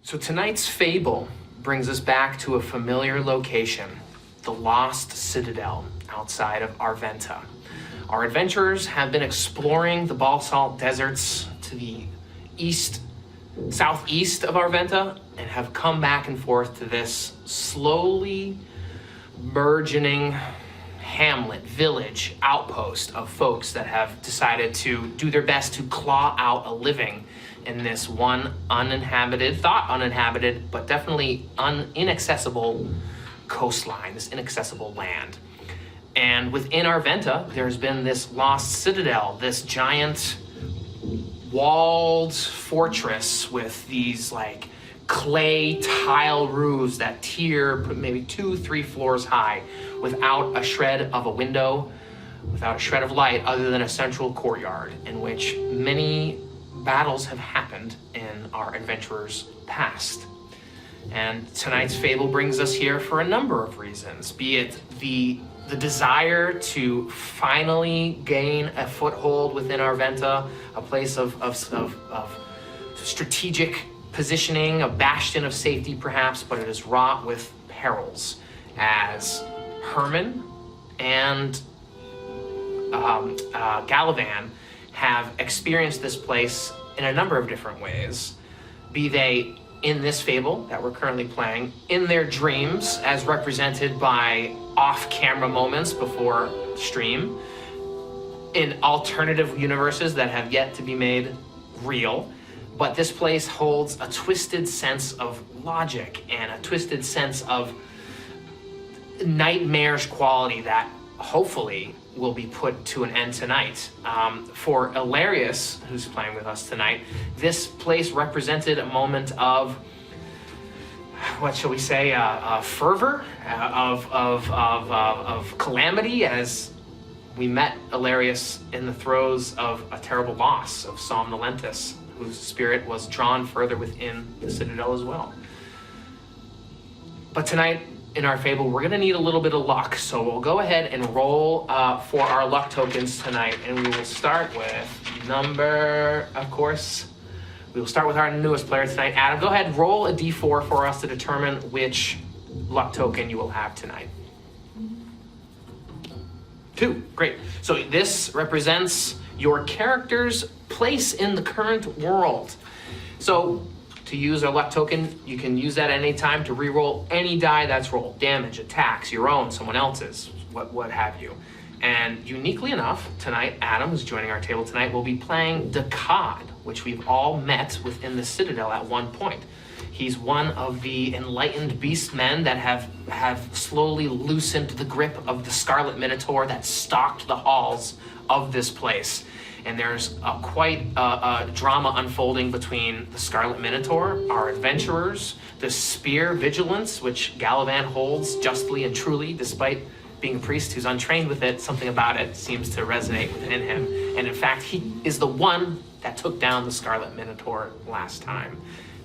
So tonight's fable brings us back to a familiar location, the Lost Citadel outside of Arventa. Our adventurers have been exploring the basalt deserts to the southeast of Arventa and have come back and forth to this slowly burgeoning hamlet, village, outpost of folks that have decided to do their best to claw out a living in this one thought uninhabited, but definitely inaccessible coastline, this inaccessible land. And within Arventa, there's been this Lost Citadel, this giant walled fortress with these like clay tile roofs that tier maybe 2-3 floors high, without a shred of a window, without a shred of light other than a central courtyard in which many battles have happened in our adventurers' past. And tonight's fable brings us here for a number of reasons, be it the desire to finally gain a foothold within Arventa, a place of strategic positioning, a bastion of safety perhaps, but it is wrought with perils, as Hermann and Gallivan have experienced this place in a number of different ways, be they in this fable that we're currently playing, in their dreams as represented by off-camera moments before stream, in alternative universes that have yet to be made real. But this place holds a twisted sense of logic and a twisted sense of nightmarish quality that hopefully will be put to an end tonight. For Elarius, who's playing with us tonight, this place represented a moment of, what shall we say, fervor, of calamity, as we met Elarius in the throes of a terrible loss of Somnolentus, whose spirit was drawn further within the Citadel as well. But tonight, in our fable, we're gonna need a little bit of luck. So we'll go ahead and roll for our luck tokens tonight. And we will start with number, of course, we will start with our newest player tonight. Adam, go ahead and roll a d4 for us to determine which luck token you will have tonight. 2, great. So this represents your character's place in the current world. So to use our luck token, you can use that at any time to re-roll any die that's rolled. Damage, attacks, your own, someone else's, what have you. And uniquely enough, tonight, Adam, who's joining our table tonight, will be playing Dhaccad, which we've all met within the Citadel at one point. He's one of the enlightened beastmen that have slowly loosened the grip of the Scarlet Minotaur that stalked the halls of this place. And there's quite a drama unfolding between the Scarlet Minotaur, our adventurers, the spear vigilance, which Gallivan holds justly and truly, despite being a priest who's untrained with it. Something about it seems to resonate within him. And in fact, he is the one that took down the Scarlet Minotaur last time,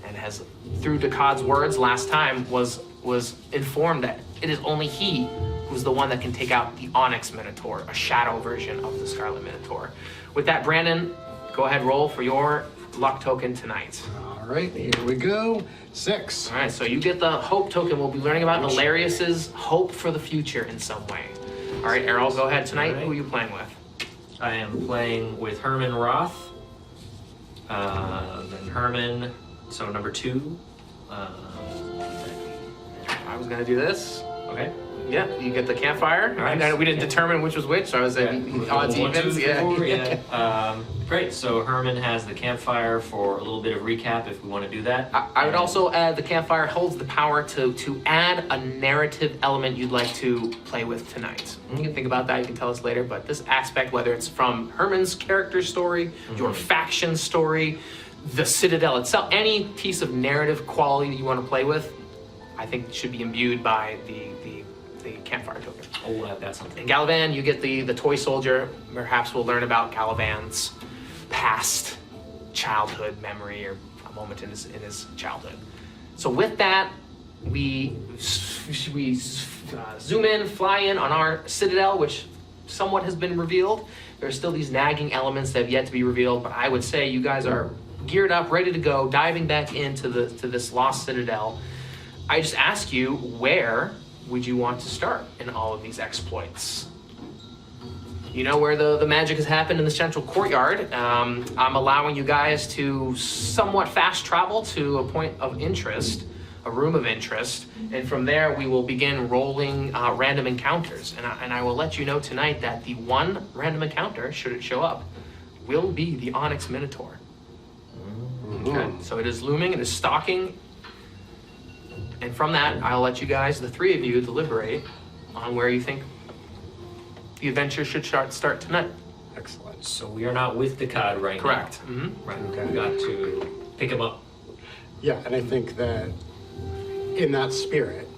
and has, through Dhaccad's words last time, was informed that it is only he who's the one that can take out the Onyx Minotaur, a shadow version of the Scarlet Minotaur. With that, Brandon, go ahead, roll for your luck token tonight. All right, here we go. 6. All right, so you get the hope token. We'll be learning about Elarius's hope for the future in some way. All right, Errol, go ahead tonight. Right. Who are you playing with? I am playing with Hermann Rothe. Then Hermann, so number 2. I was gonna do this. Okay. Yeah, you get the campfire. Nice. We didn't determine which was which, so I was like, odds, evens. Yeah. Great, so Hermann has the campfire for a little bit of recap if we want to do that. I would also add the campfire holds the power to add a narrative element you'd like to play with tonight. You can think about that, you can tell us later, but this aspect, whether it's from Hermann's character story, your faction story, the Citadel itself, any piece of narrative quality that you want to play with, I think should be imbued by the campfire token. Oh, that's something. And Gallivan, you get the toy soldier. Perhaps we'll learn about Gallivan's past childhood memory or a moment in his childhood. So with that, we zoom in, fly in on our Citadel, which somewhat has been revealed. There are still these nagging elements that have yet to be revealed, but I would say you guys are geared up, ready to go, diving back into this Lost Citadel. I just ask you, where would you want to start in all of these exploits? You know where the magic has happened in the central courtyard. I'm allowing you guys to somewhat fast travel to a point of interest, a room of interest, and from there we will begin rolling random encounters. And I will let you know tonight that the one random encounter, should it show up, will be the Onyx Minotaur. Okay, so it is looming, it is stalking, and from that I'll let you guys, the three of you, deliberate on where you think the adventure should start tonight. Excellent. So we are not with Dhaccad right Correct. now. Mm-hmm. Right. Okay. We got to pick him up. Yeah, and I think that in that spirit,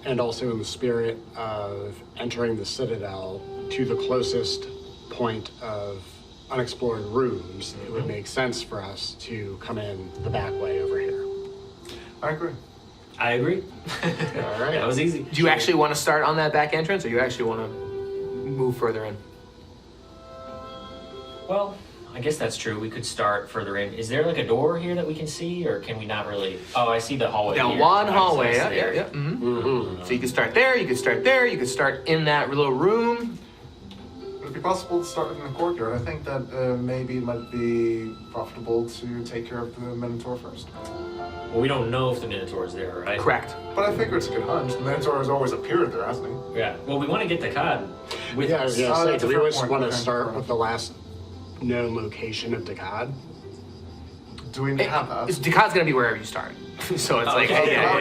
and also in the spirit of entering the Citadel to the closest point of unexplored rooms, it would make sense for us to come in the back way over here. I agree. I agree. All right. That was easy. Do you actually want to start on that back entrance, or you actually want to move further in? Well, I guess that's true. We could start further in. Is there like a door here that we can see, or can we not really? Oh, I see the hallway. Yeah, here. one So hallway. access Yeah, there. yeah. Mm-hmm. So you could start there. You could start there. You could start in that little room. Would it be possible to start in the courtyard? I think that maybe it might be profitable to take care of the Minotaur first. Well, we don't know if the Minotaur is there, right? Correct. But I figure it's a good hunch. The Minotaur has always appeared there, hasn't he? Yeah. Well, we want to get Dhaccad with Yeah, I was us. gonna say, that's do a we fair always point. want to Okay, start fair with the last known location of Dhaccad? Do we have that? Dhaccad's gonna be wherever you start. So it's like, Okay. yeah.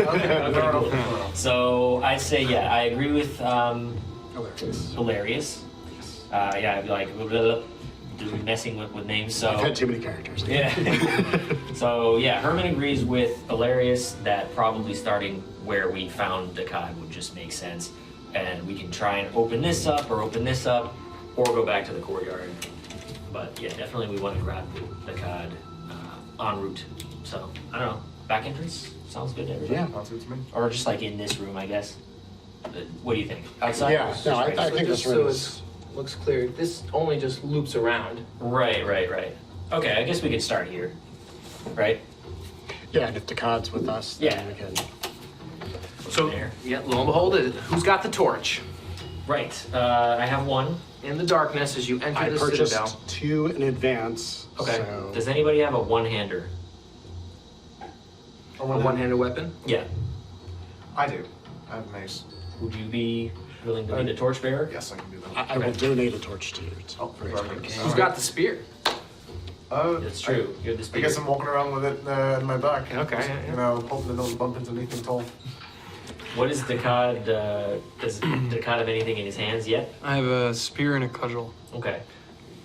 Okay, fair enough, fair enough. So I'd say, yeah, I agree with Hilarious. Elarius. Yeah, I'd be like messing with names. So I've had too many characters. yeah. So yeah, Hermann agrees with Elarius that probably starting where we found Dhaccad would just make sense, and we can try and open this up, or go back to the courtyard. But yeah, definitely we want to grab Dhaccad en route. So I don't know, back entrance sounds good to everybody. Yeah. That suits me. Or just like in this room, I guess. What do you think? Outside? Yeah, no, I Right. think this room is... looks clear. This only just loops around. Right. Okay, I guess we could start here, right? Yeah, and if Dhaccad's with us, then Yeah. we can... So There. yeah, lo and behold, who's got the torch? Right. I have one. In the darkness, as you enter I the purchased Citadel. 2 in advance, Okay. so... Does anybody have a one-hander? A one-handed weapon. Yeah. I do. I have mace. Would you be willing to be the torchbearer? Yes, I can do that. I will donate a torch to you. Oh, for his perfect. purpose. Who's got the spear? That's true. You're the I speaker. guess I'm walking around with it in my back. Okay, yeah. You know, hoping it doesn't bump into anything tall. What is Dhaccad? Does Dhaccad have anything in his hands yet? I have a spear and a cudgel. Okay.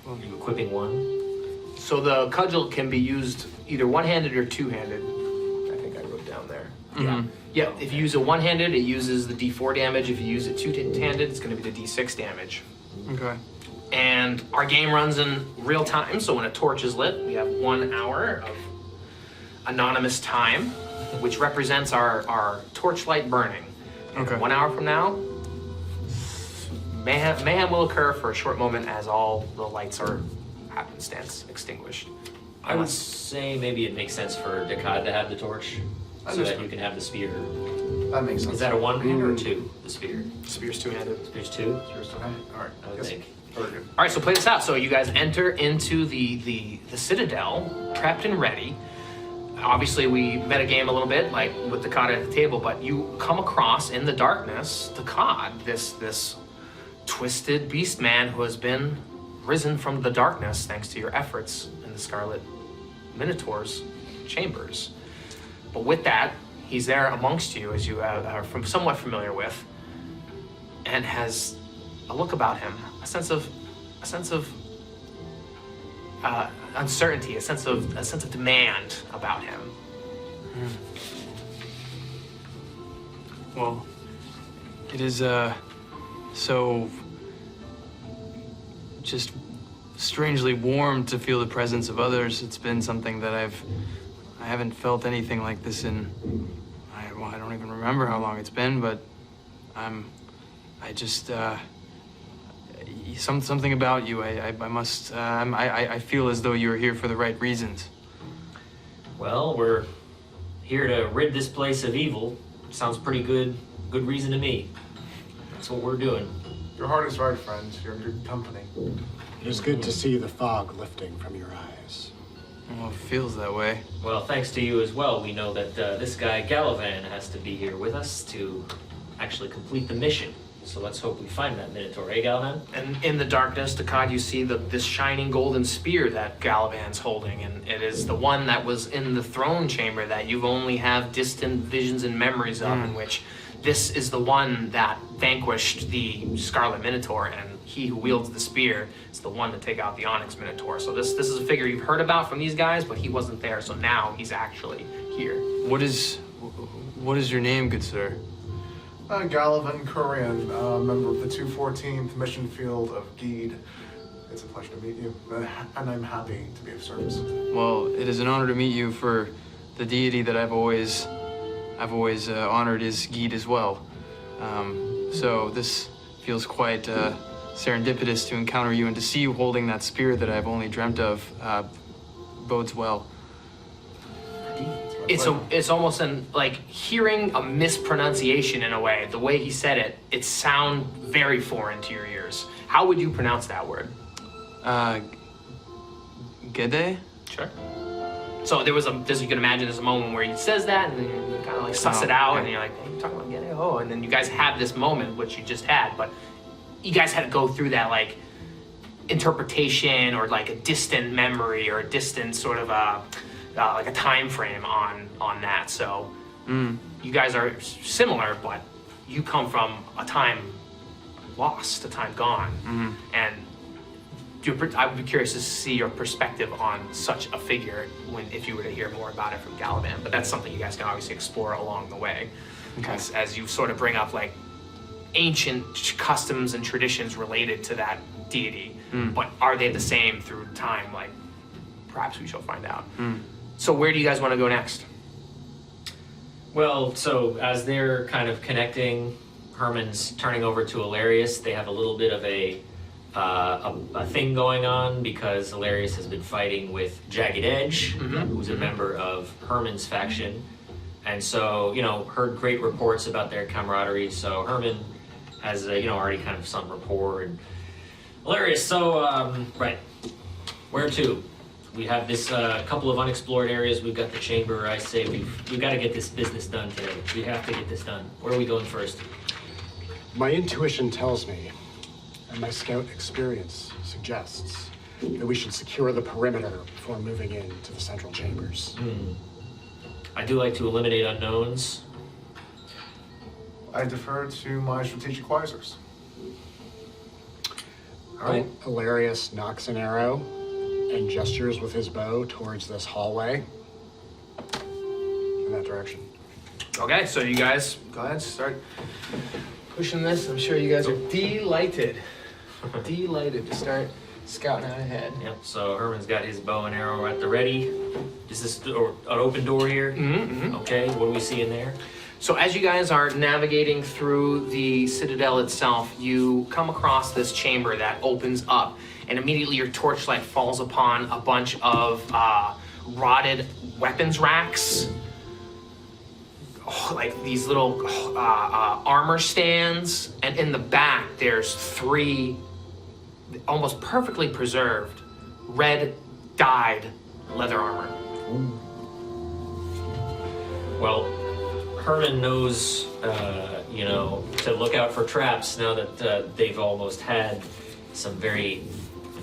Are you equipping one? So the cudgel can be used either one-handed or two-handed. I think I wrote down there. Yeah. Yeah, if you use a one-handed, it uses the D4 damage. If you use it two-handed, it's going to be the D6 damage. Okay. And our game runs in real time, so when a torch is lit, we have 1 hour of anonymous time, which represents our torchlight burning. And Okay. 1 hour from now, mayhem will occur for a short moment as all the lights are happenstance extinguished. I would say maybe it makes sense for Dhaccad to have the torch, so that you can have the spear. That makes sense. Is that a one-hander or two? The spear. Spear's two-handed. Spear's two. Yours to hand? All right. I would Yes. think. Very good. All right, so play this out. So you guys enter into the Citadel, prepped and ready. Obviously, we metagame a little bit, like with Dhaccad at the table, but you come across in the darkness Dhaccad, this twisted beast man who has been risen from the darkness thanks to your efforts in the Scarlet Minotaur's chambers. But with that, he's there amongst you, as you are somewhat familiar with, and has a look about him, a sense of uncertainty, a sense of demand about him. Well, it is so just strangely warm to feel the presence of others. It's been something that I haven't felt anything like this in I don't even remember how long it's been, but I just something about you. I must. I feel as though you are here for the right reasons. Well, we're here to rid this place of evil. Sounds pretty good. Good reason to me. That's what we're doing. Your heart is right, friend. You're in good company. It is good to see the fog lifting from your eyes. Well, it feels that way. Well, thanks to you as well. We know that this guy Gallivan has to be here with us to actually complete the mission. So let's hope we find that Minotaur, eh, Gallivan? And in the darkness, Dhaccad, you see this shining golden spear that Gallivan's holding, and it is the one that was in the throne chamber that you only have distant visions and memories of, in which this is the one that vanquished the Scarlet Minotaur, and he who wields the spear is the one to take out the Onyx Minotaur. So this is a figure you've heard about from these guys, but he wasn't there, so now he's actually here. What is your name, good sir? Gallivan Curian, member of the 214th Mission Field of Geed. It's a pleasure to meet you, and I'm happy to be of service. Well, it is an honor to meet you. For the deity that I've always honored is Geed as well. So this feels quite serendipitous to encounter you and to see you holding that spear that I've only dreamt of. Bodes well. It's almost like hearing a mispronunciation in a way. The way he said it, it sounds very foreign to your ears. How would you pronounce that word? Gede? Sure. So as you can imagine, there's a moment where he says that, and then you kind of like suss it out, and you're like, hey, you talking about Gede? Oh, and then you guys have this moment, which you just had, but you guys had to go through that like interpretation or like a distant memory or a distant sort of like a time frame on that. So you guys are similar, but you come from a time lost, a time gone, and I would be curious to see your perspective on such a figure if you were to hear more about it from Gallivan. But that's something you guys can obviously explore along the way, as you sort of bring up like ancient customs and traditions related to that deity. But are they the same through time? Like, perhaps we shall find out. So where do you guys want to go next? Well, so as they're kind of connecting, Hermann's turning over to Elarius. They have a little bit of a thing going on because Elarius has been fighting with Jagged Edge, who's a member of Hermann's faction. And so, heard great reports about their camaraderie. So Hermann has, already kind of some rapport. And Elarius, so, right, where to? We have this couple of unexplored areas. We've got the chamber. I say we've got to get this business done today. We have to get this done. Where are we going first? My intuition tells me, and my scout experience suggests, that we should secure the perimeter before moving into the central chambers. I do like to eliminate unknowns. I defer to my strategic advisors. All right. Elarius knocks an arrow and gestures with his bow towards this hallway in that direction. Okay, so you guys go ahead, start pushing this. I'm sure you guys are delighted to start scouting out ahead. Yep, so Hermann's got his bow and arrow at the ready. Is this an open door here? Okay, what do we see in there? So as you guys are navigating through the Citadel itself, you come across this chamber that opens up, and immediately your torchlight falls upon a bunch of rotted weapons racks, like these little armor stands, and in the back there's 3 almost perfectly preserved red dyed leather armor. Well, Hermann knows, to look out for traps now that they've almost had some very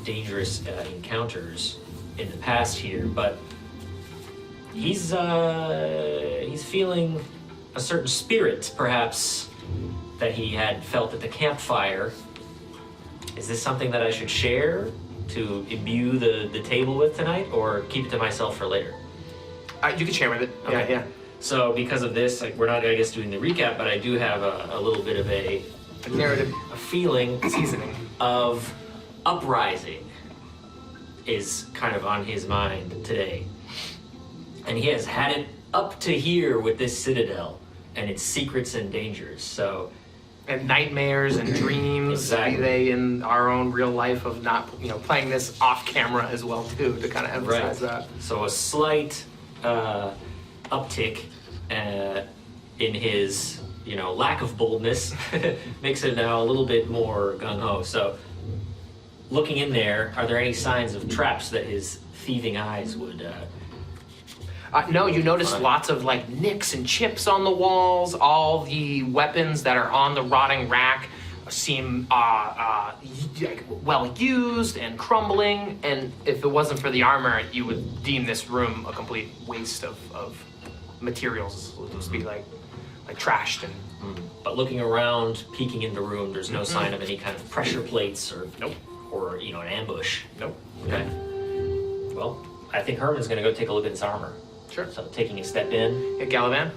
dangerous encounters in the past here, but he's feeling a certain spirit, perhaps, that he had felt at the campfire. Is this something that I should share to imbue the table with tonight, or keep it to myself for later? You can share with it. Okay. Yeah. So because of this, we're not, I guess, doing the recap, but I do have a little bit of a narrative, a feeling, seasoning of uprising is kind of on his mind today. And he has had it up to here with this citadel and its secrets and dangers. So and nightmares and dreams, Exactly. be they in our own real life of not, playing this off camera as well too, to kind of emphasize that. So a slight uptick in his, lack of boldness makes it now a little bit more gung-ho. So looking in there, are there any signs of traps that his thieving eyes would... No, you notice lots of like nicks and chips on the walls. All the weapons that are on the rotting rack seem well used and crumbling. And if it wasn't for the armor, you would deem this room a complete waste of materials. It would just be like trashed and. But looking around, peeking in the room, there's no sign of any kind of pressure plates or Nope. or an ambush. Nope. Okay. Well, I think Herman's gonna go take a look at this armor. Sure. So taking a step in. Hey, Gallivan.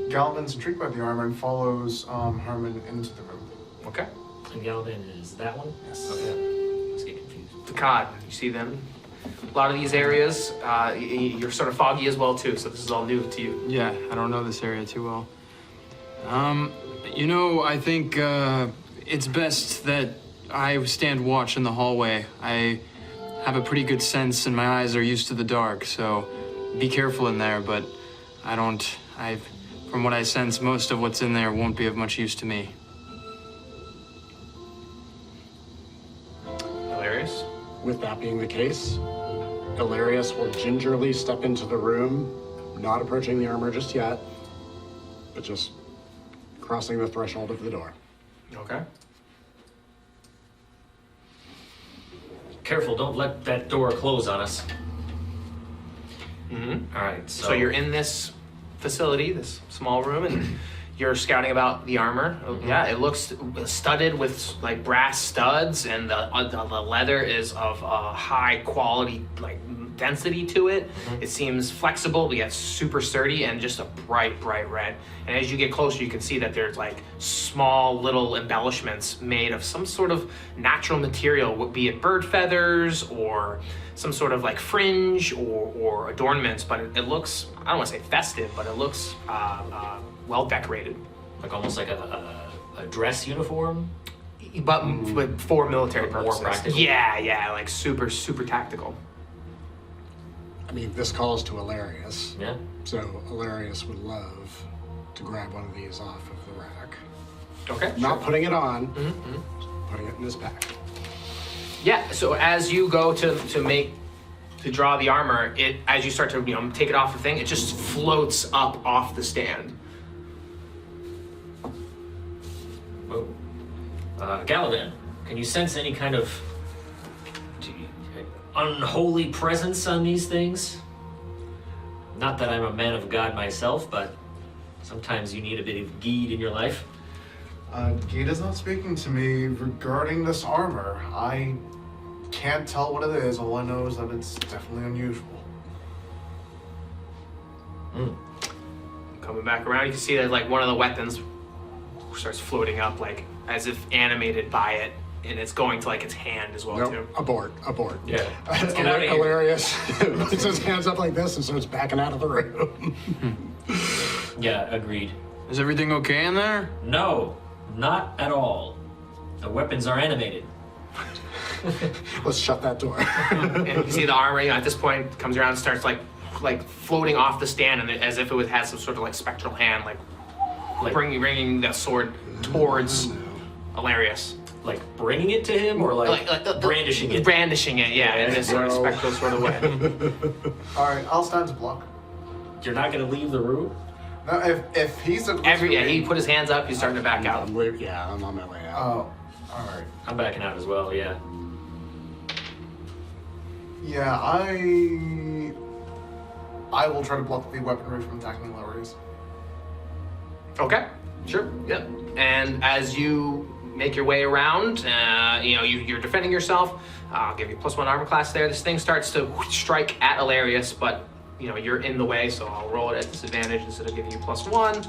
Gallivan's intrigued by the armor and follows Hermann into the room. Okay. And Gallivan is that one? Yes. Okay. Let's get confused. Dhaccad, you see them? A lot of these areas, you're sort of foggy as well too, so this is all new to you. Yeah, I don't know this area too well. I think it's best that I stand watch in the hallway. I have a pretty good sense and my eyes are used to the dark, so be careful in there, but from what I sense, most of what's in there won't be of much use to me. Elarius? With that being the case, Elarius will gingerly step into the room, not approaching the armor just yet, but just crossing the threshold of the door. Okay. Careful, don't let that door close on us. Mm-hmm. All right, So you're in this facility, this small room, and you're scouting about the armor. Yeah, it looks studded with like brass studs, and the leather is of a high quality, like density to it. It seems flexible, but yet super sturdy, and just a bright red. And as you get closer, you can see that there's like small little embellishments made of some sort of natural material, be it bird feathers or some sort of like fringe or adornments. But it looks, I don't want to say festive, but it looks well decorated. like almost like a dress uniform. But for military More purposes. practical. Yeah, like super tactical. I mean, this calls to Elarius, Yeah. so Elarius would love to grab one of these off of the rack. Okay. Not putting it on, putting it in his pack. Yeah. So as you go to draw the armor, as you start to take it off the thing, it just floats up off the stand. Whoa. Gallivan, can you sense any kind of unholy presence on these things? Not that I'm a man of God myself, but sometimes you need a bit of Gheed in your life. Gheed is not speaking to me regarding this armor. I can't tell what it is. All I know is that it's definitely unusual. Coming back around, you can see that like one of the weapons starts floating up, like as if animated by it, and it's going to like its hand as well too. Nope, abort. Yeah. Let's get out of here. Hilarious puts his hands up like this and starts backing out of the room. Yeah, agreed. Is everything okay in there? No, not at all. The weapons are animated. Let's shut that door. And you see the armor, at this point comes around and starts like floating off the stand, and as if it had some sort of like spectral hand, like bringing the sword towards Elarius. Like bringing it to him, or like brandishing it? Brandishing it, yeah, in this sort of spectral sort of way. Alright, I'll stand to block. You're not gonna leave the room? No, if he's a He put his hands up, he's starting to back out. I'm on my way out. Oh, alright. I'm backing out as well, yeah. Yeah, I will try to block the weaponry from attacking Elarius. Okay, sure, yeah. And as you make your way around, you're defending yourself. I'll give you +1 armor class there. This thing starts to strike at Elarius, but you're in the way, so I'll roll it at disadvantage instead of giving you +1.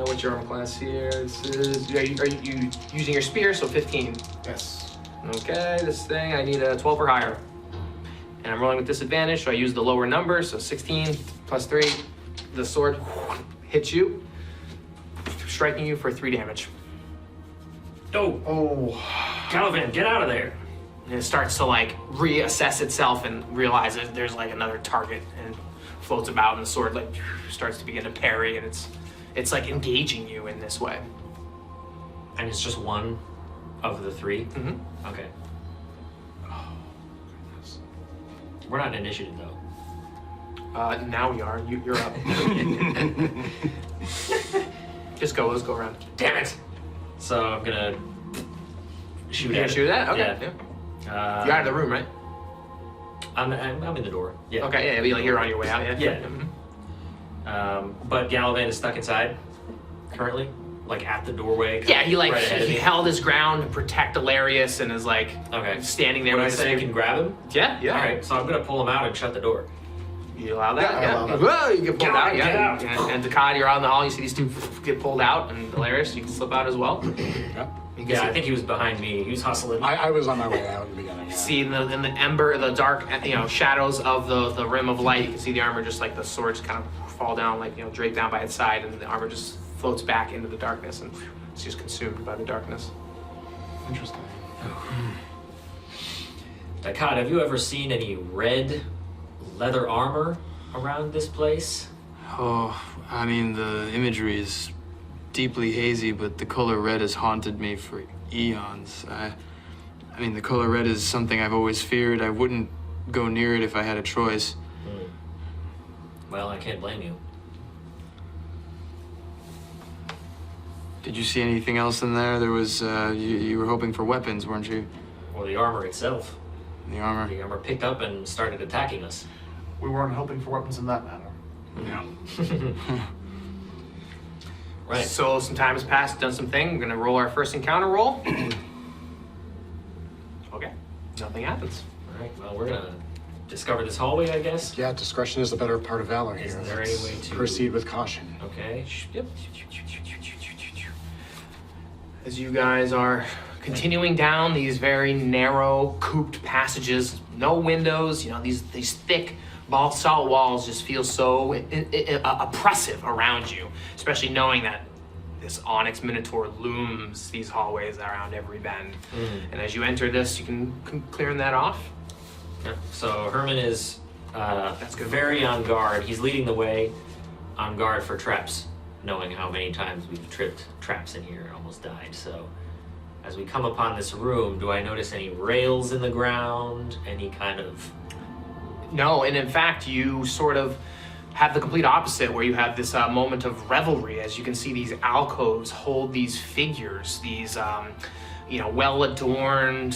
What's your armor class here? Are you using your spear? So 15. Yes. Okay, this thing I need a 12 or higher, and I'm rolling with disadvantage, so I use the lower number. So 16 +3. the sword hits you, striking you for 3 damage. Oh, Gallivan, get out of there! And it starts to like reassess itself and realizes there's like another target and floats about, and the sword like starts to begin to parry, and it's like engaging you in this way. And it's just one of the 3? Mm-hmm. Okay. We're not in initiative though. Now we are. You're up. Just go. Let's go around. Damn it! So I'm gonna shoot You at gonna shoot at? Okay. Yeah. Yeah. You're out of the room, right? I'm in the door. Yeah. Okay. Yeah. Like you're on your way out. Yeah. Yeah. Mhm. But Gallivan is stuck inside currently, like at the doorway. Yeah. He like right ahead of he me. held his ground to protect Elarius and is like Okay. standing there. Would I with his say I spear. can grab him? Yeah. Yeah. All right. So I'm gonna pull him out and shut the door. You allow that? Yeah, I allow that. Whoa, you get pulled Get out. out, Yeah. get out. And Dhaccad, you're out in the hall. You see these two get pulled out, and Elarius, you can slip out as well. Yeah. You can Yeah, see, I think he was behind me. He was hustling. I was on my way out in the beginning. Yeah. see in the ember, the dark, shadows of the rim of light. You can see the armor, just like the swords, kind of fall down, like drape down by its side, and the armor just floats back into the darkness, and it's just consumed by the darkness. Interesting. Dhaccad, have you ever seen any red leather armor around this place? Oh, I mean, the imagery is deeply hazy, but the color red has haunted me for eons. I mean, the color red is something I've always feared. I wouldn't go near it if I had a choice. Well, I can't blame you. Did you see anything else in there? There was, you were hoping for weapons, weren't you? Or the armor itself. The armor. The armor picked up and started attacking us. We weren't hoping for weapons in that manner. Yeah. Right. So some time has passed, done some thing. We're gonna roll our first encounter roll. Okay. Nothing happens. All right. Well, we're gonna discover this hallway, I guess. Yeah, discretion is the better part of valor here. Isn't there any Let's way to- proceed with caution? Okay. Yep. As you guys are continuing down these very narrow, cooped passages, no windows, these thick basalt walls just feel so oppressive around you, especially knowing that this Onyx Minotaur looms these hallways around every bend. And as you enter this, you can clearing that off. Yeah. So Hermann is That's good. very on guard. He's leading the way, on guard for traps, knowing how many times we've tripped traps in here and almost died. So as we come upon this room, do I notice any rails in the ground? Any kind of... No, and in fact, you sort of have the complete opposite, where you have this moment of revelry as you can see these alcoves hold these figures, these well-adorned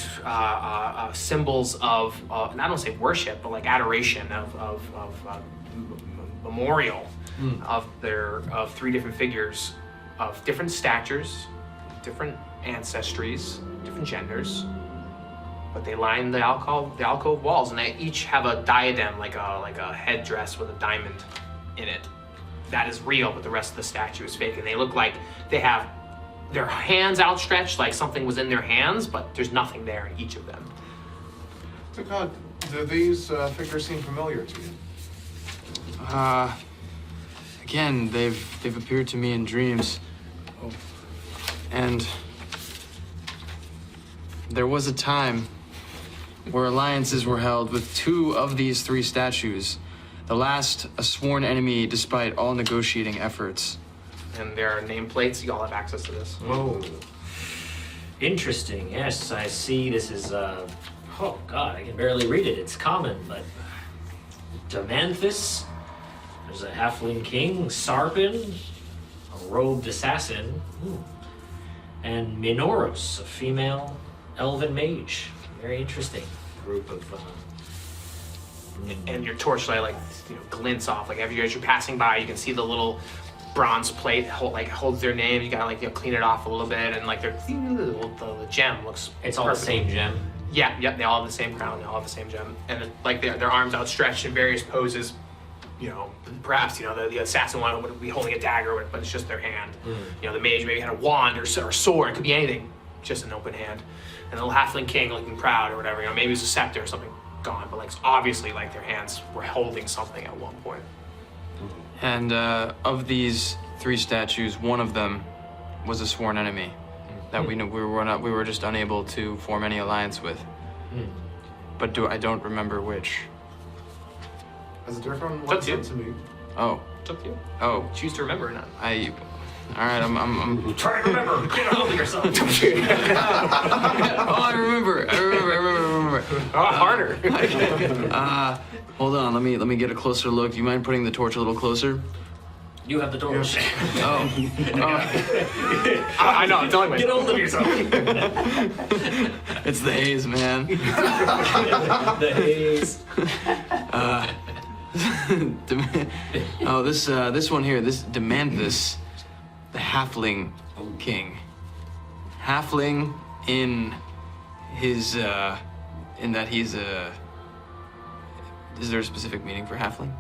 symbols of I don't say worship, but like adoration of memorial of 3 different figures of different statures, different ancestries, different genders. But they line the alcove walls, and they each have a diadem, like a headdress with a diamond in it. That is real, but the rest of the statue is fake, and they look like they have their hands outstretched, like something was in their hands, but there's nothing there in each of them. Dhaccad, do these figures seem familiar to you? Again, they've appeared to me in dreams. And there was a time where alliances were held with 2 of these 3 statues. The last, a sworn enemy despite all negotiating efforts. And there are nameplates. You all have access to this. Whoa. Interesting. Yes, I see. This is, oh God, I can barely read it. It's common, but... Demanthus. There's a halfling king, Sarpin, a robed assassin, and Minoros, a female elven mage. Very interesting group of... And your torchlight glints off. Like as you're passing by, you can see the little bronze plate holds their name. You gotta clean it off a little bit, and the gem looks. It's all the same gem. Yeah, yep. They all have the same crown. They all have the same gem, and their arms outstretched in various poses. Perhaps the assassin one would be holding a dagger, but it's just their hand. The mage maybe had a wand or a sword. It could be anything, just an open hand. And the halfling king looking proud or whatever. Maybe it's a scepter or something gone, but obviously their hands were holding something at one point. And of these 3 statues, one of them was a sworn enemy that we were just unable to form any alliance with. But I don't remember which. As a different It's one up to you. said to me. Oh, It's up to you. oh, Choose to remember or not. all right, I'm Try to remember. Get a hold of yourself. oh, I remember. Oh, harder. Hold on, let me get a closer look. Do you mind putting the torch a little closer? You have the torch. Oh, I know, I'm telling Get myself. hold of yourself. it's the haze, man. The haze. This one here, this Demanthus, the halfling king. Halfling in his in that he's a. Is there a specific meaning for halfling?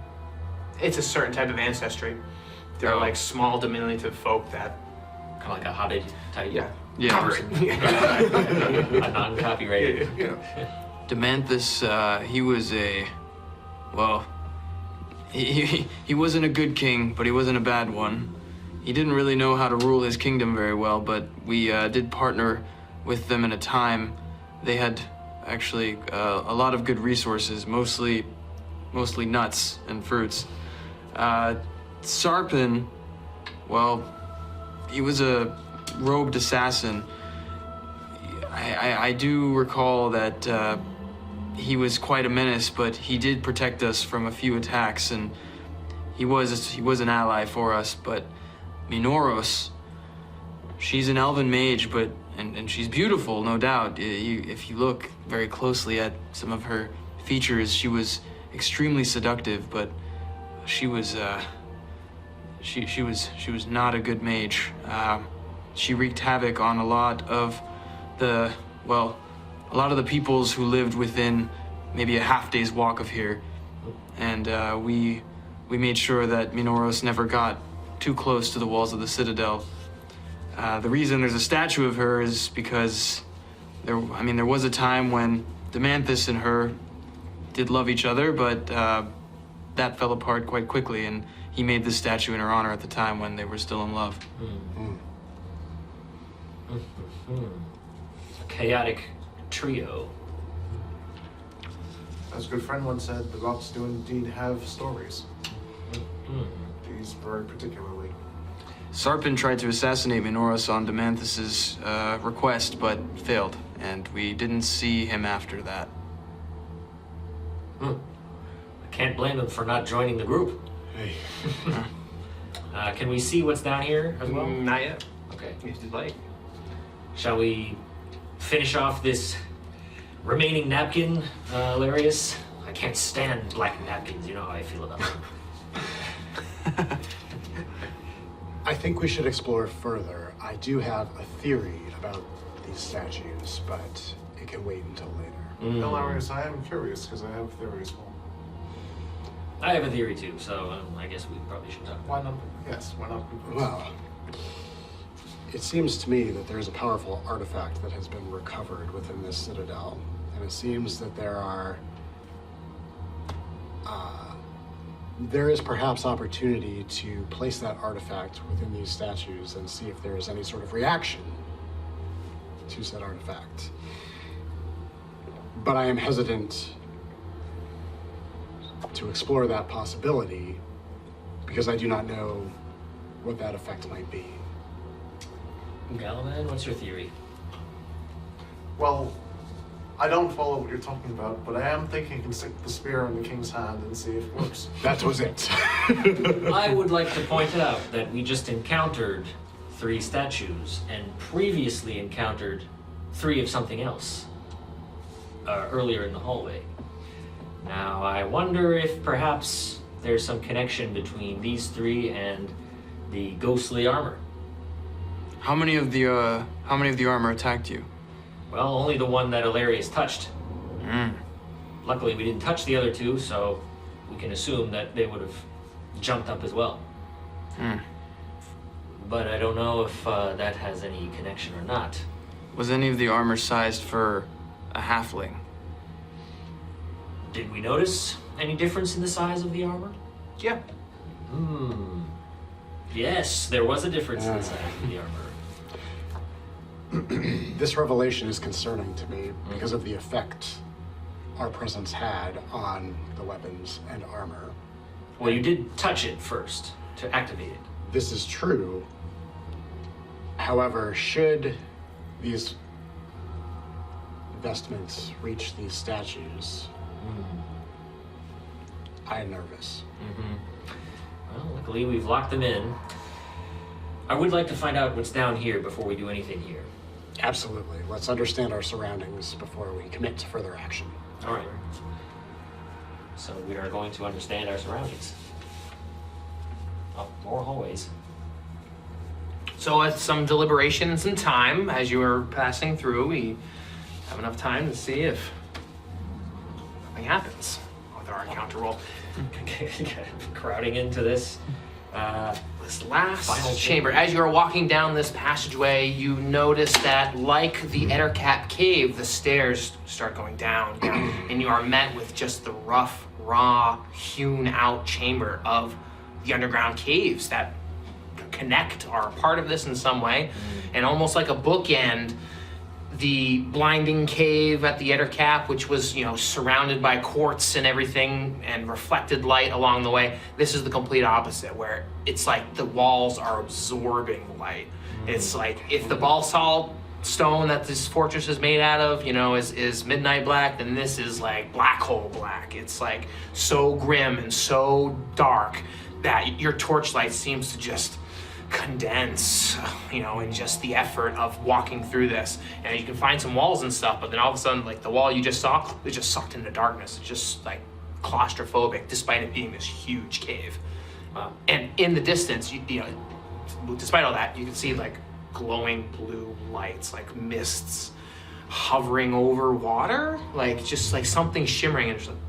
It's a certain type of ancestry. They're Oh. like small, diminutive folk that. Kind of like a hobbit type. Yeah. Yeah. Copyright. A non-copyrighted. Demanthus, he was a, well, he wasn't a good king, but he wasn't a bad one. He didn't really know how to rule his kingdom very well, but we did partner with them in a time. They had actually a lot of good resources, mostly nuts and fruits. Sarpin, well, he was a robed assassin. I do recall that he was quite a menace, but he did protect us from a few attacks, and he was an ally for us. But Minoros, she's an elven mage, but and she's beautiful, no doubt. If you look very closely at some of her features, she was extremely seductive, but she was not a good mage. She wreaked havoc on a lot of the peoples who lived within maybe a half-day's walk of here, and we made sure that Minoros never got too close to the walls of the Citadel. The reason there's a statue of her is because there was a time when Demanthus and her did love each other, but that fell apart quite quickly, and he made this statue in her honor at the time when they were still in love. A chaotic trio. As a good friend once said, the rocks do indeed have stories. These very particularly. Sarpin tried to assassinate Minoros on Demanthus's request, but failed, and we didn't see him after that. I can't blame them for not joining the group. Hey. Can we see what's down here as well? Not yet. Okay. If you'd like. Shall we finish off this remaining napkin, Elarius? I can't stand black napkins. You know how I feel about them. I think we should explore further. I do have a theory about these statues, but it can wait until later. Elarius, I am curious because I have theories. I have a theory too, so I guess we probably should talk. Why not? Yes, why not? Well, it seems to me that there is a powerful artifact that has been recovered within this citadel, and it seems that there is perhaps opportunity to place that artifact within these statues and see if there is any sort of reaction to said artifact. But I am hesitant to explore that possibility because I do not know what that effect might be. Gallivan, what's your theory? Well, I don't follow what you're talking about, but I am thinking you can stick the spear in the king's hand and see if it works. That was it. I would like to point out that we just encountered 3 statues and previously encountered 3 of something else earlier in the hallway. Now, I wonder if perhaps there's some connection between these 3 and the ghostly armor. How many of the armor attacked you? Well, only the one that Elarius touched. Luckily, we didn't touch the other 2, so we can assume that they would have jumped up as well. But I don't know if that has any connection or not. Was any of the armor sized for a halfling? Did we notice any difference in the size of the armor? Yeah. Yes, there was a difference in the size of the armor. This revelation is concerning to me because of the effect our presence had on the weapons and armor. Well, you did touch it first to activate it. This is true. However, should these vestments reach these statues, I am nervous. Well, luckily we've locked them in. I would like to find out what's down here before we do anything here. Absolutely. Let's understand our surroundings before we commit to further action. All right. So we are going to understand our surroundings. Oh, more hallways. So with some deliberations and time, as you are passing through, we have enough time to see if nothing happens with our encounter roll. Crowding into this. This last Final chamber. chamber. As you are walking down this passageway, you notice that, like the Ettercap cave, the stairs start going down, and you are met with just the rough, raw, hewn-out chamber of the underground caves that connect, are a part of this in some way, and almost like a bookend, the blinding cave at the Ettercap, which was, surrounded by quartz and everything and reflected light along the way. This is the complete opposite, where it's like the walls are absorbing light. It's like if the balsalt stone that this fortress is made out of, is midnight black, then this is like black hole black. It's like so grim and so dark that your torchlight seems to just condense, in just the effort of walking through this. And you can find some walls and stuff, but then all of a sudden, like the wall you just saw, is just sucked into darkness. It's just like claustrophobic, despite it being this huge cave. And in the distance, despite all that, you can see like glowing blue lights, like mists hovering over water, like just like something shimmering, and just like,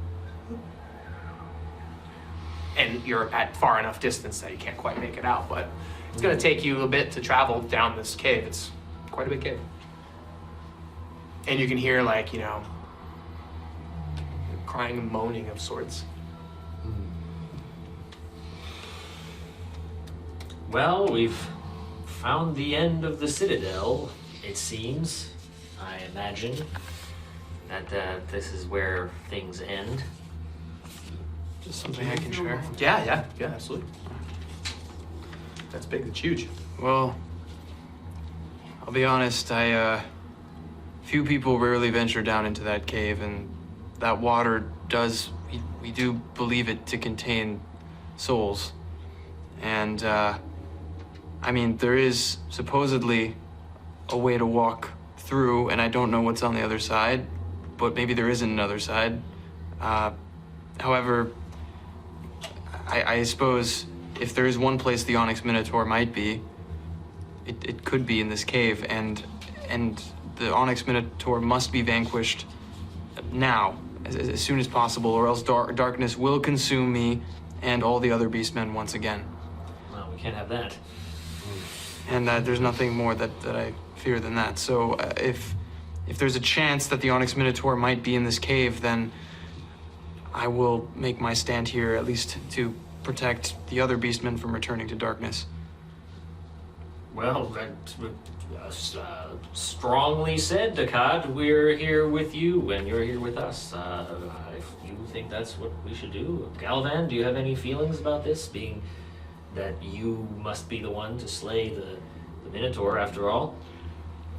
and you're at far enough distance that you can't quite make it out, but it's going to take you a bit to travel down this cave. It's quite a big cave. And you can hear like, crying and moaning of sorts. Well, we've found the end of the Citadel, it seems. I imagine that this is where things end. Just something I can share. Yeah, absolutely. That's big, that's huge. Well, I'll be honest, few people rarely venture down into that cave, and that water does, we do believe it to contain souls. And, there is supposedly a way to walk through, and I don't know what's on the other side, but maybe there isn't another side. However, I suppose if there is one place the Onyx Minotaur might be, it could be in this cave, and the Onyx Minotaur must be vanquished now, as soon as possible, or else darkness will consume me and all the other beastmen once again. Well, we can't have that. And there's nothing more that I fear than that. So if there's a chance that the Onyx Minotaur might be in this cave, then I will make my stand here, at least to protect the other beastmen from returning to darkness. Well, that's strongly said, Dhaccad. We're here with you, and you're here with us. If you think that's what we should do. Gallivan, do you have any feelings about this, being that you must be the one to slay the Minotaur, after all?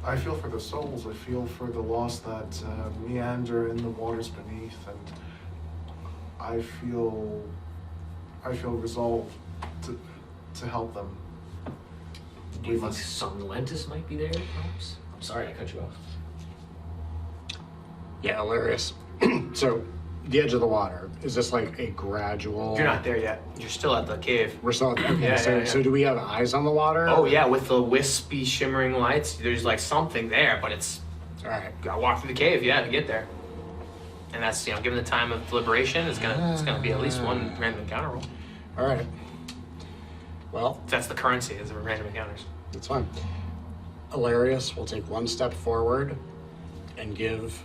I feel for the souls. I feel for the lost that meander in the waters beneath, and I feel resolved to help them. Do you think Somnolentus might be there, perhaps? I'm sorry I cut you off. Yeah, Elarius. So, the edge of the water, is this like a gradual... You're not there yet. You're still at the cave. We're still... Okay, Yeah, so do we have eyes on the water? Oh yeah, with the wispy, shimmering lights, there's like something there, but it's... All right. Gotta walk through the cave, to get there. And that's, given the time of deliberation, it's gonna be at least one random encounter roll. All right. Well, That's the currency, is the random encounters. that's fine. Elarius will take one step forward and give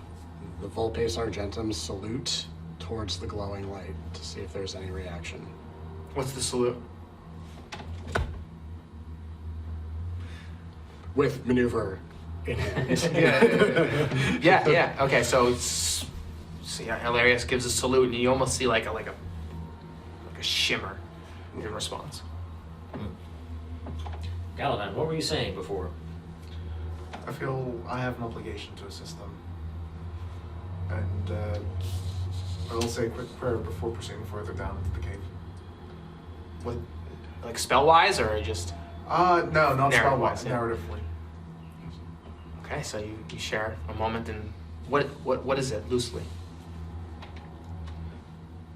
the Vulpes Argentum salute towards the glowing light to see if there's any reaction. What's the salute? With maneuver in hand. Yeah. Okay, so Elarius gives a salute, and you almost see like a shimmer in response. Gallivan, what were you saying before? I feel I have an obligation to assist them. And I will say a quick prayer before proceeding further down into the cave. What, like spell-wise, or just? No, not Narrative-wise, spell-wise, yeah. narratively. Okay, so you share a moment, and what is it loosely?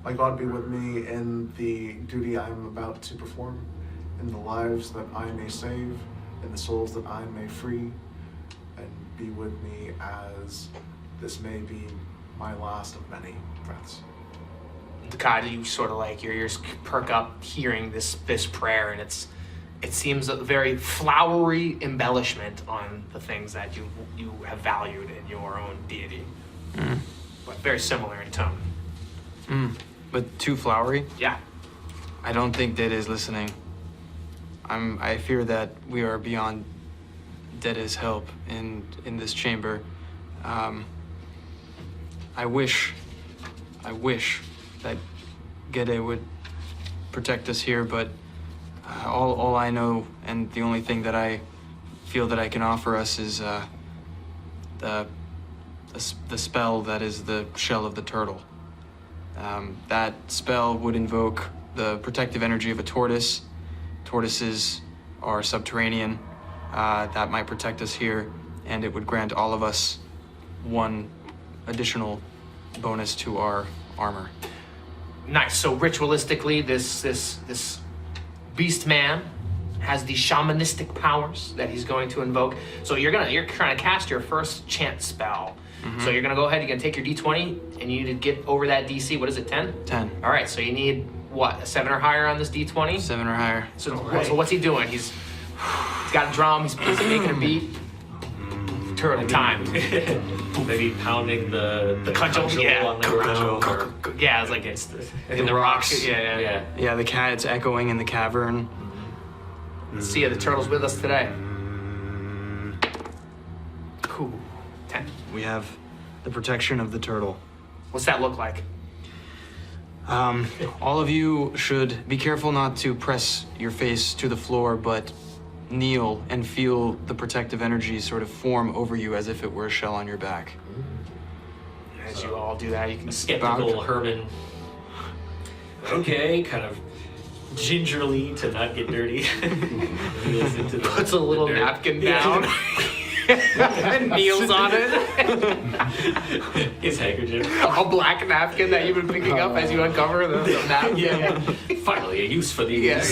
May God be with me in the duty I am about to perform, in the lives that I may save, in the souls that I may free, and be with me as this may be my last of many breaths. Dhaccad, you sort of like your ears perk up hearing this prayer, and it seems a very flowery embellishment on the things that you have valued in your own deity, but very similar in tone. But too flowery? Yeah. I don't think Dede is listening. I fear that we are beyond Dede's help in this chamber. I wish that Gede would protect us here, but all I know and the only thing that I feel that I can offer us is the spell that is the shell of the turtle. That spell would invoke the protective energy of a tortoise. Tortoises are subterranean. That might protect us here, and it would grant all of us one additional bonus to our armor. Nice. So ritualistically, this beast man has these shamanistic powers that he's going to invoke. So you're trying to cast your first chant spell. So you're gonna go ahead. You're gonna take your D20, and you need to get over that DC. What is it? 10. 10. All right. So you need what? A 7 or higher on this D20. 7 or higher. So what's he doing? He's got a drum. He's making a beat. Turtle time. Maybe pounding the cudgel, yeah. on the ground. Or Yeah, it's like against in the rocks. Yeah. Yeah, the cat's echoing in the cavern. See ya. The turtle's with us today. Cool. 10. We have the protection of the turtle. What's that look like? All of you should be careful not to press your face to the floor, but kneel and feel the protective energy sort of form over you as if it were a shell on your back. As you all do that, you can skeptical Hermann. Okay, kind of gingerly to not get dirty. Kneels into the, puts a little dirt. napkin down. And kneels on it. His handkerchief. A black napkin that you've been picking up as you uncover the napkin. Yeah. Finally, a use for these. Yeah.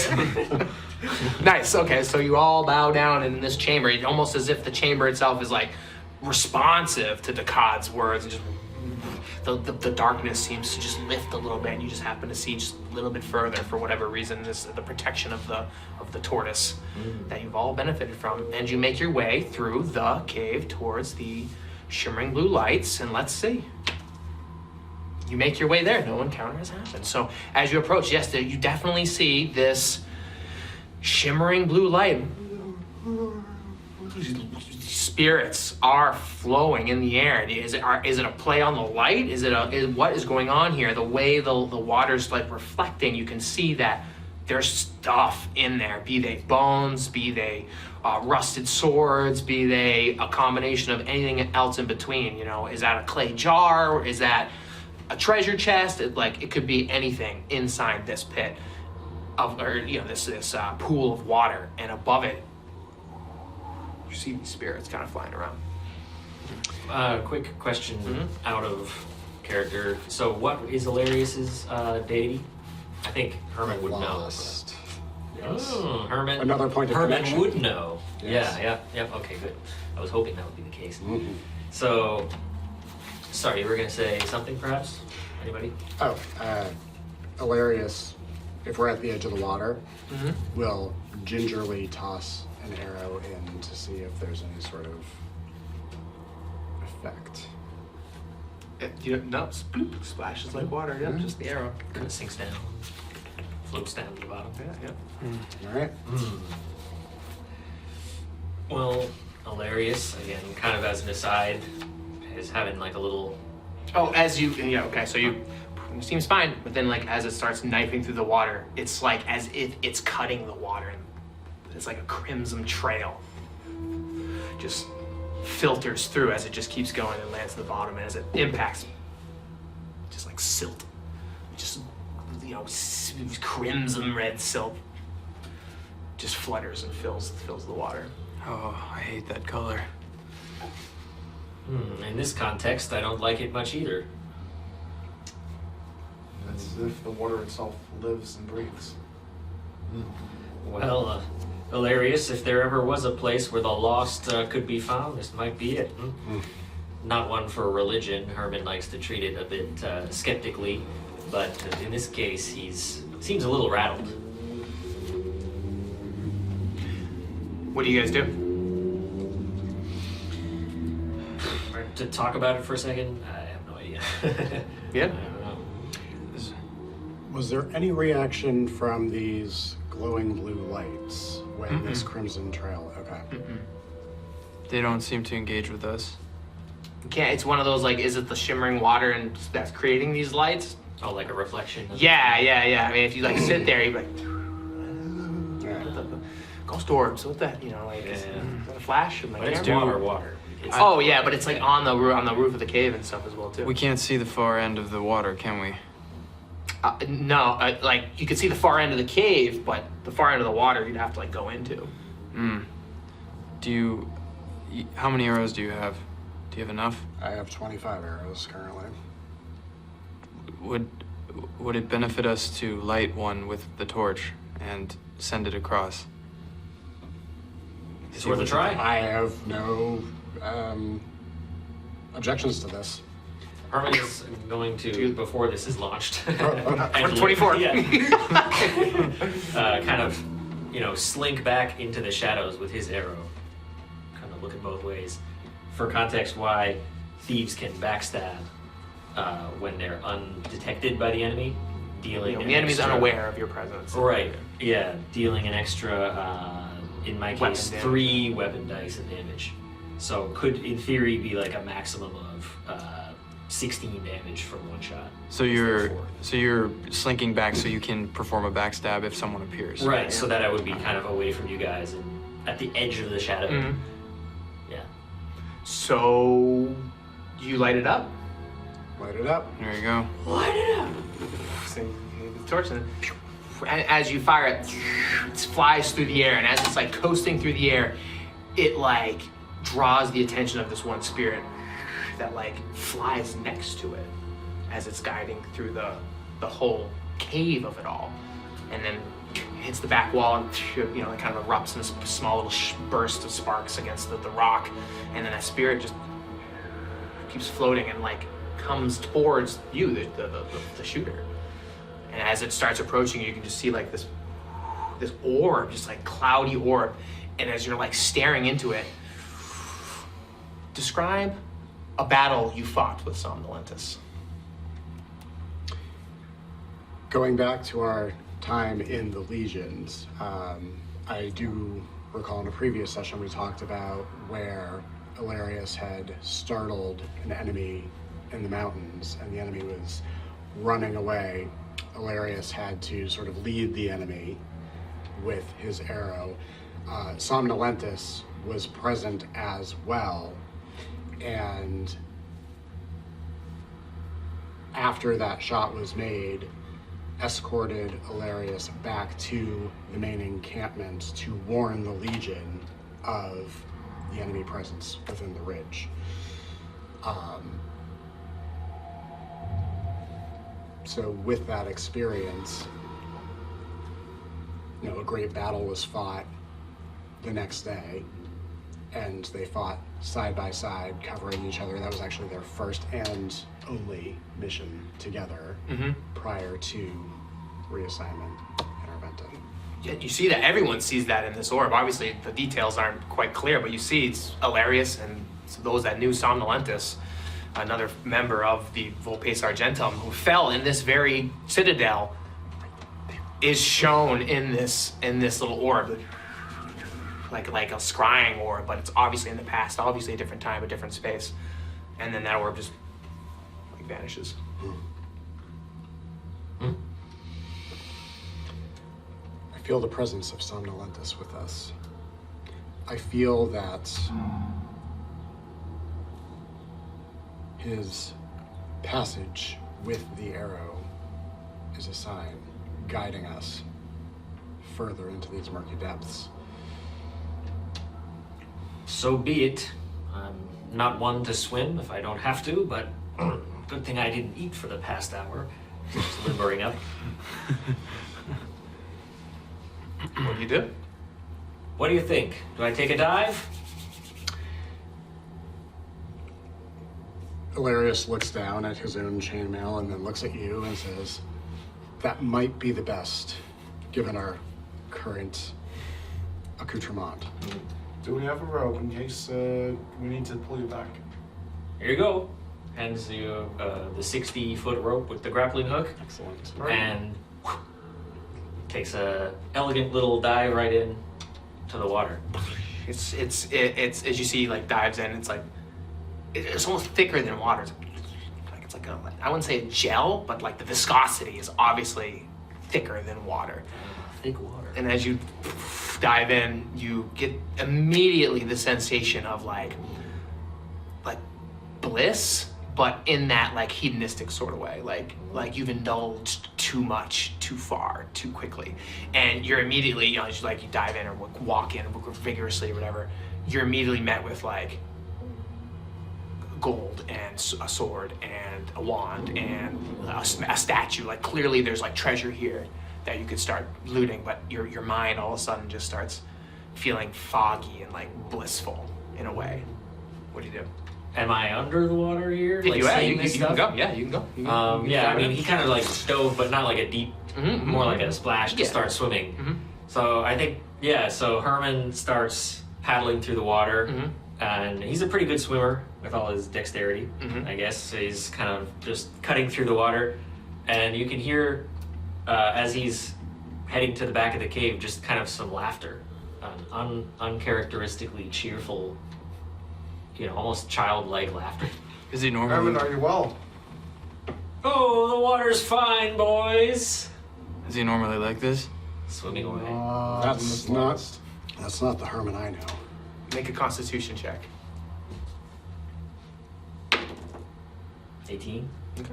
Nice. Okay, so you all bow down in this chamber, almost as if the chamber itself is like responsive to Dhaccad's words, and just the darkness seems to just lift a little bit, and you just happen to see just a little bit further for whatever reason. This the protection of the tortoise that you've all benefited from, and you make your way through the cave towards the shimmering blue lights. And let's see. You make your way there. No encounter has happened. So as you approach, yes, you definitely see this shimmering blue light. Spirits are flowing in the air. Is it a play on the light? What is going on here? The way the water's like reflecting, you can see that there's stuff in there. Be they bones, be they rusted swords, be they a combination of anything else in between. You know, is that a clay jar? Or is that a treasure chest? It could be anything inside this pit this pool of water, and above it you see these spirits kind of flying around. Quick question out of character. So what is Elarius's deity? I think Hermann would Lost. know. Oh, Hermann. Another point of Hermann connection. would know. Yes. Yeah. Okay, good. I was hoping that would be the case. So, sorry, you were going to say something, perhaps? Anybody? Oh, Elarius, if we're at the edge of the water, will gingerly toss an arrow in to see if there's any sort of effect. No, splashes like water. Yeah, just the arrow. Kind of sinks down. floats down to the bottom. Yeah. All right. Well, Elarius, again, kind of as an aside, is having like a little. Oh, so you it seems fine, but then like as it starts knifing through the water, it's like as if it's cutting the water, and it's like a crimson trail. Just filters through as it just keeps going and lands at the bottom, and as it impacts, just like silt, just crimson red silt, just flutters and fills the water. Oh, I hate that color. In this context, I don't like it much either. It's as if the water itself lives and breathes. Well, Elarius, if there ever was a place where the lost could be found, this might be it. Not one for religion. Hermann likes to treat it a bit skeptically, but in this case, seems a little rattled. What do you guys do? To talk about it for a second, I have no idea. Yeah. I don't know. Was there any reaction from these glowing blue lights when this crimson trail? Okay. They don't seem to engage with us. It's one of those like, is it the shimmering water and that's creating these lights? Oh, like a reflection? Yeah. I mean, if you like sit there, you'd be like, Yeah. ghost orbs. What that? Is that a flash? But it's water. It's Oh yeah, but it's like on the roof of the cave and stuff as well too. We can't see the far end of the water, can we? No, like you could see the far end of the cave, but the far end of the water you'd have to like go into. How many arrows do you have? Do you have enough? I have 25 arrows currently. Would it benefit us to light one with the torch and send it across? It's worth a try. I have no objections to this. Hermann is going to, before this is launched, For 24. kind of, slink back into the shadows with his arrow. Kind of looking both ways. For context, why thieves can backstab when they're undetected by the enemy, dealing The enemy's unaware of your presence. Right. Yeah, dealing an extra, in my Weapon case, damage. 3 weapon dice of damage. So could, in theory, be like a maximum of 16 damage from one shot. So you're slinking back so you can perform a backstab if someone appears. Right. So that I would be kind of away from you guys and at the edge of the shadow. Mhm. Yeah. So you light it up. Light it up. There you go. Light it up. So you hit the torch and as you fire it, it flies through the air, and as it's like coasting through the air, it like draws the attention of this one spirit that like flies next to it as it's guiding through the whole cave of it all, and then hits the back wall and it kind of erupts in a small little burst of sparks against the rock, and then that spirit just keeps floating and like comes towards you, the shooter. And as it starts approaching you, you can just see like this orb, just like cloudy orb, and as you're like staring into it, describe a battle you fought with Somnolentus. Going back to our time in the Legions, I do recall in a previous session we talked about where Elarius had startled an enemy in the mountains and the enemy was running away. Elarius had to sort of lead the enemy with his arrow. Somnolentus was present as well, and after that shot was made, escorted Elarius back to the main encampment to warn the Legion of the enemy presence within the ridge. So with that experience, a great battle was fought the next day, and they fought side by side, covering each other. That was actually their first and only mission together prior to reassignment in Arventon. Yeah, you see that everyone sees that in this orb. Obviously, the details aren't quite clear, but you see it's Elarius and those that knew Somnolentus, another member of the Volpes Argentum, who fell in this very citadel is shown in this little orb, like a scrying orb, but it's obviously in the past, obviously a different time, a different space, and then that orb just like vanishes. I feel the presence of Somnolentus with us. I feel that his passage with the arrow is a sign guiding us further into these murky depths. So be it. I'm not one to swim if I don't have to, but good thing I didn't eat for the past hour. Just limbering up. What do you do? What do you think? Do I take a dive? Elarius looks down at his own chainmail and then looks at you and says, that might be the best, given our current accoutrement. Do we have a rope in case we need to pull you back? Here you go. Hands you the 60-foot rope with the grappling hook. Excellent. And takes a elegant little dive right in to the water. It's as you see, like dives in. It's like it's almost thicker than water. It's like I wouldn't say a gel, but like the viscosity is obviously thicker than water. Thick water. And as you dive in, you get immediately the sensation of like bliss, but in that like hedonistic sort of way, like you've indulged too much, too far, too quickly, and you're immediately, you know, as you dive in or walk in vigorously or whatever, you're immediately met with like gold and a sword and a wand and a statue. Like clearly there's like treasure here that you could start looting, but your mind all of a sudden just starts feeling foggy and like blissful in a way. What do you do? Am I under the water here? If like you, seeing this you can stuff? go. Yeah, you can go. You can, you can Yeah, I dive mean, in. he kind of like dove, but not like a deep, more like a splash to Yeah. start swimming. Mhm. So I think, yeah, so Hermann starts paddling through the water, and he's a pretty good swimmer with all his dexterity, I guess. So he's kind of just cutting through the water, and you can hear, as he's heading to the back of the cave, just kind of some laughter, uncharacteristically cheerful, you know, almost childlike laughter. Is he Herman, normally? are you well? Oh, the water's fine, boys. Is he normally like this? Swimming away. That's not the Herman I know. Make a Constitution check. 18. Okay.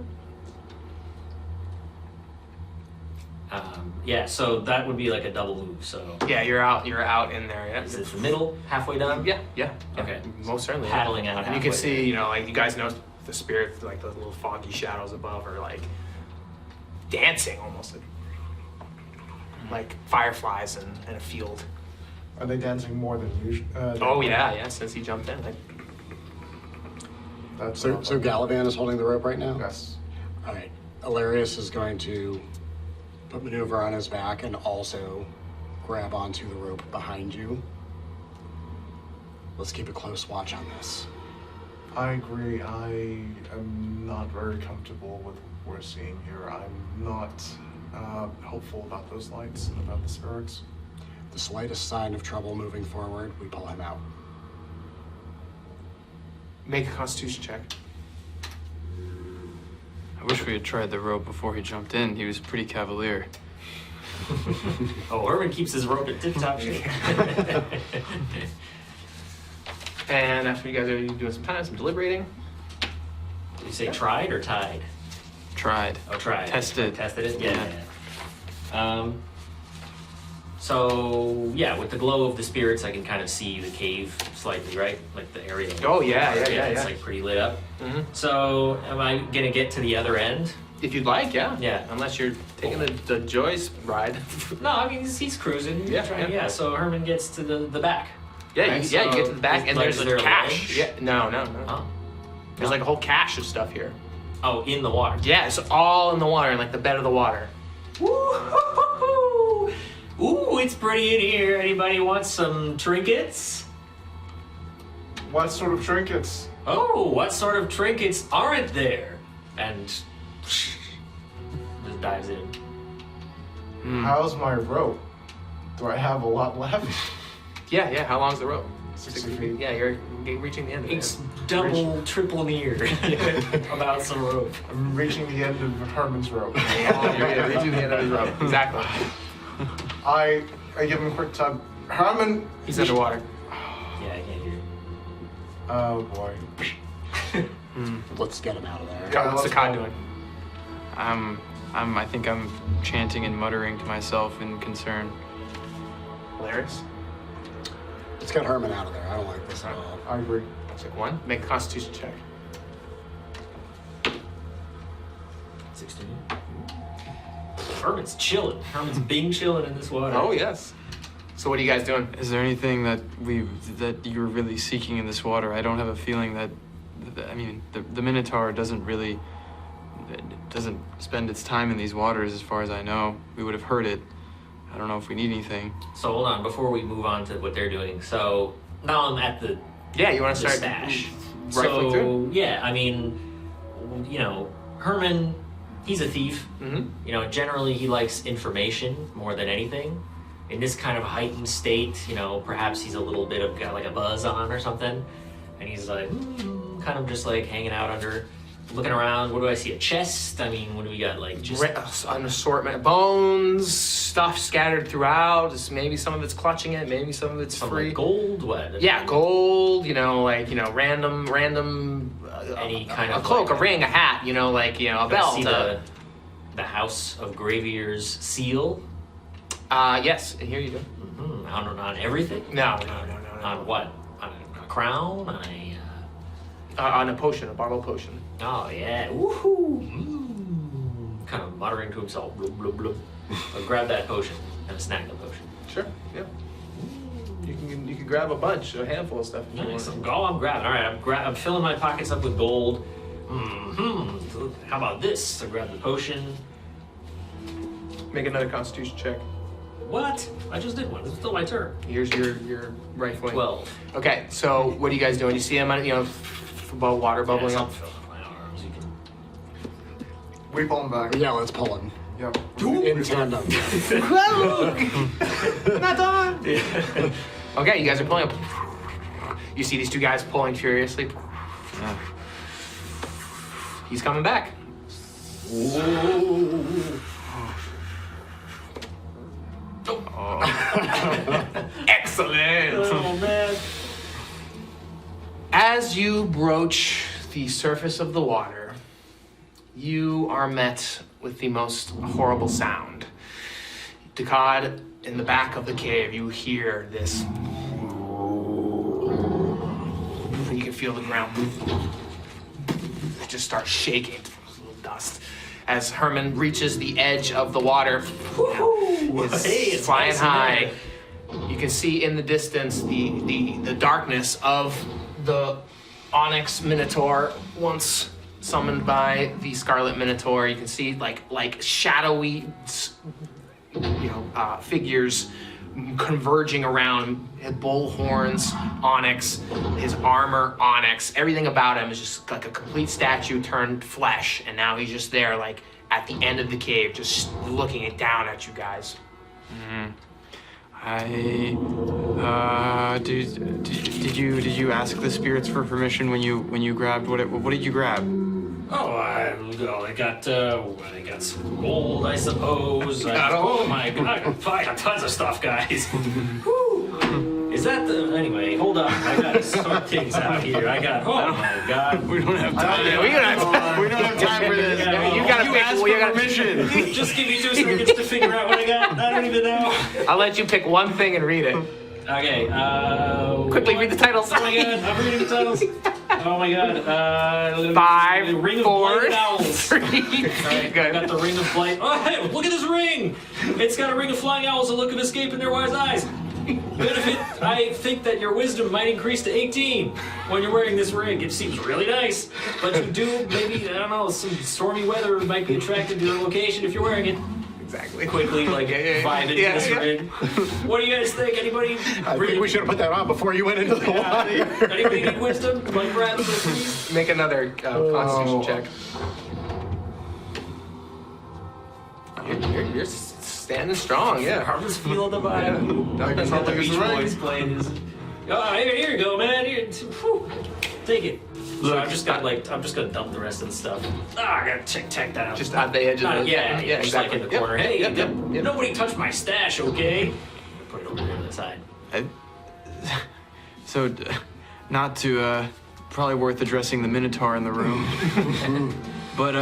Yeah, so that would be like a double move. So Yeah, you're out in there. Yeah. is it the middle, halfway down? Yeah. Okay. Most certainly. Paddling out And you can halfway see, there. you know, like you guys know the spirits, like those little foggy shadows above are like dancing almost like fireflies in a field. Are they dancing more than usual? Oh yeah, since he jumped in. Like, That's So Gallivan is holding the rope right now? Yes. All right. Elarius is going to put maneuver on his back and also grab onto the rope behind you. Let's keep a close watch on this. I agree. I am not very comfortable with what we're seeing here. I'm not hopeful about those lights and about the spirits. The slightest sign of trouble moving forward, we pull him out. make a Constitution check. I wish we had tried the rope before he jumped in. He was pretty cavalier. Oh, Herman keeps his rope at tip-top shape. And after you guys are doing some time, some deliberating. Did you say tried or tied? Tried. Oh, tried. Tested. Tested it? Yeah. So, yeah, with the glow of the spirits, I can kind of see the cave slightly, right? Like the area. Oh, yeah. It's like pretty lit up. Mhm. So, am I going to get to the other end? If you'd like, yeah. Yeah. Unless you're taking the Joyce ride. No, I mean, he's cruising. Yeah, Trying, yeah. yeah, so Herman gets to the back. Yeah, Right, you get to the back, and like, there's is a there a cache. ledge? Yeah, no. Oh. There's like a whole cache of stuff here. Oh, in the water. Yeah, it's all in the water, in like the bed of the water. Woo! Ooh, it's pretty in here. Anybody want some trinkets? What sort of trinkets? Oh, what sort of trinkets aren't there? And just dives in. How's my rope? Do I have a lot left? Yeah. How long's the rope? 60 feet. Yeah, you're reaching the end of it. It's double, triple near about some rope. I'm reaching the end of Herman's rope. You're reaching the end of his rope. Exactly. I give him a quick tug. Herman! He's underwater. Yeah, I can't hear you. Oh boy. Let's get him out of there. God, what's Dhaccad doing? I think I'm chanting and muttering to myself in concern. Elarius? Let's get Herman out of there. I don't like this at all. I agree. Looks like 1. Make a Constitution check. 16. Herman's chilling. Herman's being chilling in this water. Oh yes. So what are you guys doing? Is there anything that you're really seeking in this water? I don't have a feeling that I mean, the Minotaur doesn't spend its time in these waters, as far as I know. We would have heard it. I don't know if we need anything. So hold on, before we move on to what they're doing. So now I'm at the Yeah, you want to start stash. rifling through? Yeah, I mean, Herman, he's a thief. Mm-hmm. Generally he likes information more than anything. In this kind of heightened state, perhaps he's a little bit of got like a buzz on or something, and he's like kind of just like hanging out under, looking around. What do I see? A chest? I mean, what do we got? Like just An assortment of bones, stuff scattered throughout. Just maybe some of it's clutching it, maybe some of it's some free. like gold. What? Yeah, gold. Random. Any kind a of cloak, like a ring, a hat. A I belt. see the House of Gravier's seal. Yes, and here you go. On everything. No. On what? On a crown? On a. On a potion, a bottle potion. Oh yeah, woohoo! Kind of muttering to himself, blub blub blub. I'll grab that potion and snag the potion. Sure. Yeah. You can grab a handful of stuff. If you Nice. want. I'm grabbing. All right, I'm filling my pockets up with gold. How about this? I grab the potion. Make another Constitution check. What? I just did one. It's still my turn. Here's your rifling. 12. Okay, so what are you guys doing? You see him, above water bubbling Yes, up. I'm filling my arms. You can. We pull him back. Yeah, let's pull him. Yep. In tandem. Not done. Okay, you guys are pulling up. You see these two guys pulling furiously. He's coming back. Excellent. Oh man. As you broach the surface of the water, you are met with the most horrible sound. Dhaccad, in the back of the cave, you hear this. You can feel the ground just start shaking. Little dust. As Herman reaches the edge of the water, it's flying nice in high. there. You can see in the distance the darkness of the Onyx Minotaur, once summoned by the Scarlet Minotaur. You can see like shadowy, figures converging around. His bull horns, Onyx, his armor, Onyx. Everything about him is just like a complete statue turned flesh, and now he's just there, like at the end of the cave, just looking down at you guys. Did you ask the spirits for permission when you grabbed what did you grab? Oh, I got some gold, I suppose. Oh my god, I got tons of stuff, guys. Whew. Is that the anyway? Hold on, I gotta sort things out here. Oh my god, We don't have time. We don't have time for this. You gotta pick. asked for permission. just give me 2 seconds to figure out what I got. I don't even know. I'll let you pick one thing and read it. Okay, Quickly read the titles. Oh my god, I'm reading the titles. Oh my god, 5, the Ring of 4, Blighted Owls. 3. I got the Ring of Blight. Oh, hey, look at this ring! It's got a ring of flying owls, a look of escape in their wise eyes. Benefit, I think that your wisdom might increase to 18 when you're wearing this ring. It seems really nice, but you do maybe, I don't know, some stormy weather might be attracted to your location if you're wearing it. Exactly. Quickly, vibe into this ring. What do you guys think? Anybody? I think we should have put that on before you went into the water. Anybody need wisdom? Like perhaps please? Make another Constitution check. You're Standing strong, yeah. Herman's feeling the vibe. I guess I'll The use Beach the ring. Boys playing his. Oh, here you go, man. Here, whew, take it. So I'm just gonna dump the rest of the stuff. I gotta check that out. Just at the edge of the... yeah, just exactly. like in the corner. Hey, Yep. nobody touch my stash, okay? Put it over there on the side. So, not to, probably worth addressing the Minotaur in the room. But,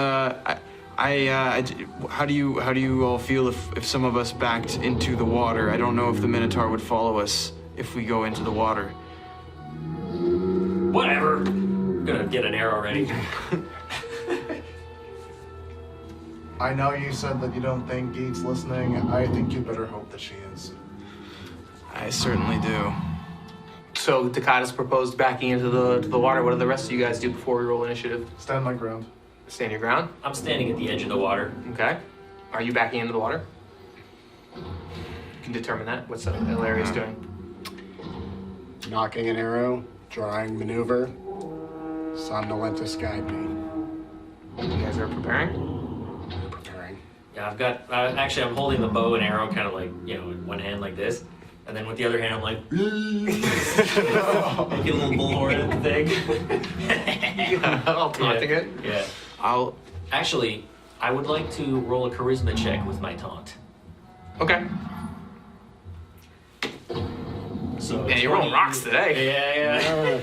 how do you all feel if some of us backed into the water? I don't know if the Minotaur would follow us if we go into the water. Whatever. I'm gonna get an arrow ready. I know you said that you don't think Geet's listening. I think you better hope that she is. I certainly do. So Dhaccad has proposed backing into the water. What do the rest of you guys do before we roll initiative? Stand my ground. Stand your ground. I'm standing at the edge of the water. Okay. Are you backing into the water? You can determine that. What's Elarius doing? Knocking an arrow, drawing maneuver, somnolentus guide me. You guys are preparing? Preparing. Yeah, I've got. Actually, I'm holding the bow and arrow, kind of like in one hand like this, and then with the other hand, I'm like making a little bullhorn thing. I'll taunting it. Yeah. Actually, I would like to roll a charisma check with my taunt. Okay. So Man, you're rolling rocks today. Yeah.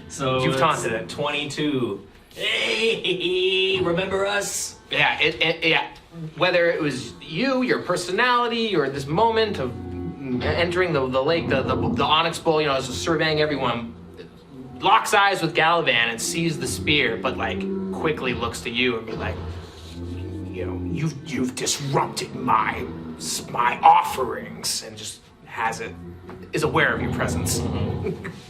So You've it's taunted it. 22. Hey, remember us? Yeah, yeah. Whether it was you, your personality, or this moment of entering the lake, the Onyx Bowl, as surveying everyone, locks eyes with Gallivan and sees the spear, but quickly looks to you and be like, you've disrupted my offerings, and just is aware of your presence.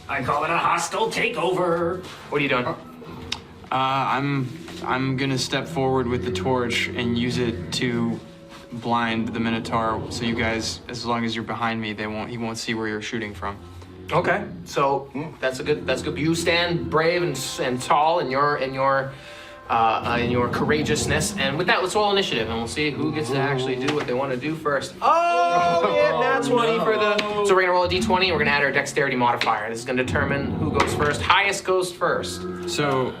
I call it a hostile takeover. What are you doing? I'm gonna step forward with the torch and use it to blind the Minotaur. So you guys, as long as you're behind me, he won't see where you're shooting from. Okay, so that's good. You stand brave and tall in your courageousness, and with that, let's roll initiative, and we'll see who gets to actually do what they want to do first. Oh, yeah, that's 20 for the. So we're gonna roll a d20. And we're gonna add our dexterity modifier. This is gonna determine who goes first. Highest goes first. So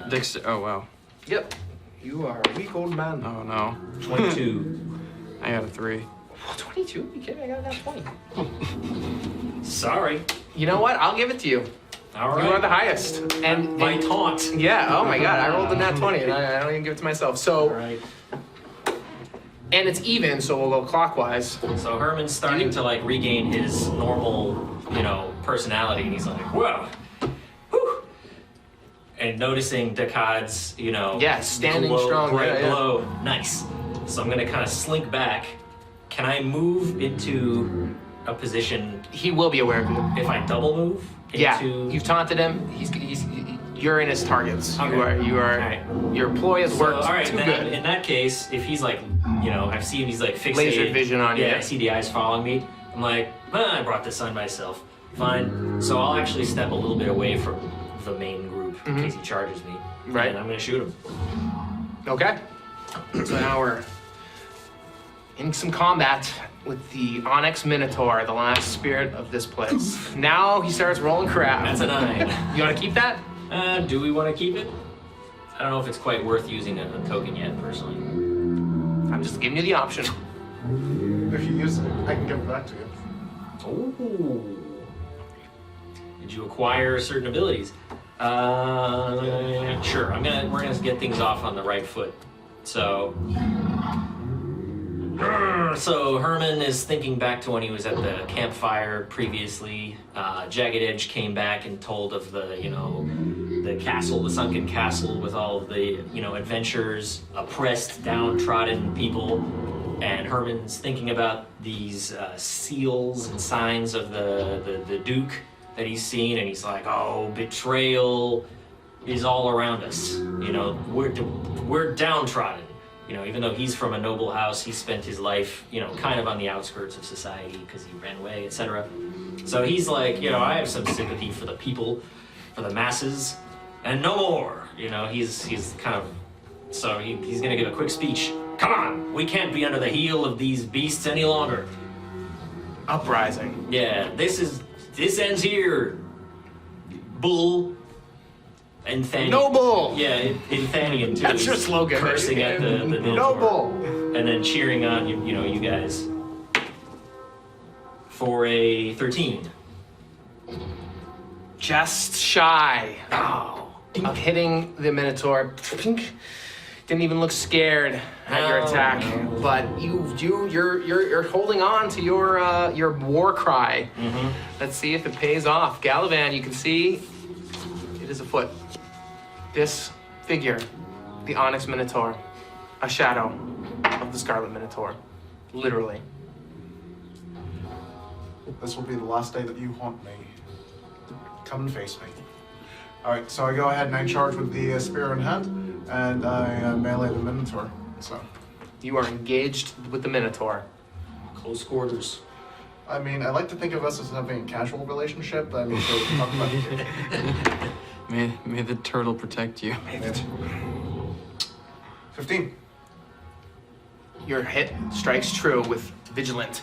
oh wow. Yep. You are a weak old man. Oh no. 22. I got a 3. Oh, 22? You kidding? I got that 20. Sorry. You know what? I'll give it to you. All right. You are the highest. And my taunt. Yeah. Oh my God! I rolled a nat 20, and I don't even give it to myself. So. All right. And it's even, so we'll go clockwise. So Herman's starting to regain his normal, personality, and he's like, whoa, whew. And noticing Dhaccad's, Yeah, standing strong, bright yeah. glow. Nice. So I'm gonna kind of slink back. Can I move into a position He will be aware of you. if I double move? Yeah, Into... you've taunted him. You're in his targets. Okay. You are. Alright. Your ploy has worked all right, too then good. in that case, if he's I see he's fixated. Laser vision on you. Yeah, I see the eyes following me. I'm like, I brought this on myself. Fine. So I'll actually step a little bit away from the main group in case he charges me. Right. And I'm gonna shoot him. Okay. So now we're in some combat with the Onyx Minotaur, the last spirit of this place. Now he starts rolling crap. That's a 9. You want to keep that? Do we want to keep it? I don't know if it's quite worth using a token yet, personally. I'm just giving you the option. If you use it, I can give it back to you. Oh. Did you acquire certain abilities? Sure. We're gonna get things off on the right foot. So Herman is thinking back to when he was at the campfire previously. Jagged Edge came back and told of the castle, the sunken castle, with all of the adventurers, oppressed, downtrodden people. And Herman's thinking about these seals and signs of the Duke that he's seen, and he's like, oh, betrayal is all around us. We're downtrodden. Even though he's from a noble house, he spent his life, kind of on the outskirts of society because he ran away, etc. So he's like, I have some sympathy for the people, for the masses, and no more. He's kind of, so he's gonna give a quick speech. Come on, we can't be under the heel of these beasts any longer. Uprising. Yeah, this ends here. Bull. And Thanian. Noble! Yeah, in Thanian too. That's your slogan. Cursing at the Minotaur. Noble! And then cheering on you guys. For a 13. Just shy Oh. of hitting the Minotaur. Didn't even look scared at your attack, but you're holding on to your war cry. Mm-hmm. Let's see if it pays off. Gallivan, you can see it is afoot. This figure, the Onyx Minotaur, a shadow of the Scarlet Minotaur, literally. This will be the last day that you haunt me. Come and face me. Alright, so I go ahead and I charge with the spear in hand, and I melee the Minotaur. So, You are engaged with the Minotaur. Close quarters. I mean, I like to think of us as having a casual relationship. I mean, so we talk about it. May the turtle protect you. 15. Your hit strikes true with Vigilant.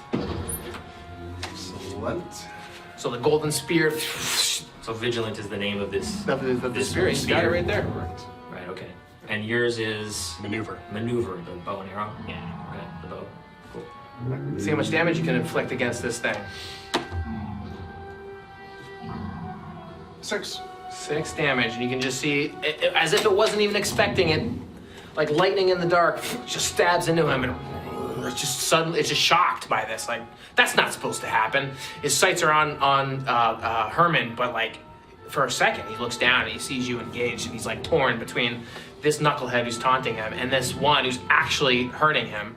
Excellent. So the golden spear So Vigilant is the name of this. of the This spear, you got it spear. right there. Right, okay. And yours is Maneuver. Maneuver, the bow and arrow? Yeah, okay, the bow. Cool. See how much damage you can inflict against this thing. 6. 6 damage, and you can just see, as if it wasn't even expecting it, like lightning in the dark, just stabs into him, and it's just suddenly, it's just shocked by this. Like, that's not supposed to happen. His sights are on Hermann, but like, for a second, he looks down and he sees you engaged, and he's like torn between this knucklehead who's taunting him and this one who's actually hurting him.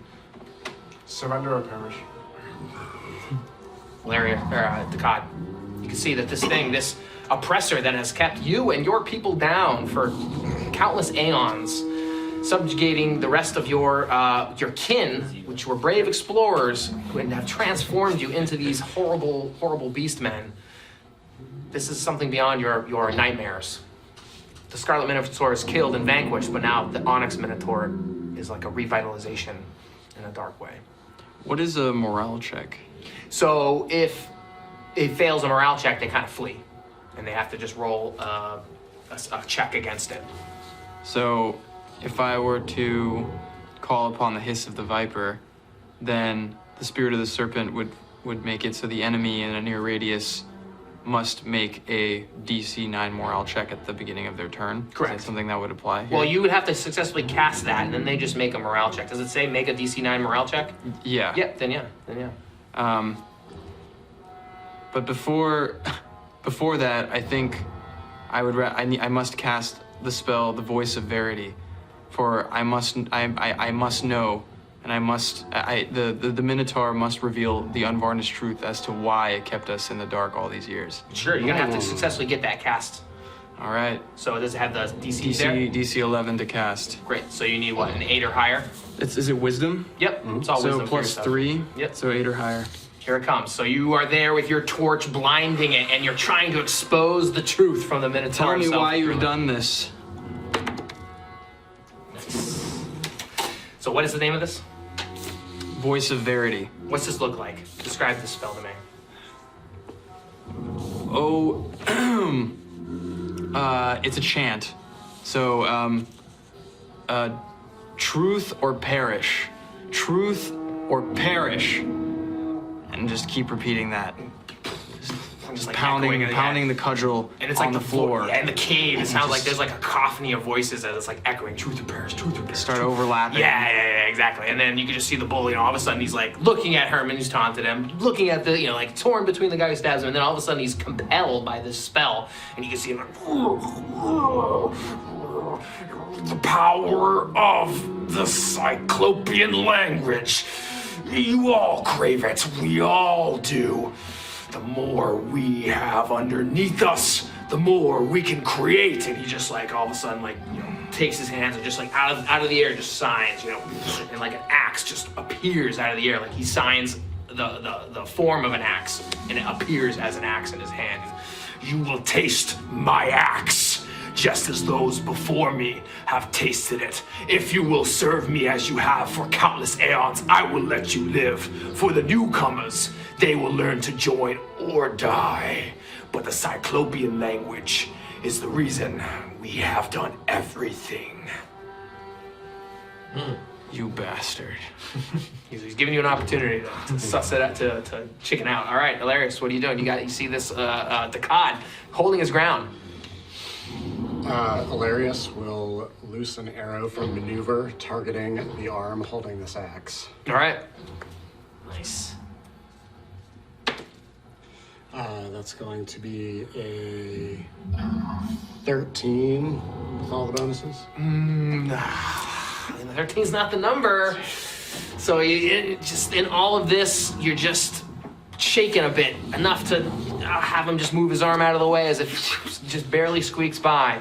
Surrender or perish. Dhaccad. You can see that this thing, this oppressor that has kept you and your people down for countless aeons, subjugating the rest of your kin, which were brave explorers who have transformed you into these horrible, horrible beast men. This is something beyond your nightmares. The Scarlet Minotaur is killed and vanquished, but now the Onyx Minotaur is like a revitalization in a dark way. What is a morale check? So if it fails a morale check, they kind of flee, and they have to just roll a check against it. So, if I were to call upon the hiss of the viper, then the spirit of the serpent would make it so the enemy in a near radius must make a DC 9 morale check at the beginning of their turn. Correct. Is that something that would apply here? Well, you would have to successfully cast that, and then they just make a morale check. Does it say make a DC 9 morale check? Yeah. Yeah, then yeah. But before that, I think I must cast the spell, the Voice of Verity, for I must know, and the Minotaur must reveal the unvarnished truth as to why it kept us in the dark all these years. Sure, you're gonna have to successfully get that cast. All right. So does it have the DC there? DC 11 to cast. Great. So you need what, an 8 or higher? Is it Wisdom? Yep. It's all So wisdom for plus yourself. 3. Yep. So 8 or higher. Here it comes. So you are there with your torch, blinding it, and you're trying to expose the truth from the Minotaur Tell me himself. why you've done this. So what is the name of this? Voice of Verity. What's this look like? Describe this spell to me. Oh, it's a chant. So, truth or perish. Truth or perish. And just keep repeating that. Just like pounding echoing it, the cudgel And it's on like the floor. Yeah, in the cave, it sounds like just- there's like a cacophony of voices as it's like echoing, truth or perish, truth or perish. Start truth. overlapping. Yeah, exactly. And then you can just see the bull, all of a sudden he's like looking at Hermann who's taunted him, looking at the, like torn between the guy who stabs him, and then all of a sudden he's compelled by this spell, and you can see him like, the power of the Cyclopean language. You all crave it, we all do. The more we have underneath us, the more we can create. And he just like all of a sudden takes his hands and just like out of the air just signs, and like an axe just appears out of the air, like he signs the form of an axe, and it appears as an axe in his hand. You will taste my axe. just as those before me have tasted it. If you will serve me as you have for countless aeons, I will let you live. For the newcomers, they will learn to join or die. But the Cyclopean language is the reason we have done everything. You bastard. He's giving you an opportunity to suss it out, to chicken out. All right, Elarius, what are you doing? You see this Dhaccad holding his ground. Elarius will loose an arrow from maneuver, targeting the arm holding this axe. All right. Nice. That's going to be a 13 with all the bonuses. 13's not the number. So just in all of this, you're just shaking a bit, enough to have him just move his arm out of the way as it just barely squeaks by.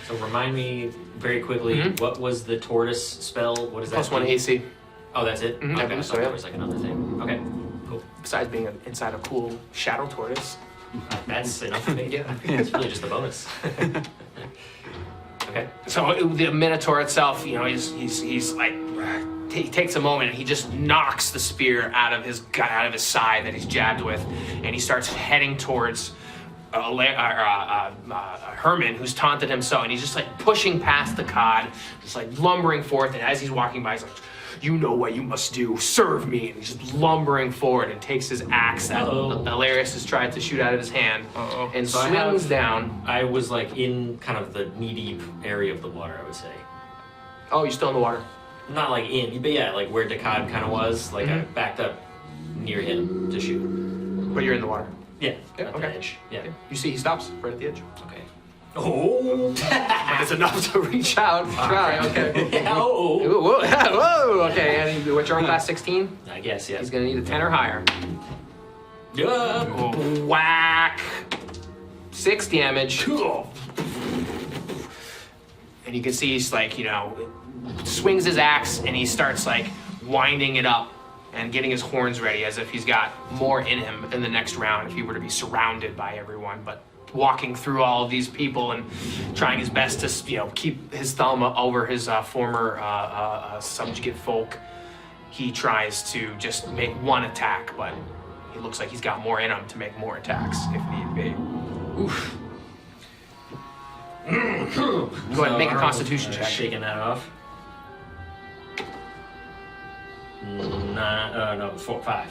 So remind me very quickly, what was the tortoise spell? What is that? +1 AC. Oh, that's it? Mhm, I Okay, believe so so, yeah. there was like another thing. Okay, cool. Besides being inside a cool shadow tortoise. That's enough for me. Yeah. It's really just a bonus. Okay. So the Minotaur itself, he's like, he takes a moment and he just knocks the spear out of his side that he's jabbed with, and he starts heading towards Hermann, who's taunted him so, and he's just like pushing past the Dhaccad, just like lumbering forth, and as he's walking by, he's like, you know what you must do, serve me, and he's just lumbering forward and takes his axe that Elarius has tried to shoot out of his hand, and So swings down. I was like in kind of the knee-deep area of the water, I would say. Oh, you're still in the water. Not like in, but yeah, like where Dhaccad kind of was. Like I backed up near him to shoot. But you're in the water. Yeah, Yeah, at okay. the edge. Yeah. You see he stops right at the edge. Okay. Oh! But it's enough to reach out, try, okay. Oh! Whoa, whoa, okay, and what's your arm class, 16? I guess, yeah. He's gonna need a 10 or higher. Yeah. Whack! 6 damage. And you can see he's like, swings his axe and he starts like winding it up and getting his horns ready as if he's got more in him in the next round if he were to be surrounded by everyone. But walking through all of these people and trying his best to, keep his thumb over his former subjugate folk, he tries to just make one attack, but he looks like he's got more in him to make more attacks if need be. Oof. Go ahead and make a constitution check. Shaking that off. No, 4, 5.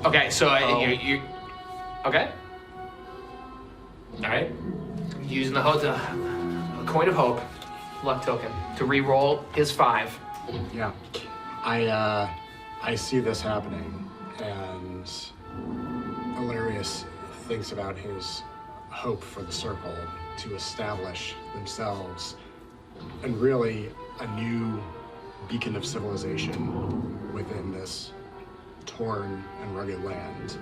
Okay, so you okay? All right. Using the coin of hope, luck token, to re-roll his 5. Yeah. I see this happening, and Elarius thinks about his hope for the circle to establish themselves and really a new beacon of civilization within this torn and rugged land.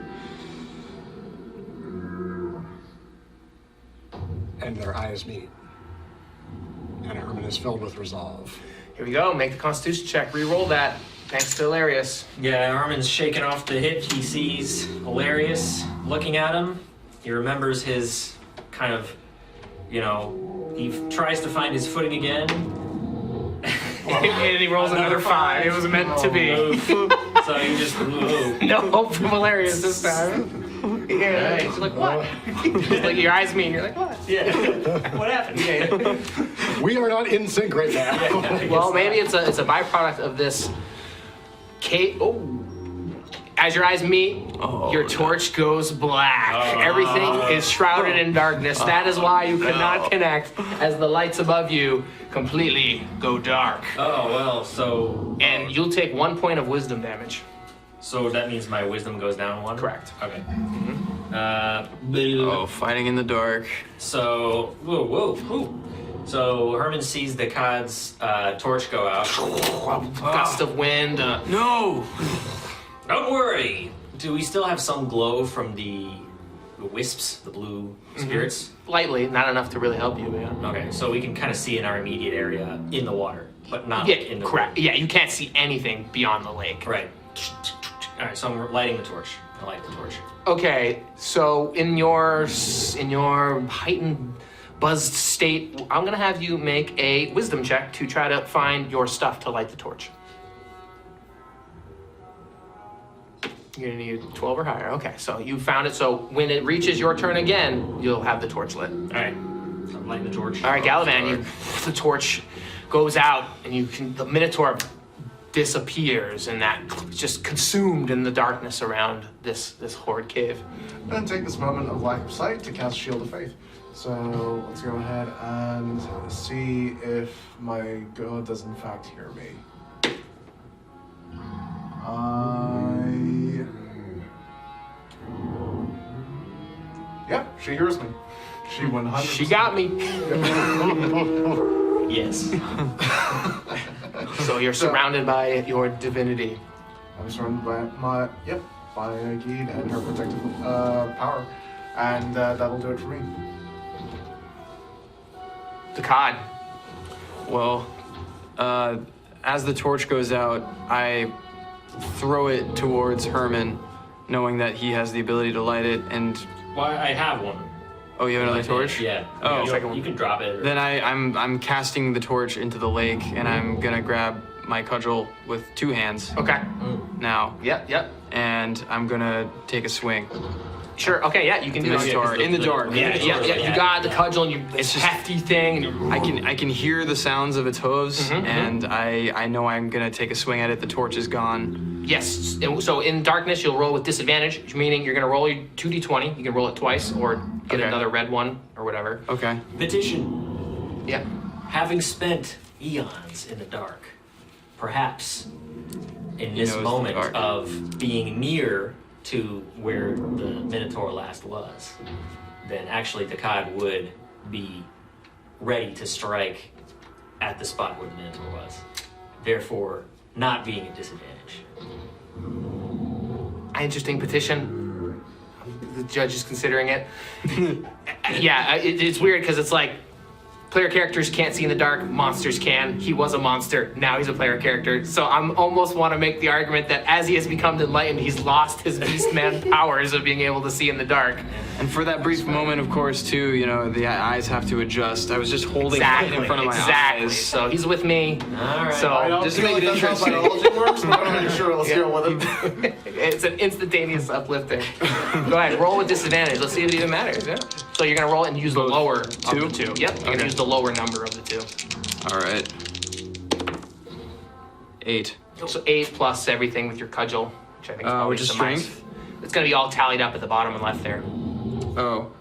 And their eyes meet. And Hermann is filled with resolve. Here we go, make the constitution check, re-roll that, thanks to Elarius. Yeah, Armin's shaking off the hip. He sees Elarius looking at him. He remembers his kind of, he tries to find his footing again. And he rolls another 5. It was meant to be. So he just, No hope from Elarius this time. Yeah, he's like, what? Just like your eyes meet, and you're like, what? yeah. What happened? We are not in sync right now. Well, maybe it's a byproduct of this. As your eyes meet, your torch goes black. Everything is shrouded in darkness. That is why you could not connect, as the lights above you completely go dark. Oh, well, so... And you'll take 1 point of wisdom damage. So that means my wisdom goes down 1? Correct. Okay. Fighting in the dark. So, whoa. So Hermann sees the Dhaccad's torch go out. Gust of wind. No! Don't worry. Do we still have some glow from the wisps, the blue spirits? Lightly, not enough to really help you, yeah. Okay, so we can kind of see in our immediate area in the water, but not Yeah, in the correct. Yeah, you can't see anything beyond the lake. Right. All right, so I'm lighting the torch. I light the torch. Okay, so in your heightened buzzed state, I'm gonna have you make a wisdom check to try to find your stuff to light the torch. You're gonna need 12 or higher. Okay, so you found it. So when it reaches your turn again, you'll have the torch lit. All right. So I'm lighting the torch. All right, Gallivan, the torch goes out, and the Minotaur disappears, and that just consumed in the darkness around this horrid cave. And take this moment of lack of sight to cast Shield of Faith. So let's go ahead and see if my god does in fact hear me. Yeah, she hears me. She 100%. She got me. Yes. So you're surrounded by your divinity. I'm surrounded by by Geed and her protective power. And that'll do it for me. Dhaccad. Well, as the torch goes out, I throw it towards Hermann, knowing that he has the ability to light it. And Well, I have one. oh, you have another torch? Yeah. Oh. You can drop it. Then I'm casting the torch into the lake, and I'm gonna grab my cudgel with 2 hands Okay. now, Yep. and I'm gonna take a swing. Sure. Okay. Yeah, you can do In that. the dark. In the dark. Yeah. You got the cudgel, and it's just- hefty thing. And I can hear the sounds of its hooves, and I know I'm gonna take a swing at it. The torch is gone. yes. So in darkness, you'll roll with disadvantage, meaning you're gonna roll your 2d20. You can roll it twice, or get Okay. another red one, or whatever. Okay. Petition. Yeah. Having spent eons in the dark, perhaps in He this knows the moment dark. of being near to where the Minotaur last was, then actually Dhaccad would be ready to strike at the spot where the Minotaur was, therefore not being at disadvantage. Interesting petition. The judge is considering it. Yeah, it's weird because it's like player characters can't see in the dark, monsters can. He was a monster, now he's a player character. So I'm almost want to make the argument that as he has become enlightened, he's lost his beastman powers of being able to see in the dark. And for that brief moment, of course, too, you know, the eyes have to adjust. I was just holding it in front of my eyes. So he's with me. All right. So I don't Just to feel make like it that's how interesting. biology works, but I'm not sure. Let's deal with it. it's an instantaneous uplifting. Go ahead, roll with disadvantage. Let's see if it even matters. Yeah. So you're gonna roll it and use the Both lower two? of the 2. Yep. You're gonna Okay. use the lower number of the 2. All right. 8. So 8 plus everything with your cudgel, which I think is probably Which is just a minus. strength? It's gonna be all tallied up at the bottom and left there. Oh.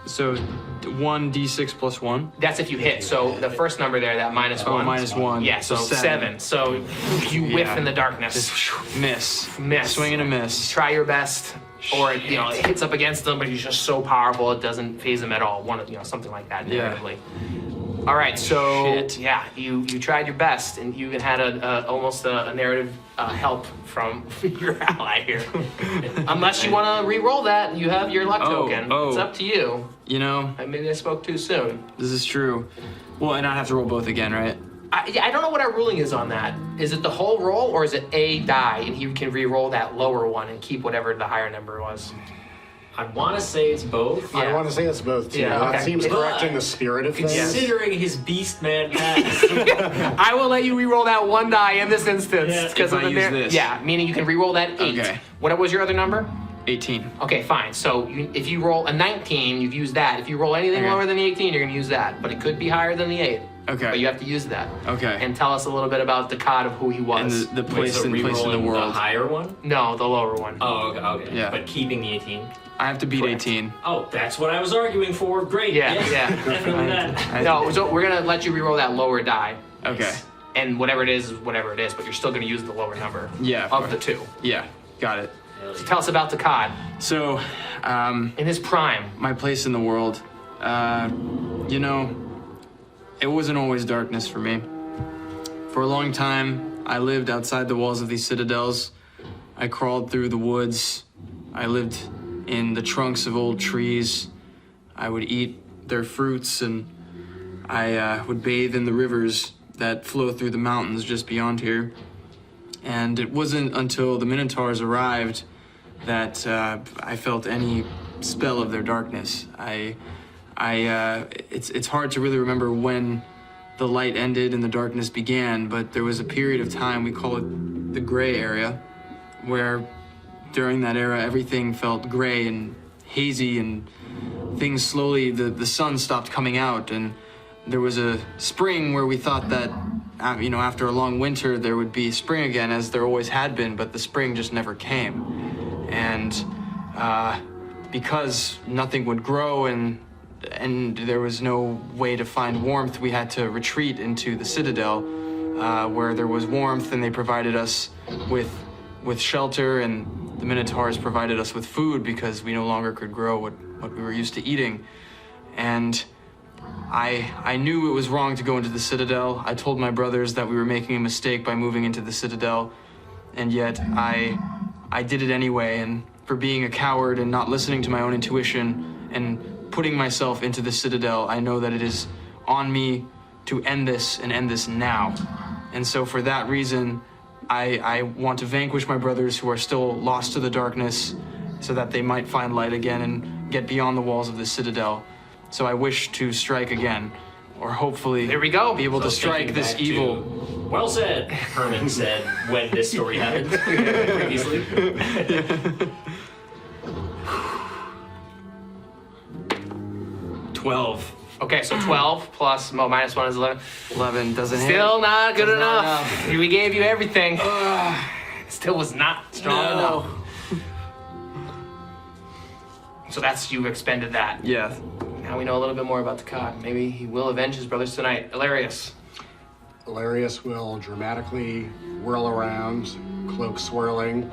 So 1d6 plus 1. That's if you hit. So the first number there, that -1. Oh, -1. Yeah, so 7. So you whiff Yeah. in the darkness. Just miss. Miss. Swing and a miss. Try your best, or it hits up against him, but he's just so powerful it doesn't phase him at all. Something like that, Yeah. narratively. All right, so Shit. yeah, you tried your best, and you even had almost a narrative help from your ally here. Unless you want to re-roll that, you have your luck token. It's up to you. You know, Maybe I spoke too soon. this is true. Well, and I have to roll both again, right? I don't know what our ruling is on that. Is it the whole roll, or is it a die, and he can re-roll that lower one and keep whatever the higher number was? I want to say it's both. I want to say it's both, too. Yeah, That okay. seems But- correct in the spirit of things. Considering his beastman past. I will let you re-roll that 1 die in this instance. Yeah. Because If I use this. Yeah, meaning you can re-roll that 8. Okay. What was your other number? 18. Okay, fine. So if you roll a 19, you've used that. If you roll anything Okay. lower than the 18, you're going to use that. But it could be higher than the 8. Okay. But you have to use that. Okay. And tell us a little bit about Dhaccad of who he And was. the place So in the re-rolling world. The higher one? No, the lower one. Oh, okay. Yeah. But keeping the 18. I have to beat Correct. 18. Oh, that's what I was arguing for. Great. Yeah, Yes, yeah. Definitely that. No, so we're going to let you re-roll that lower die. Okay. And whatever it is whatever it is, but you're still going to use the lower number Yeah. of the 2. Yeah. Got it. Tell us about Dhaccad So, in his prime. my place in the world. You know, it wasn't always darkness for me. For a long time, I lived outside the walls of these citadels. I crawled through the woods. I lived in the trunks of old trees. I would eat their fruits, and I would bathe in the rivers that flow through the mountains just beyond here. And it wasn't until the Minotaurs arrived that I felt any spell of their darkness. I it's hard to really remember when the light ended and the darkness began, but there was a period of time, we call it the gray area, where during that era everything felt gray and hazy, and things slowly, the sun stopped coming out, and there was a spring where we thought that after a long winter there would be spring again, as there always had been, but the spring just never came. And because nothing would grow and there was no way to find warmth, we had to retreat into the Citadel, where there was warmth, and they provided us with shelter, and the Minotaurs provided us with food because we no longer could grow what we were used to eating. And I knew it was wrong to go into the Citadel. I told my brothers that we were making a mistake by moving into the Citadel, and yet I did it anyway. And for being a coward and not listening to my own intuition and putting myself into the Citadel, I know that it is on me to end this, and end this now. And so for that reason, I want to vanquish my brothers who are still lost to the darkness, so that they might find light again and get beyond the walls of the Citadel. So I wish to strike again, or hopefully There we go. be able to So strike thinking this back to- evil. Well said, Herman said when this story happened previously. 12. Okay, so 12 plus minus 1 is 11. 11 doesn't hit. Still not good Still not enough. We gave you everything. Still was not strong enough. So that's, you expended that. Yeah. Now we know a little bit more about Dhaccad. Maybe he will avenge his brothers tonight. Elarius. Elarius will dramatically whirl around, cloak swirling,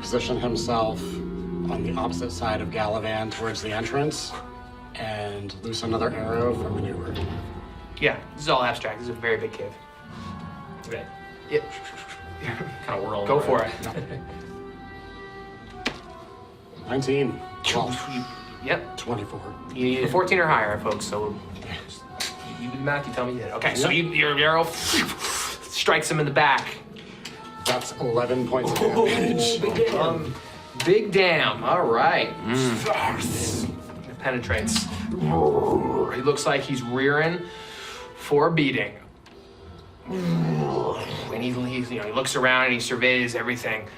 position himself on the opposite side of Gallivan towards the entrance, and loose another arrow for maneuver. Yeah, this is all abstract. This is a very big cave. Okay. Yep. Kind of whirl. Go for it. 19, 12, Yep. 24. You need a 14 or higher, folks. So you do the math. You tell me you did. Okay, so your arrow strikes him in the back. That's 11 points of damage. Big damn. All right. It penetrates. He looks like he's rearing for a beating. And he looks around and he surveys everything.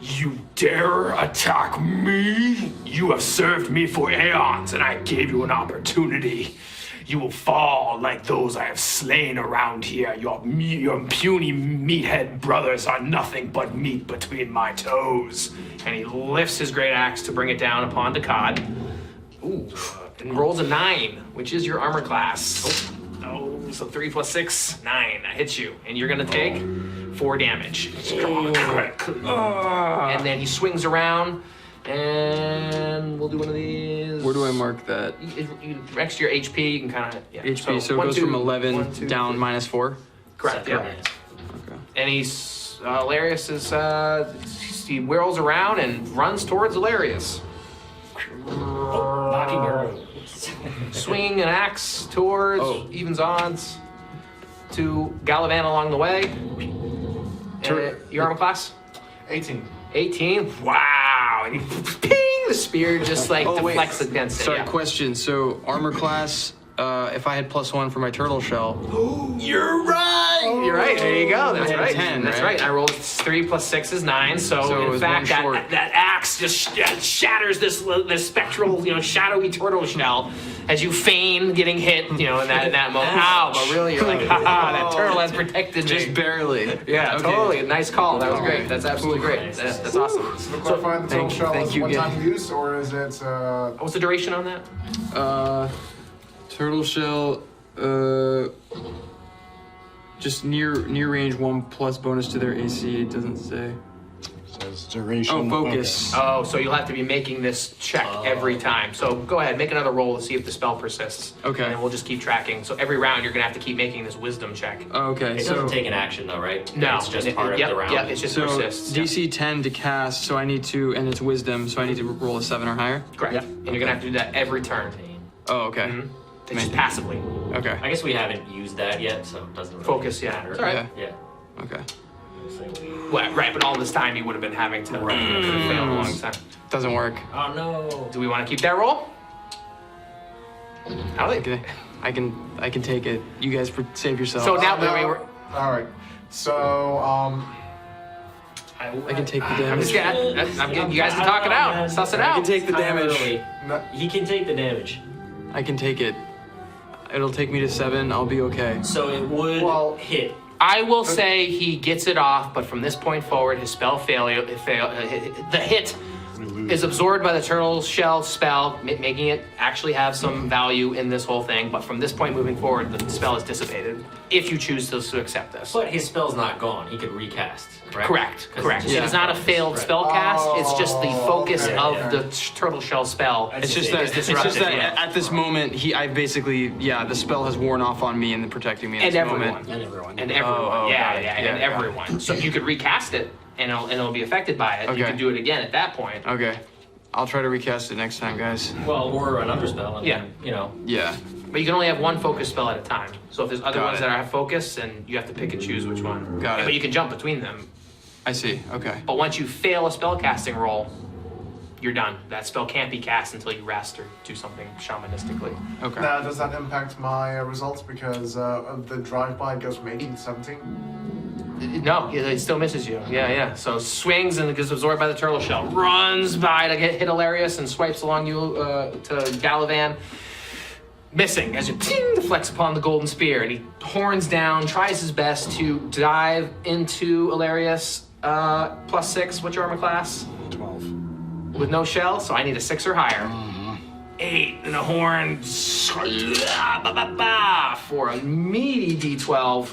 You dare attack me? You have served me for aeons, and I gave you an opportunity. You will fall like those I have slain around here. Your puny meathead brothers are nothing but meat between my toes. And he lifts his great axe to bring it down upon Dhaccad. Ooh. And rolls a 9, which is your armor class. Oh, so 3 plus 6, 9. That hits you. And you're gonna take 4 damage. And then he swings around, and we'll do one of these. Where do I mark that? Next to your HP, you can kind of, yeah. HP, so it 1, goes 2, from 11 1, 2, down 3. minus 4? Correct, yeah. Okay. And he's, Elarius is, he whirls around and runs towards Elarius. Knocking arrow. Swing an axe towards, evens odds, to Gallivan along the way. Your armor class? 18. 18. Wow. And he, ping, the spear just like deflects against it. Sorry, Yeah. question. So armor class, if I had +1 for my turtle shell. You're right. You're right. There you go. That's I had right. 10, That's right? right. I rolled 3 plus 6 is 9. So it So in was fact, one short. that axe just shatters this spectral, shadowy turtle shell as you feign getting hit, in that moment. Ow! But really, you're like, haha, that turtle has protected me. Just barely. Yeah, Okay. totally. Nice call. That was great. That's absolutely great. That's awesome. So to clarify, the turtle shell thank is you one-time again. use, or is it? What's the duration on that? Turtle shell, just near range 1 plus bonus to their AC. It doesn't say. Says duration. Oh, focus. Oh, so you'll have to be making this check every time. So go ahead, make another roll to see if the spell persists. Okay. And we'll just keep tracking. So every round you're gonna have to keep making this wisdom check. Oh, okay, It so doesn't take an action though, right? No, It's just part of yep, the round. Yep, it's just so persists. DC 10 to cast. So I need to, and it's wisdom. So I need to roll a 7 or higher. Correct. Yep. And you're gonna have to do that every turn. Oh, okay. It's just passively. Okay. I guess we haven't used that yet, so it doesn't really Focus, yeah. matter. It's all right. Yeah. Yeah. Okay. Well, right, but all this time you would have been having to fail a long time. Doesn't work. Oh no. Do we want to keep that roll? Okay. I can take it. You guys save yourselves. So now, All right. So, I can take the I'm damage. just I'm getting you guys to talk it out. Suss it I out. can take the damage. He can take the damage. I can take it. It'll take me to 7. I'll be okay. So it would hit. I will say he gets it off, but from this point forward, his spell the hit is absorbed by the turtle shell spell, making it actually have some value in this whole thing. But from this point moving forward, the spell is dissipated. If you choose to accept this. But his spell's not gone. He could recast, correct? Correct. Yeah. It is not a failed spell cast. It's just the focus of the turtle shell spell. It's just that at this moment, I basically, the spell has worn off on me and protecting me at this moment. And everyone. And everyone. got it. And everyone. So you could recast it, and it'll be affected by it. You Okay. can do it again at that point. Okay. I'll try to recast it next time, guys. Well, or another spell. And then, Yeah. But you can only have one focus spell at a time. So if there's other Got ones it. that have focus, then you have to pick and choose which one. Got it. But you can jump between them. I see. Okay. But once you fail a spell casting roll, you're done. That spell can't be cast until you rest or do something shamanistically. Okay. now does that impact my results because the drive-by goes from 18 to 17? No, it still misses you. Yeah. So swings and gets absorbed by the turtle shell. Runs by to hit Elarius and swipes along you to Gallivan. Missing as you deflects upon the golden spear, and he horns down, tries his best to dive into Elarius. +6, what's your armor class? 12. With no shell, so I need a 6 or higher. 8 and a horn for a meaty D12.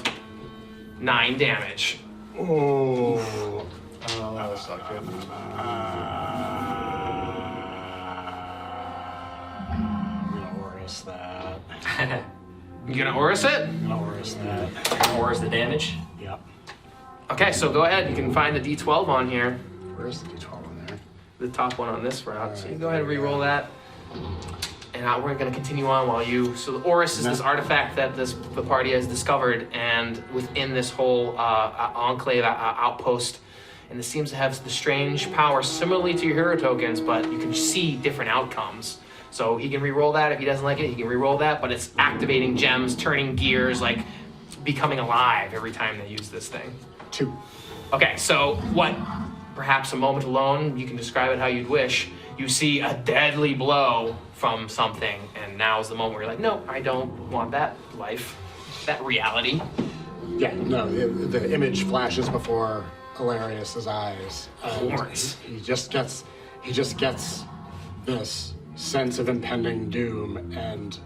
9 damage. Oh, that was not good. I'm gonna Horus that. You gonna Horus it? I'm gonna Horus that. Or is the damage? Yep. Okay, so go ahead. You can find the D12 on here. Where's the D12 in there? The top one on this route. So you go ahead and re-roll that. And we're going to continue on while you. So the Horus is this artifact that the party has discovered, and within this whole enclave outpost, and this seems to have the strange power similarly to your hero tokens, but you can see different outcomes. So he can re-roll that. If he doesn't like it, he can re-roll that. But it's activating gems, turning gears, like becoming alive every time they use this thing. 2. Okay, so what? Perhaps a moment alone, you can describe it how you'd wish. You see a deadly blow from something, and now is the moment where you're like, no, I don't want that life, that reality. Yeah, no, the image flashes before Elarius's eyes. Horns. He just gets this sense of impending doom and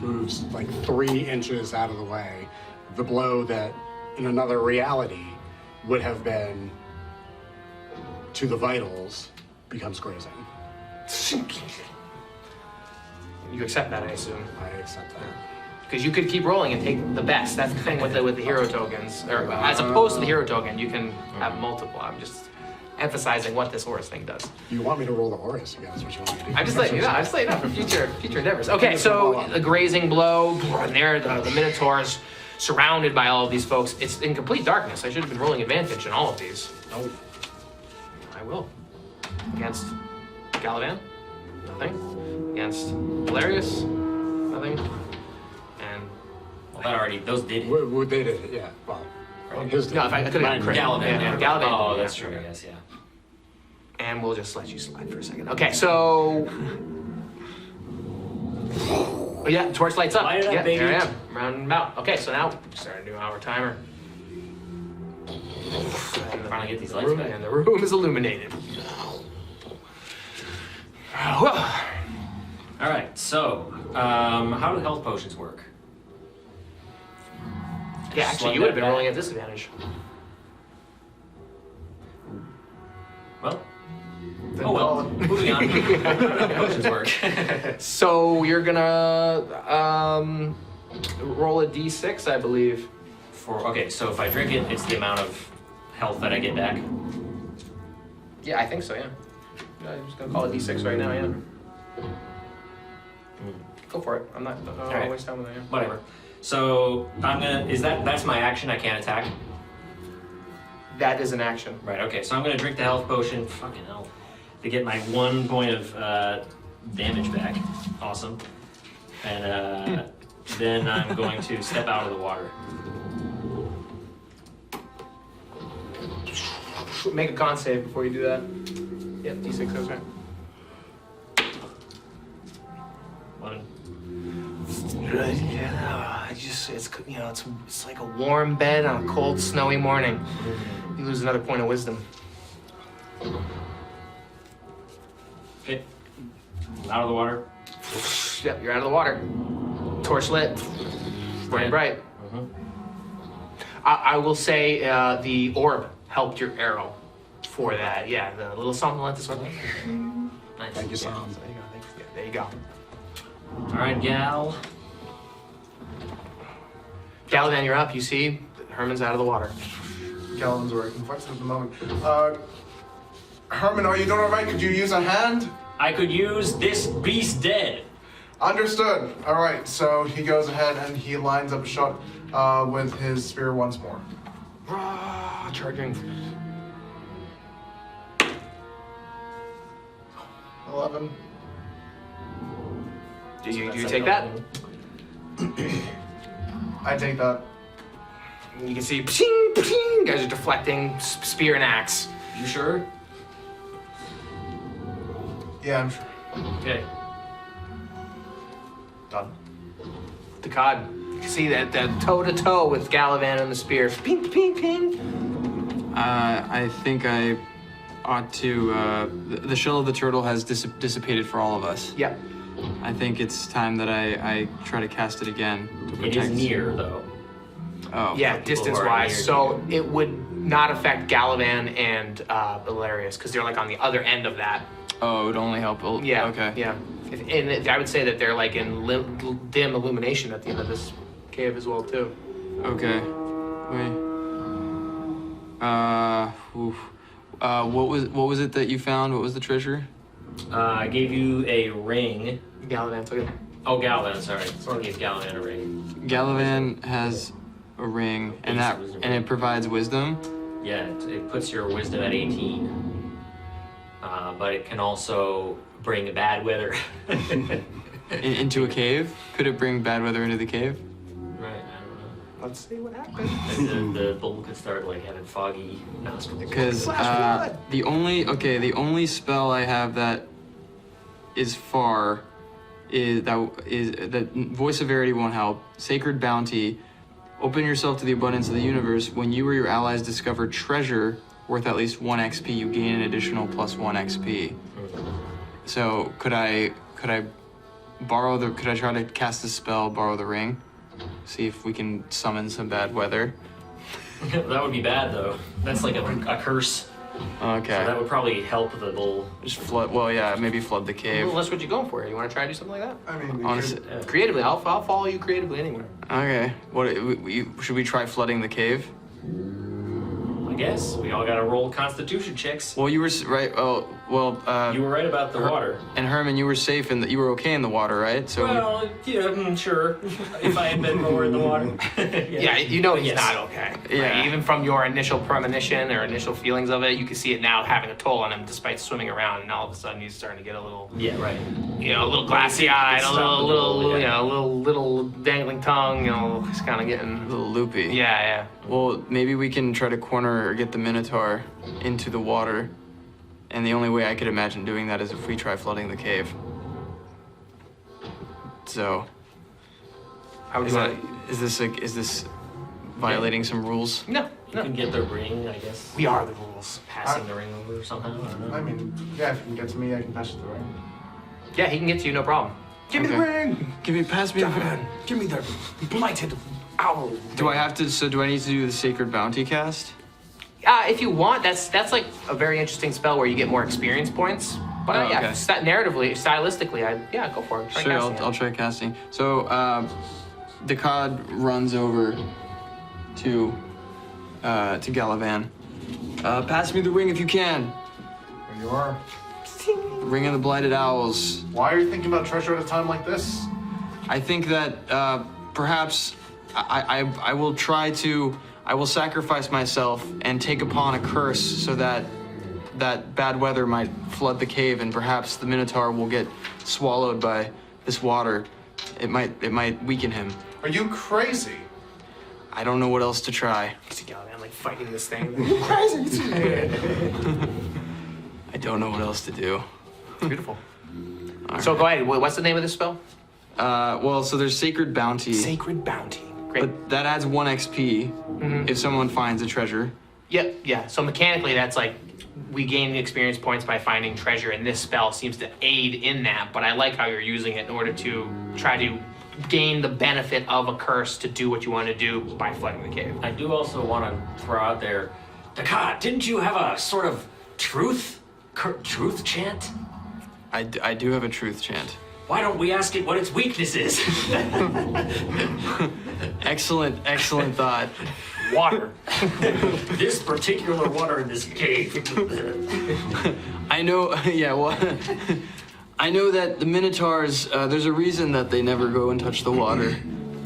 moves like 3 inches out of the way. The blow that in another reality would have been to the vitals becomes grazing. You accept that, I assume. I accept that. Because you could keep rolling and take the best. That's the thing with the hero tokens. Or as opposed to the hero token, you can have multiple. I'm just emphasizing what this Horus thing does. You want me to roll the Horus again? That's what you want me to do. I'm just letting you know. I'm just letting you know for future endeavors. Okay, so the grazing blow, and there the Minotaur's surrounded by all of these folks. It's in complete darkness. I should have been rolling advantage in all of these. Nope. I will. Against Gallivan, nothing. Against Elarius, nothing. And Well, that already, those did hit. What they did, yeah. Well, his no, if I could have Gallivan. Yeah, Gallivan. Oh, yeah. that's true, I guess, yeah. And we'll just let you slide for a second. Okay, so. Oh, yeah, torch lights up. Light it up, yeah, baby. there I am. Round and about. Okay, so now start a new hour timer. Finally get these lights back. And the room is illuminated. Whoa. All right, so how do health potions work? Yeah, actually, Slug you would have that been rolling back. at disadvantage. Well, oh well, moving on. How do potions work? So you're gonna roll a d6, I believe. Okay, so if I drink it, it's the amount of health that I get back. Yeah, I think so. Yeah. I'm just gonna call it d6 right now. Yeah. Go for it. I'm not. I don't Alright. always time with that. Yeah. Whatever. So I'm gonna. That's my action? I can't attack. That is an action. Right. Okay. So I'm gonna drink the health potion. Fucking hell. To get my 1 point of damage back. Awesome. And then I'm going to step out of the water. Make a con save before you do that. Yep, D6 goes right. 1. Yeah, it's like a warm bed on a cold, snowy morning. You lose another point of wisdom. Okay. Out of the water. Yep, you're out of the water. Torch lit, burning bright. I will say the orb helped your arrow for that. Yeah, the little something like this one. Nice. Thank you, Sam. There you go. All right, Gal. Gallivan, you're up. You see, Herman's out of the water. Gallivan's working flexing at the moment. Herman, are you doing all right? Could you use a hand? I could use this beast dead. Understood. All right, so he goes ahead and he lines up a shot with his spear once more. Charging. 11. Do you take that? I take that. You can see, ping, ping, guys are deflecting spear and axe. You sure? Yeah, I'm sure. Okay. Done. Dhaccad, you can see that toe to toe with Gallivan and the spear. Ping, ping, ping. I think I ought to. The shell of the turtle has dissipated for all of us. Yep. I think it's time that I try to cast it again to It protect. is near, though. Oh. Yeah, People distance who are wise. near So it would not affect Gallivan and Elarius because they're like on the other end of that. Oh, it would only help. Yeah. Okay. Yeah. And I would say that they're like in dim illumination at the end of this cave as well too. Okay. Wait. Oof. What was it that you found? What was the treasure? I gave you a ring. Gallivan took it. Oh, Gallivan, sorry. I gave Gallivan a ring. Gallivan has a ring, and it provides wisdom. Yeah, it puts your wisdom at 18. But it can also bring bad weather. Into a cave? Could it bring bad weather into the cave? Right, I don't know. Let's see what happens. And the bull could start like having foggy nostrils. Because the only spell I have that is far is that Voice of Verity won't help. Sacred Bounty. Open yourself to the abundance of the universe. When you or your allies discover treasure worth at least 1 XP, you gain an additional +1 XP. So could I try to cast a spell, borrow the ring? See if we can summon some bad weather. That would be bad though. That's like a curse. Okay. So that would probably help the bull. Just flood. Well, yeah, maybe flood the cave. Well, that's what you're going for. You want to try to do something like that? I mean, Honestly, Creatively, I'll follow you creatively anywhere. okay. Should we try flooding the cave? I guess we all gotta roll Constitution checks. Well, you were right. You were right about the water. And Herman, you were safe and you were okay in the water, right? So. Well, yeah, sure. If I had been more in the water. Yeah, you know But he's yes. not okay. Yeah. Like, even from your initial premonition or initial feelings of it, you can see it now having a toll on him despite swimming around, and all of a sudden he's starting to get a little, Yeah, right. a little glassy-eyed, It's a stopped little, the bull, yeah. little dangling tongue, he's kind of A getting, little loopy. yeah. Well, maybe we can try to corner or get the Minotaur into the water. And the only way I could imagine doing that is if we try flooding the cave. So, How would is you that want is this violating some rules? No, You can get the ring, I guess. we are the rules. Passing the ring over somehow. I don't know. I mean, yeah, if you can get to me, I can pass you the ring. Yeah, he can get to you, no problem. Give me the Okay. ring! Pass me the. Give me the blighted owl. Do I need to do the Sacred Bounty cast? If you want, that's like a very interesting spell where you get more experience points. But Oh, yeah, okay. narratively, stylistically, go for it. Try Sure, casting it. I'll try casting. So, Dhaccad runs over to Gallivan. Pass me the ring if you can. There you are. Ring of the Blighted Owls. Why are you thinking about treasure at a time like this? I think that perhaps I will sacrifice myself and take upon a curse so that that bad weather might flood the cave, and perhaps the Minotaur will get swallowed by this water. It might weaken him. Are you crazy? I don't know what else to try. See Gallivan like fighting this thing. I don't know what else to do. Beautiful. So go ahead. What's the name of this spell? Well, so there's Sacred Bounty, Sacred Bounty. Great. but that adds 1 XP if someone finds a treasure. Yep, yeah. So mechanically, that's like we gain the experience points by finding treasure, and this spell seems to aid in that. But I like how you're using it in order to try to gain the benefit of a curse to do what you want to do by flooding the cave. I do also want to throw out there, Dhaccad, didn't you have a sort of truth chant? I do have a truth chant. Why don't we ask it what its weakness is? Excellent thought. Water. This particular water in this cave. I know, yeah, well, I know that the Minotaurs, there's a reason that they never go and touch the water.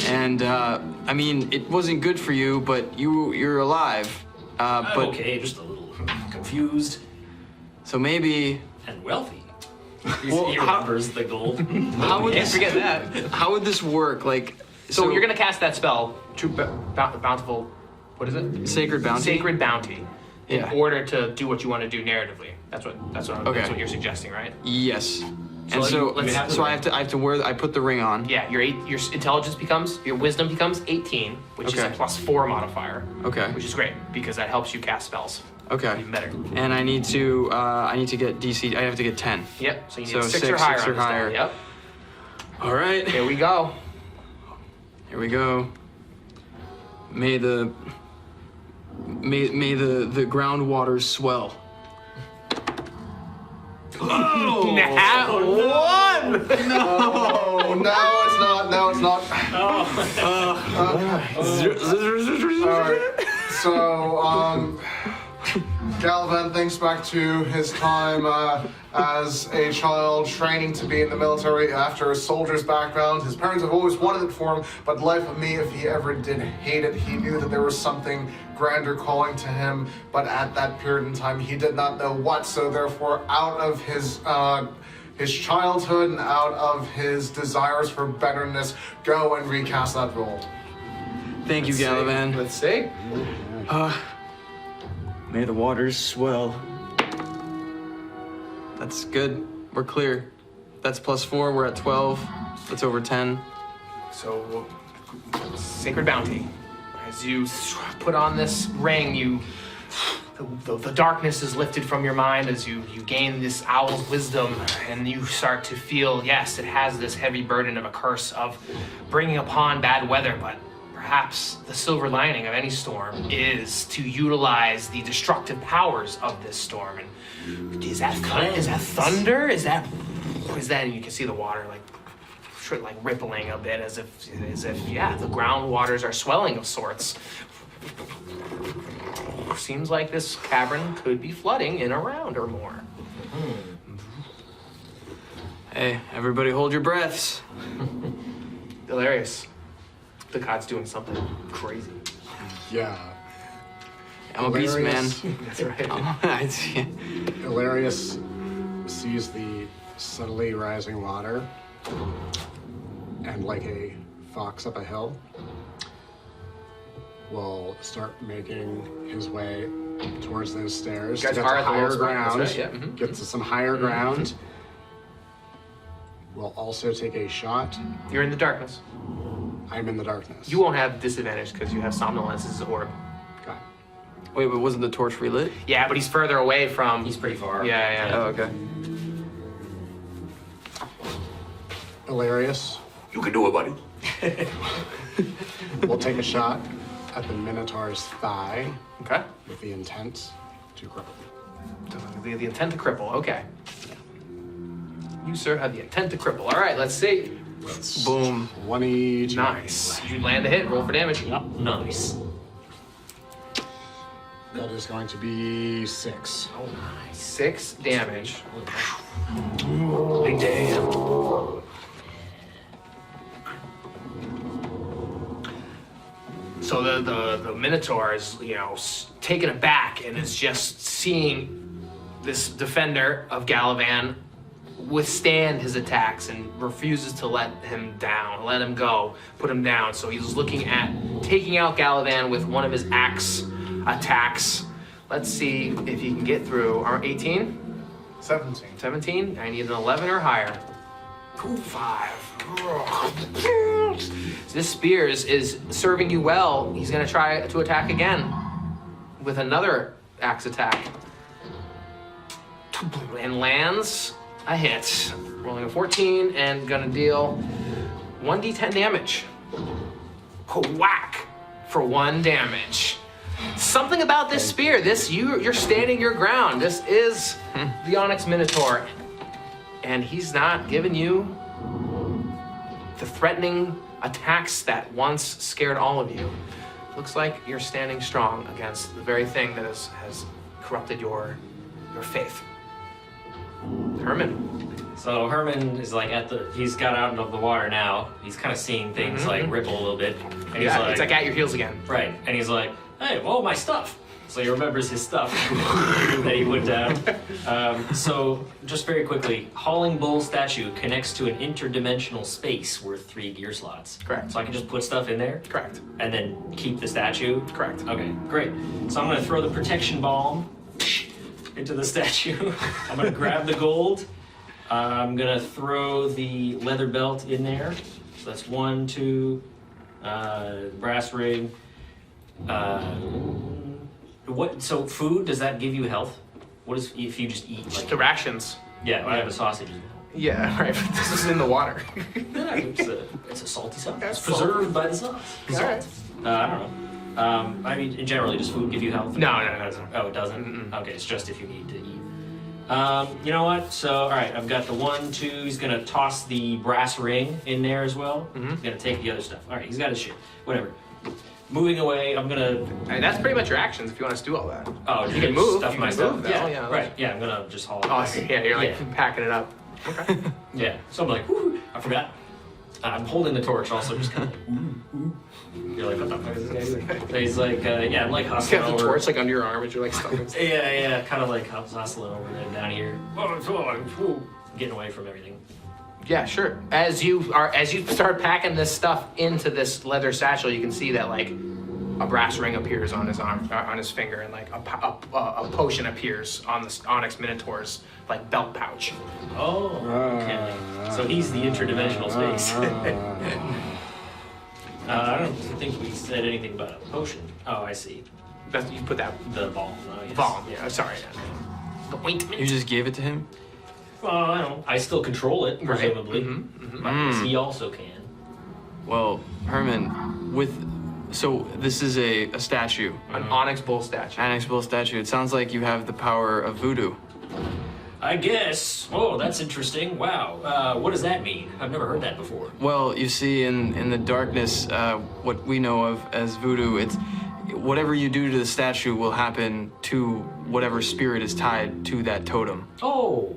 And, I mean, it wasn't good for you, but you're alive. I'm But okay, just a little confused so maybe, and wealthy. Well, He how- remembers the gold. how would Can't this, forget that. how would this work? Like, So you're gonna cast that spell, True Bountiful. What is it? Sacred Bounty? Sacred Bounty. In Yeah. order to do what you want to do narratively. That's what Okay. that's what you're suggesting, right? Yes. And So so, you have to- so I have to wear, I put the ring on. Yeah, your intelligence becomes, your wisdom becomes 18, which is a Okay. +4 modifier. Okay. Which is great because that helps you cast spells. Okay. Even better. And I need to get DC, I have to get 10. Yep. So you need So 6 or six, higher. six or on this die. higher. Yep. All right. Here we go. Here we go. May the groundwaters swell. Nat one. Oh, no, it's not. No, it's not. Alright, so, Gallivan thinks back to his time as a child training to be in the military after a soldier's background. His parents have always wanted it for him, but life of me, if he ever did hate it, he knew that there was something grander calling to him, but at that period in time, he did not know what, so therefore, out of his childhood and out of his desires for betterness, go and recast that role. Thank you, Gallivan. Let's see. May the waters swell. That's good. We're clear. That's +4. We're at 12. That's over 10. So, Sacred Bounty. As you put on this ring, the darkness is lifted from your mind as you gain this owl's wisdom, and you start to feel, yes, it has this heavy burden of a curse of bringing upon bad weather, but perhaps the silver lining of any storm is to utilize the destructive powers of this storm. And is that thunder? Is that? And you can see the water like rippling a bit, as if yeah, the groundwaters are swelling of sorts. Seems like this cavern could be flooding in a round or more. Hey, everybody hold your breaths. Elarius, Dhaccad's doing something crazy. Yeah. I'm a beast, man. That's right. I see. Elarius sees the subtly rising water, and like a fox up a hill, will start making his way towards those stairs You to guys get are to at the higher lowest point, ground. that's right, yeah, mhm. Get to some higher ground. Will also take a shot. You're in the darkness. I'm in the darkness. You won't have disadvantage because you have somnolence as an orb. Got it. Wait, but wasn't the torch relit? Yeah, but he's further away from. He's pretty far. Yeah. Oh, okay. Elarius You can do it, buddy. will take a shot at the Minotaur's thigh Okay. with the intent to cripple. The intent to cripple. Okay. You, sir, have the intent to cripple. All right, let's see. Boom. 22. Nice. You land a hit. Roll for damage. Nice. That is going to be 6. Oh, nice. 6 damage. Big damn. So the Minotaur is, taken aback and is just seeing this defender of Gallivan withstand his attacks and refuses to let him down, let him go, put him down. So he's looking at taking out Gallivan with one of his axe attacks. Let's see if he can get through. Are 18? 17. 17? I need an 11 or higher. 5. This spear is serving you well. He's gonna try to attack again with another axe attack. And lands a hit. Rolling a 14 and gonna deal 1d10 damage. Whack for 1 damage. Something about this spear, you're standing your ground. This is the Onyx Minotaur. And he's not giving you the threatening attacks that once scared all of you. Looks like you're standing strong against the very thing that has corrupted your faith. Hermann. So Hermann is like he's got out of the water now. He's kind of seeing things like ripple a little bit. And he's Yeah, it's like at your heels again. right. And he's like, hey, whoa, my stuff. So he remembers his stuff that he put down. So just very quickly, Hauling Bull statue connects to an interdimensional space worth 3 gear slots. Correct. So I can just put stuff in there Correct. and then keep the statue. Correct. Okay, great. So I'm gonna throw the protection balm into the statue. I'm gonna grab the gold. I'm gonna throw the leather belt in there. So that's 1, 2, brass ring. So food, does that give you health? What is if you just eat like The rations. yeah, I have a sausage. Yeah, right. But this is in the water. It's a salty sauce. Yeah, It's it's preserved by the sauce. All right. I don't know. I mean, generally, does food give you health? No, it doesn't. Oh, it doesn't? Okay, it's just if you need to eat. You know what? So, all right, I've got the 1, 2. He's going to toss the brass ring in there as well. He's going to take the other stuff. All right, he's got his shit. Whatever. Moving away, I'm going to... I mean, that's pretty much your actions if you want us to do all that. Oh, You can move. Stuff You my can stuff. move, Yeah, though, yeah. right. Yeah, I'm going to just haul it Oh, back. yeah, you're like packing it up. Okay. Yeah. So I'm like, whoo, I forgot. I'm holding the torch also, just kind of like, ooh. You're like, what the fuck is this guy doing? So he's like, yeah, I'm like You hustling have the over. torch like under your arm as you're like stuck. Yeah, kind of like hustling over there down here. Getting away from everything. Yeah, sure. As you start packing this stuff into this leather satchel, you can see that like a brass ring appears on his arm, on his finger, and like a potion appears on the Onyx Minotaur's like belt pouch. Oh, okay. So he's the interdimensional space. I don't think we said anything about a potion. Oh, I see. You put that The balm. Oh, yes. balm. Yeah, sorry. The ointment. You just gave it to him? Well, I don't. I still control it, Right. presumably. But he also can. Well, Hermann, so this is a statue, An onyx bull statue. Onyx Bull statue. It sounds like you have the power of voodoo. I guess. Oh, that's interesting. Wow. What does that mean? I've never heard that before. Well, you see, in the darkness, what we know of as voodoo, it's whatever you do to the statue will happen to whatever spirit is tied to that totem. Oh.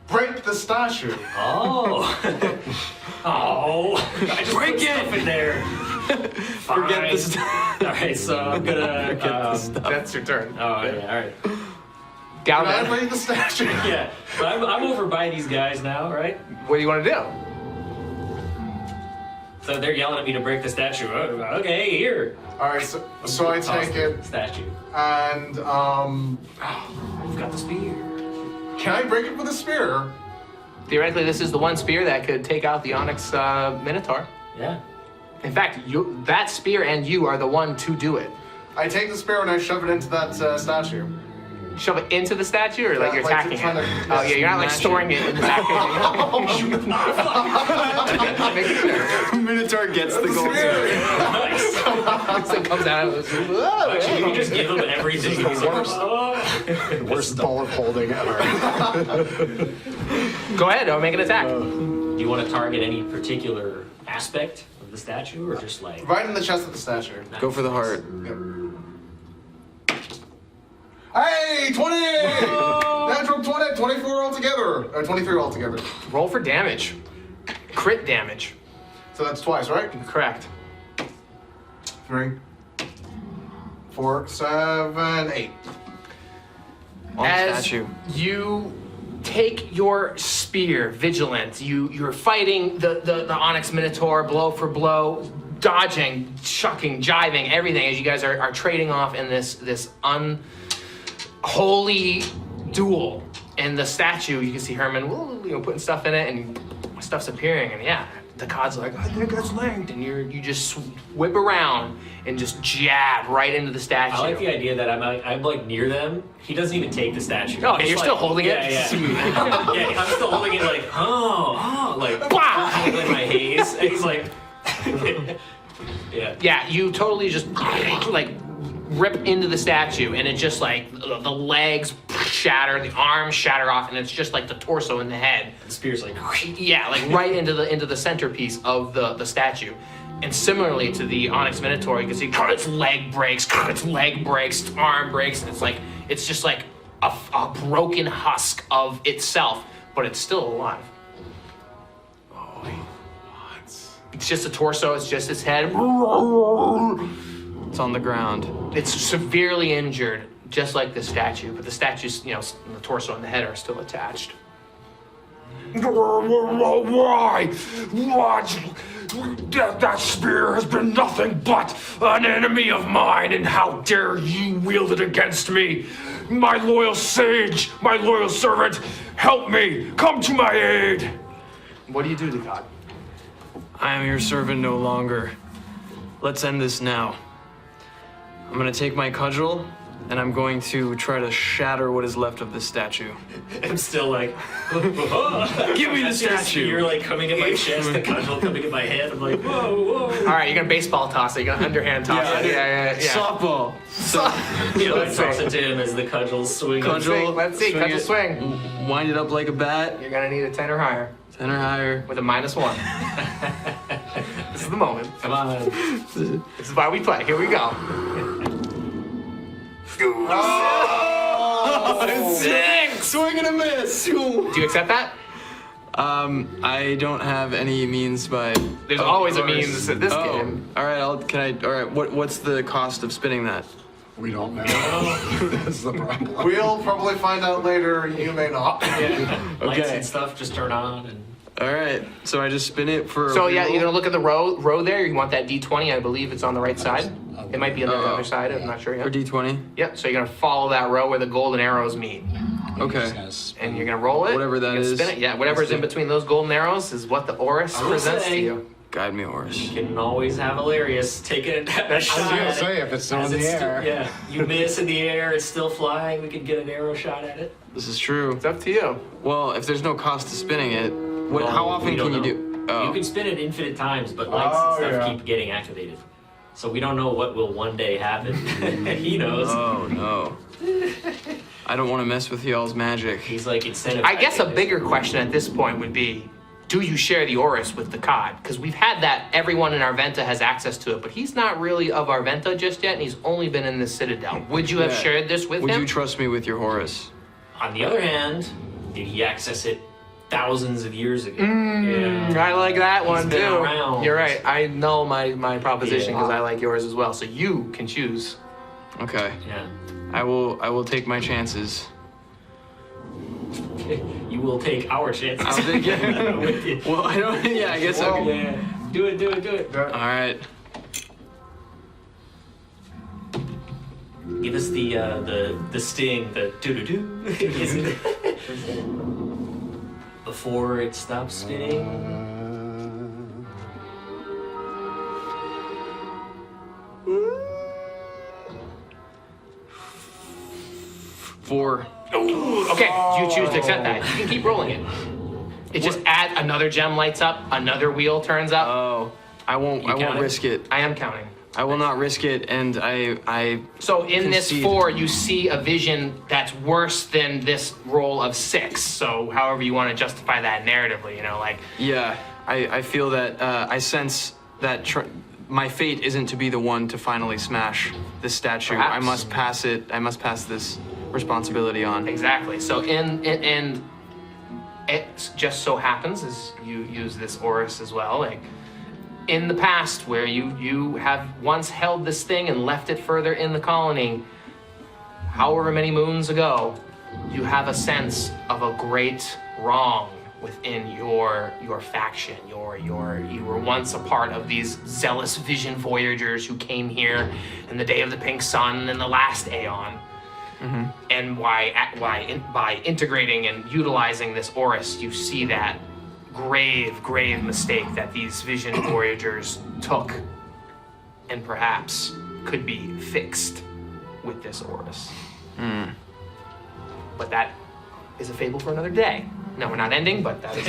Break the statue. Oh. Oh. I just Break put stuff it! in there. Forget the stuff. All right, so I'm gonna. That's your turn. Oh yeah. All right. Down Can I there. break the statue? Yeah. But I'm over by these guys now, right? What do you want to do? So they're yelling at me to break the statue. Oh, okay, here. All right, so I Toss take the it statue. and I've got the spear. can I break it with a spear? Theoretically, this is the one spear that could take out the Onyx Minotaur. Yeah. In fact, that spear and you are the one to do it. I take the spear and I shove it into that statue. Shove it into the statue, or like Yeah, you're like attacking trying it? to- Oh yeah, you're not like Smash storing it in the back. Making sure. Minotaur gets the gold. Nice. This thing comes out. Actually, you just give them everything. He's like, oh. Worst ball of holding ever. Go ahead, I'll make an attack. Do you want to target any particular aspect of the statue, or just like? Right in the chest of the statue. Go for the heart. Hey, 20! Natural 20, 24 altogether. Or 23 altogether. Roll for damage. Crit damage. So that's twice, right? Correct. 3, 4, 7, 8. on the As statue. you take your spear, vigilant, you're fighting the Onyx Minotaur blow for blow, dodging, chucking, jiving, everything as you guys are trading off in this unholy duel. And the statue, you can see Hermann, putting stuff in it, and stuff's appearing, and yeah, Dhaccad's like, I think it's linked, and you just whip around and just jab right into the statue. I like the idea that I'm like near them. He doesn't even take the statue. Oh, He's you're like- still holding it? Yeah. Yeah, I'm still holding it like, like, Bah! like my haze. And he's like, yeah. Yeah, you totally just like rip into the statue, and it just like the legs shatter, the arms shatter off, and it's just like the torso and the head. The spear's like, Yeah, like right into the centerpiece of the statue. And similarly to the Onyx Minotaur, you can see its leg breaks, arm breaks, and it's just like a broken husk of itself, but it's still alive. It's just a torso, it's just its head. It's on the ground. It's severely injured, just like the statue, but the statue's, the torso and the head are still attached. Why? What? That spear has been nothing but an enemy of mine, and how dare you wield it against me? My loyal sage, my loyal servant, help me! Come to my aid! What do you do, Dhaccad? I am your servant no longer. Let's end this now. I'm gonna take my cudgel, and I'm going to try to shatter what is left of the statue. I'm still like, Give me the statue. You're like coming at my chest, the cudgel coming at my head. I'm like, whoa. All right, you're gonna baseball toss it. You're gonna underhand toss it. Yeah. Softball. I toss it to him as the cudgel's swinging. Cudgel. Let's see, swing cudgel it, swing. Wind it up like a bat. You're gonna need a 10 or higher 10 or higher. with a -1. This is the moment. Come on. This is why we play. Here we go. Sick! Swing and a miss. Do you accept that? I don't have any means by. There's always a means at this game. All right. All right. What's the cost of spinning that? We don't know. That's the problem. We'll probably find out later. You may not. Lights Okay. and stuff just turn on and. All right. So I just spin it for. So yeah, you're gonna look at the row there. You want that D20. I believe it's on the right side. It might be on the other side. I'm not sure For yet. D20. Yep. So you're gonna follow that row where the golden arrows meet, Okay. and you're gonna roll it. Whatever that you can is. Spin it. Yeah. Whatever's in between those golden arrows is what the Oris I will presents to say- you. Guide me, Horus. You can always have Elarius taking a I was shot gonna at say, it. if it's still As in the it's air. yeah, you miss in the air, it's still flying. We could get an arrow shot at it. This is true. It's up to you. Well, if there's no cost to spinning it, Well, how often we can don't you know. do? Oh. You can spin it infinite times, but lights Oh, and stuff yeah. keep getting activated. So we don't know what will one day happen. He knows. Oh no. I don't want to mess with y'all's magic. He's like incentive. I guess a bigger question at this point would be, do you share the Oris with Dhaccad? Because we've had that, everyone in Arventa has access to it, but he's not really of Arventa just yet, and he's only been in the Citadel. Would you have Yeah. shared this with Would him? you trust me with your Horus? On the other hand, did he access it thousands of years ago? I like that one been too. around. You're right. I know my proposition because Yeah. I like yours as well. So you can choose. Okay. Yeah. I will take my chances. You will take our chances. I'll take it. With you. Well, I don't. Yeah, I guess. Okay. Yeah. Do it. All right. Give us the sting, the doo-doo-doo. Is it? Before it stops spinning. 4. Okay, you choose to accept that. You can keep rolling it. It just adds another gem lights up, another wheel turns up. Oh, I won't counting? risk it. I am counting. I will not risk it, and I So in this Concede. 4, you see a vision that's worse than this roll of 6. So however you want to justify that narratively, yeah, I feel that I sense that my fate isn't to be the one to finally smash this statue. Perhaps. I must pass it. I must pass this responsibility on. Exactly. So and it just so happens, as you use this Oris as well, like in the past where you have once held this thing and left it further in the colony, however many moons ago, you have a sense of a great wrong within your faction. You were once a part of these zealous vision voyagers who came here in the Day of the Pink Sun in the last Aeon. And by integrating and utilizing this Oris, you see that grave mistake that these vision voyagers took, and perhaps could be fixed with this Oris. But that is a fable for another day. No, we're not ending, but that is.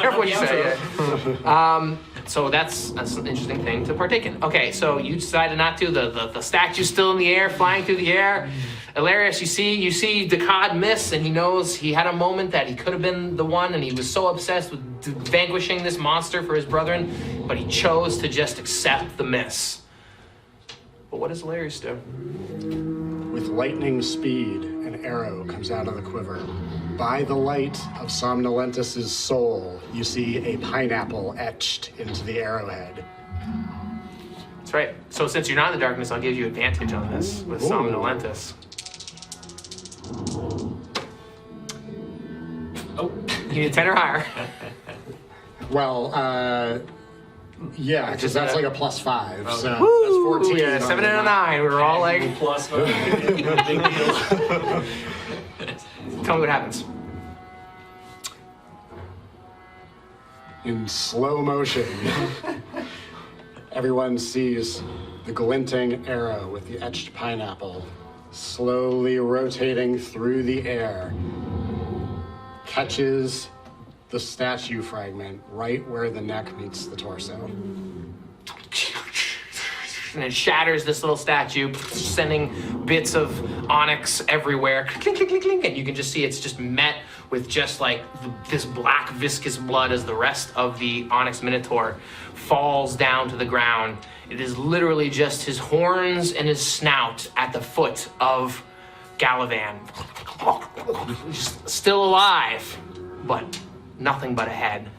Careful what you say. So that's an interesting thing to partake in. Okay, so you decided not to. The statue's still in the air, flying through the air. Elarius, you see Dhaccad miss, and he knows he had a moment that he could have been the one, and he was so obsessed with vanquishing this monster for his brethren, but he chose to just accept the miss. But what does Elarius do? With lightning speed, an arrow comes out of the quiver. By the light of Somnolentus's soul, you see a pineapple etched into the arrowhead. That's right. So since you're not in the darkness, I'll give you advantage on this with Somnolentus. Oh, you need a 10 or higher. Well, yeah, because that's like a +5, so Woo! that's 14. Yeah, 7 and a 9. We were all like, Plus. tell me what happens. In slow motion, everyone sees the glinting arrow with the etched pineapple slowly rotating through the air, catches the statue fragment right where the neck meets the torso. And it shatters this little statue, sending bits of onyx everywhere. Clink, clink, clink, clink. And you can just see it's just met with just like this black viscous blood as the rest of the Onyx Minotaur falls down to the ground. It is literally just his horns and his snout at the foot of Gallivan. Just still alive, but nothing but a head,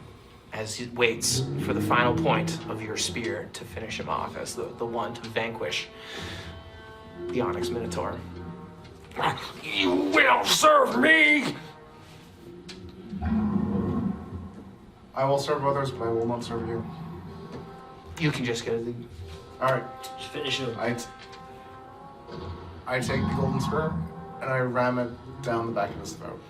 as he waits for the final point of your spear to finish him off as the one to vanquish the Onyx Minotaur. You will serve me! I will serve others, but I will not serve you. You can just get it. All right. Just finish him. I take the golden spear and I ram it down the back of his throat.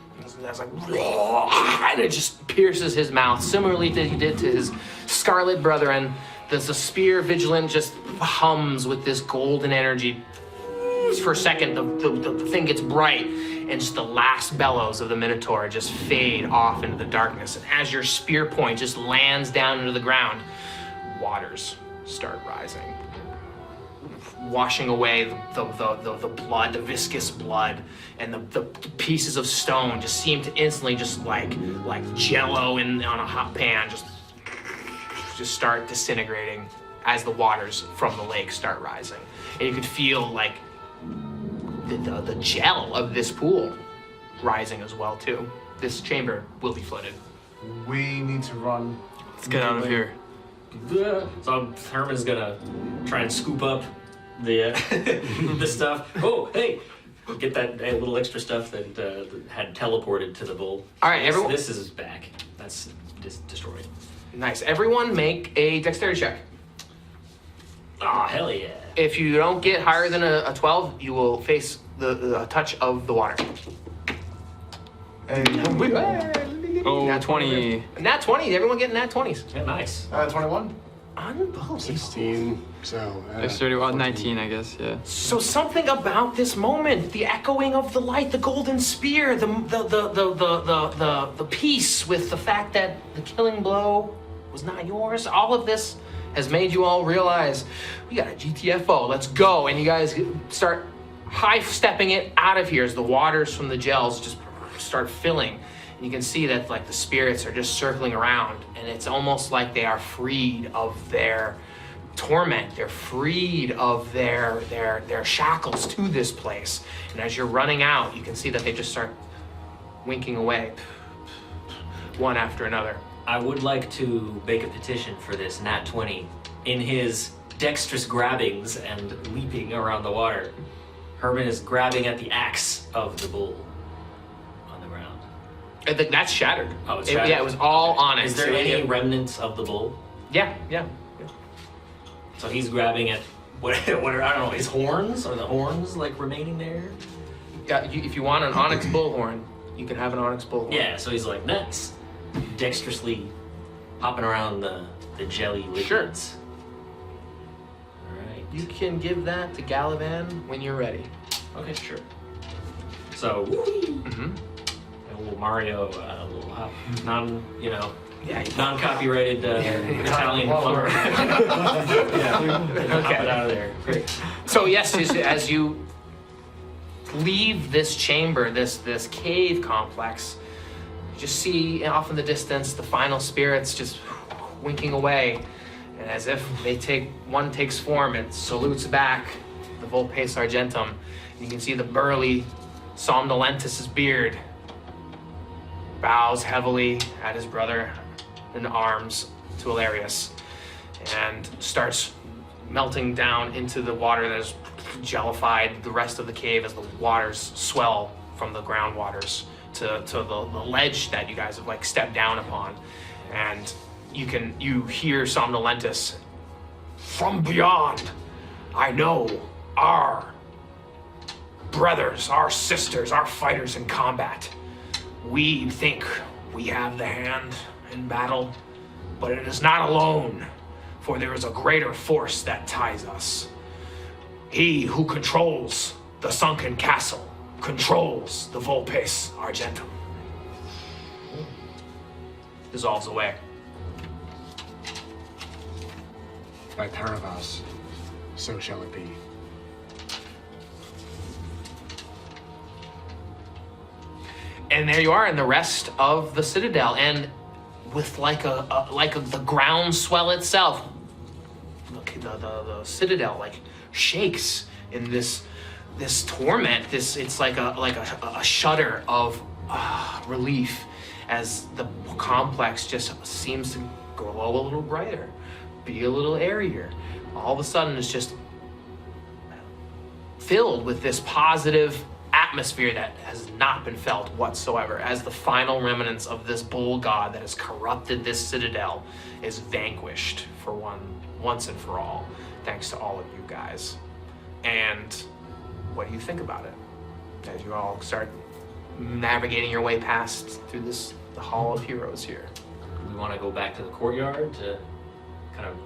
That's like, and it just pierces his mouth, similarly to he did to his scarlet brethren. The spear vigilant just hums with this golden energy. For a second, the thing gets bright, and just the last bellows of the Minotaur just fade off into the darkness. And as your spear point just lands down into the ground, waters start rising, washing away the blood, the viscous blood, and the pieces of stone just seem to instantly just like jello on a hot pan just start disintegrating as the waters from the lake start rising. And you could feel like the gel of this pool rising as well too. This chamber will be flooded. We need to run. Let's get out of here. So Herman's gonna try and scoop up the the stuff. Oh, hey, get that little extra stuff that had teleported to the bull. All right, everyone. This is back. That's destroyed. Nice. Everyone make a dexterity check. Oh, hell yeah. If you don't get higher than a 12, you will face the touch of the water. Oh, Nat 20. Nat 20. Everyone getting nat 20s. Yeah, nice. 21. Unbelievable. 16, so... Dexterity, well, 19, I guess, yeah. So something about this moment, the echoing of the light, the golden spear, the peace with the fact that the killing blow was not yours, all of this has made you all realize, we got a GTFO, let's go. And you guys start high-stepping it out of here as the waters from the gels just start filling. And you can see that like the spirits are just circling around, and it's almost like they are freed of their torment. They're freed of their shackles to this place. And as you're running out, you can see that they just start winking away, one after another. I would like to make a petition for this Nat 20 in his dexterous grabbings and leaping around the water. Hermann is grabbing at the axe of the bull on the ground. I think that's shattered. Oh, it's shattered? Yeah, it was all Onyx. Is there any remnants of the bull? Yeah. So he's grabbing at what are, I don't know, his horns? Are the horns like remaining there? Yeah, if you want an Onyx bullhorn, you can have an Onyx bullhorn. Yeah, so he's like, nuts. Dexterously hopping around the jelly liquids. Sure. Alright. You can give that to Gallivan when you're ready. Okay, sure. So, Mm-hmm. a little Mario, a little hop, Yeah. non-copyrighted Italian Well, plumber. Yeah, hop it out of there. Great. So yes, as you leave this chamber, this cave complex, you just see off in the distance the final spirits just winking away, and as if one takes form, it salutes back the Volpace Argentum. You can see the burly Somnolentus's beard bows heavily at his brother in arms to Elarius and starts melting down into the water that is jellified the rest of the cave as the waters swell from the ground waters to the ledge that you guys have like stepped down upon. And you hear Somnolentus, "From beyond, I know our brothers, our sisters, our fighters in combat. We think we have the hand in battle, but it is not alone, for there is a greater force that ties us. He who controls the sunken castle controls the Volpace Argentum." Dissolves away. By Paravas, so shall it be. And there you are in the rest of the Citadel, and with the groundswell itself, the Citadel like shakes in this torment. It's like a shudder of relief as the complex just seems to glow a little brighter, be a little airier. All of a sudden, it's just filled with this positive atmosphere that has not been felt whatsoever, as the final remnants of this bull god that has corrupted this citadel is vanquished for once and for all, thanks to all of you guys. And what do you think about it as you all start navigating your way past through the Hall of Heroes here? Do we want to go back to the courtyard to kind of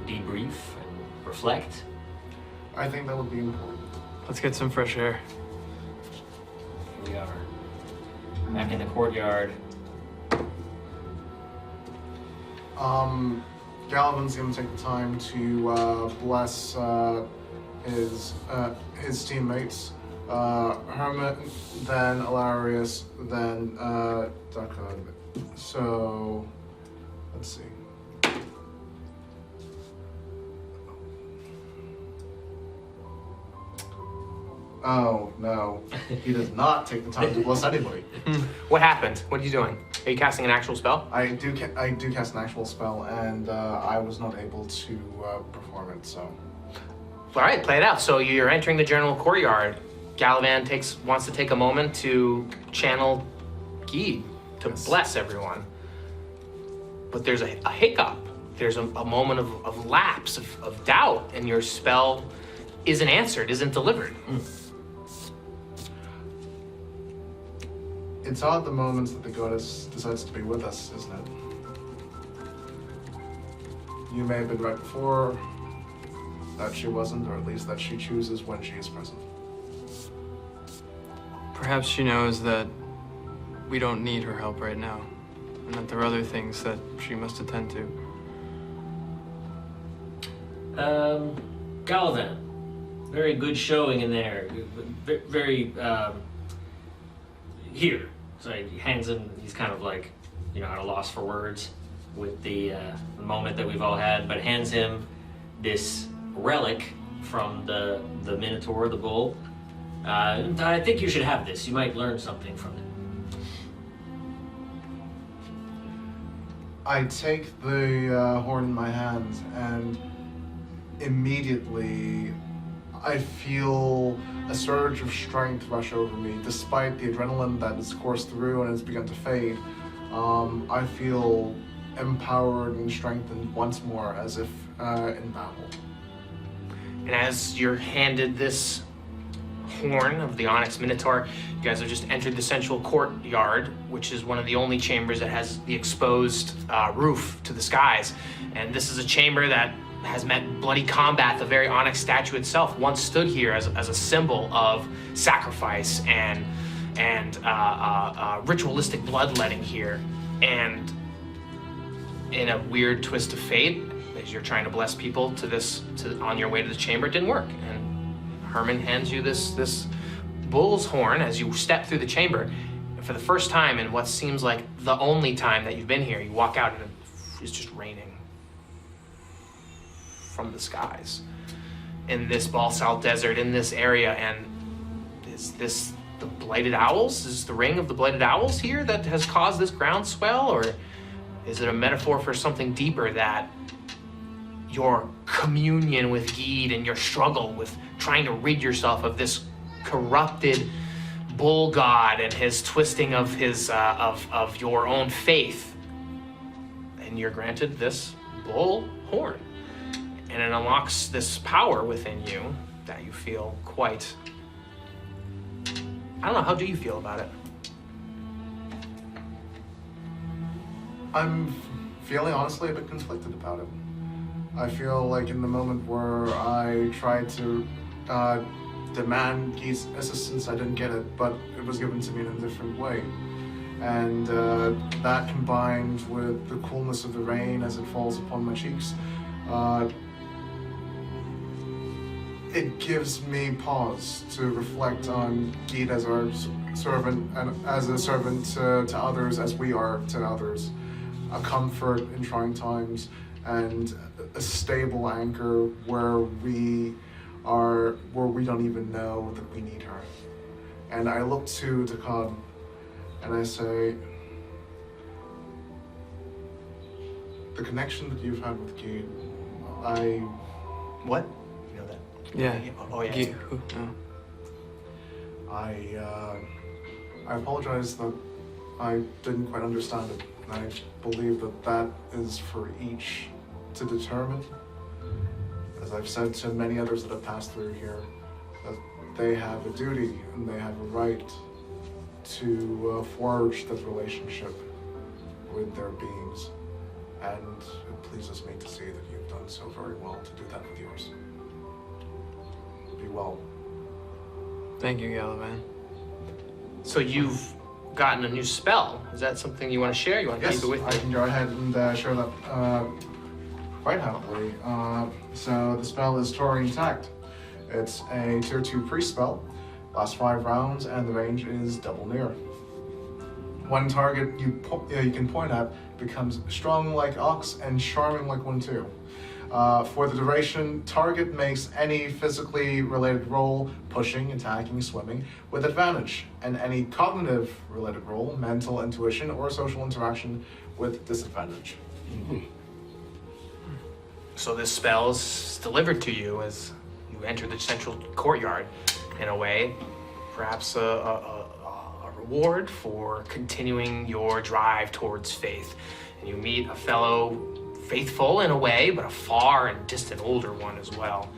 debrief and reflect? I think that would be important. Let's get some fresh air. Here we are, back in the courtyard. Gallivan's gonna take the time to bless his teammates. Hermann, then Elarius, then Dhaccad. So let's see. Oh no, he does not take the time to bless anybody. What happened? What are you doing? Are you casting an actual spell? I do cast an actual spell, and I was not able to perform it. So All right, play it out. So you're entering the general courtyard. Gallivan wants to take a moment to channel Guide to bless everyone. But there's a hiccup. There's a moment of lapse, of doubt, and your spell isn't answered, isn't delivered. it's odd the moments that the goddess decides to be with us, isn't it? You may have been right before that she wasn't, or at least that she chooses when she is present. Perhaps she knows that we don't need her help right now, and that there are other things that she must attend to. Gallivan, very good showing in there. Very, here. So he hands him, he's kind of like, at a loss for words with the moment that we've all had, but hands him this relic from the Minotaur, the bull. I think you should have this. You might learn something from it. I take the horn in my hand, and immediately I feel a surge of strength rush over me. Despite the adrenaline that has coursed through and has begun to fade, I feel empowered and strengthened once more, as if in battle. And as you're handed this horn of the Onyx Minotaur, you guys have just entered the central courtyard, which is one of the only chambers that has the exposed roof to the skies. And this is a chamber that has met bloody combat. The very Onyx statue itself once stood here as a symbol of sacrifice and ritualistic bloodletting here. And in a weird twist of fate, as you're trying to bless people on your way to the chamber, it didn't work. And Hermann hands you this bull's horn as you step through the chamber. And for the first time, in what seems like the only time that you've been here, you walk out and it's just raining from the skies in this Balsalt Desert, in this area. And is this the Blighted Owls? Is the ring of the Blighted Owls here that has caused this groundswell? Or is it a metaphor for something deeper, that your communion with Gede and your struggle with trying to rid yourself of this corrupted bull god and his twisting of his of your own faith, and you're granted this bull horn, and it unlocks this power within you that you feel quite, I don't know, how do you feel about it? I'm feeling honestly a bit conflicted about it. I feel like in the moment where I tried to demand Gede's assistance, I didn't get it, but it was given to me in a different way. And that combined with the coolness of the rain as it falls upon my cheeks, it gives me pause to reflect on Gede as our servant, and as a servant to others as we are to others. A comfort in trying times, and a stable anchor where we don't even know that we need her. And I look to Dhaccad and I say, the connection that you've had with Gede, What? You know that? Yeah. Oh yeah. Who? No. I apologize that I didn't quite understand it. And I believe that is for each to determine. As I've said to many others that have passed through here, that they have a duty and they have a right to forge that relationship with their beings. And it pleases me to see that you've done so very well to do that with yours. Be well. Thank you, Gallivan. So you've gotten a new spell. Is that something you want to share? You want to Yes, keep it with I you? can go ahead and share that quite happily. So the spell is Taurian Tact. It's a tier 2 priest spell, lasts 5 rounds, and the range is double near. One target you can point at becomes strong like ox and charming like one too. For the duration, target makes any physically related roll, pushing, attacking, swimming, with advantage, and any cognitive related roll, mental, intuition, or social interaction, with disadvantage. So this spell is delivered to you as you enter the central courtyard, in a way, perhaps a reward for continuing your drive towards faith. And you meet a fellow faithful in a way, but a far and distant older one as well.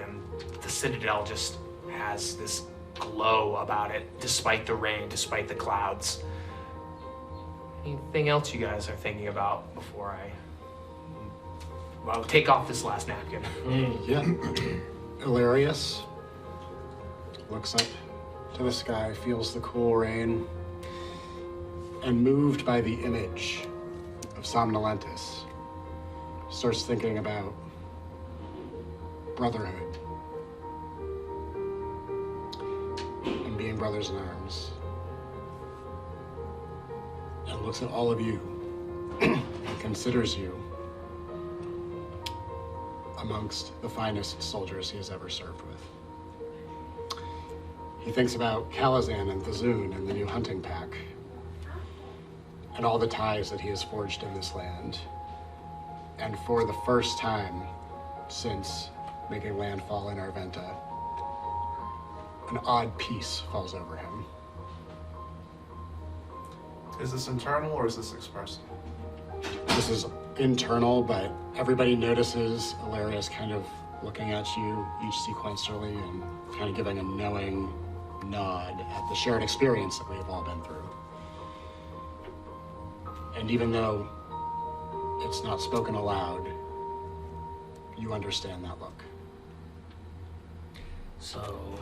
And the Citadel just has this glow about it, despite the rain, despite the clouds. Anything else you guys are thinking about before I'll take off this last napkin? Yeah. Elarius looks up to the sky, feels the cool rain, and moved by the image of Somnolentus, starts thinking about brotherhood and being brothers in arms, and looks at all of you and considers you amongst the finest soldiers he has ever served with. He thinks about Kalazan and Thazoon and the new hunting pack, and all the ties that he has forged in this land. And for the first time since making landfall in Arventa, an odd peace falls over him. Is this internal or is this expressed? This is internal, but everybody notices Elarius kind of looking at you each sequentially and kind of giving a knowing nod at the shared experience that we've all been through. And even though it's not spoken aloud, you understand that look. So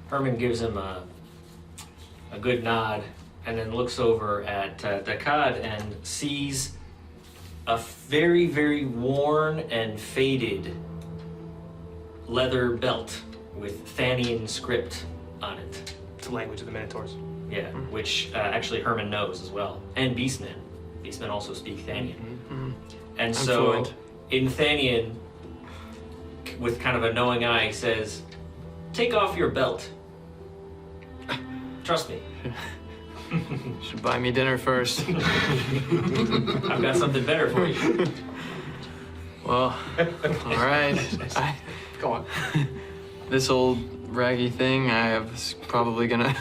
Hermann gives him a good nod and then looks over at Dhaccad and sees a very, very worn and faded leather belt with Thanian script on it. It's the language of the Minotaurs. Yeah, which actually Hermann knows as well. And Beastmen. Beastmen also speak Thanian. And so fluent. in Thanian, with kind of a knowing eye, says, "Take off your belt. Trust me. Should buy me dinner first. I've got something better for you." Well, all right. Go on. This old raggy thing, I was probably gonna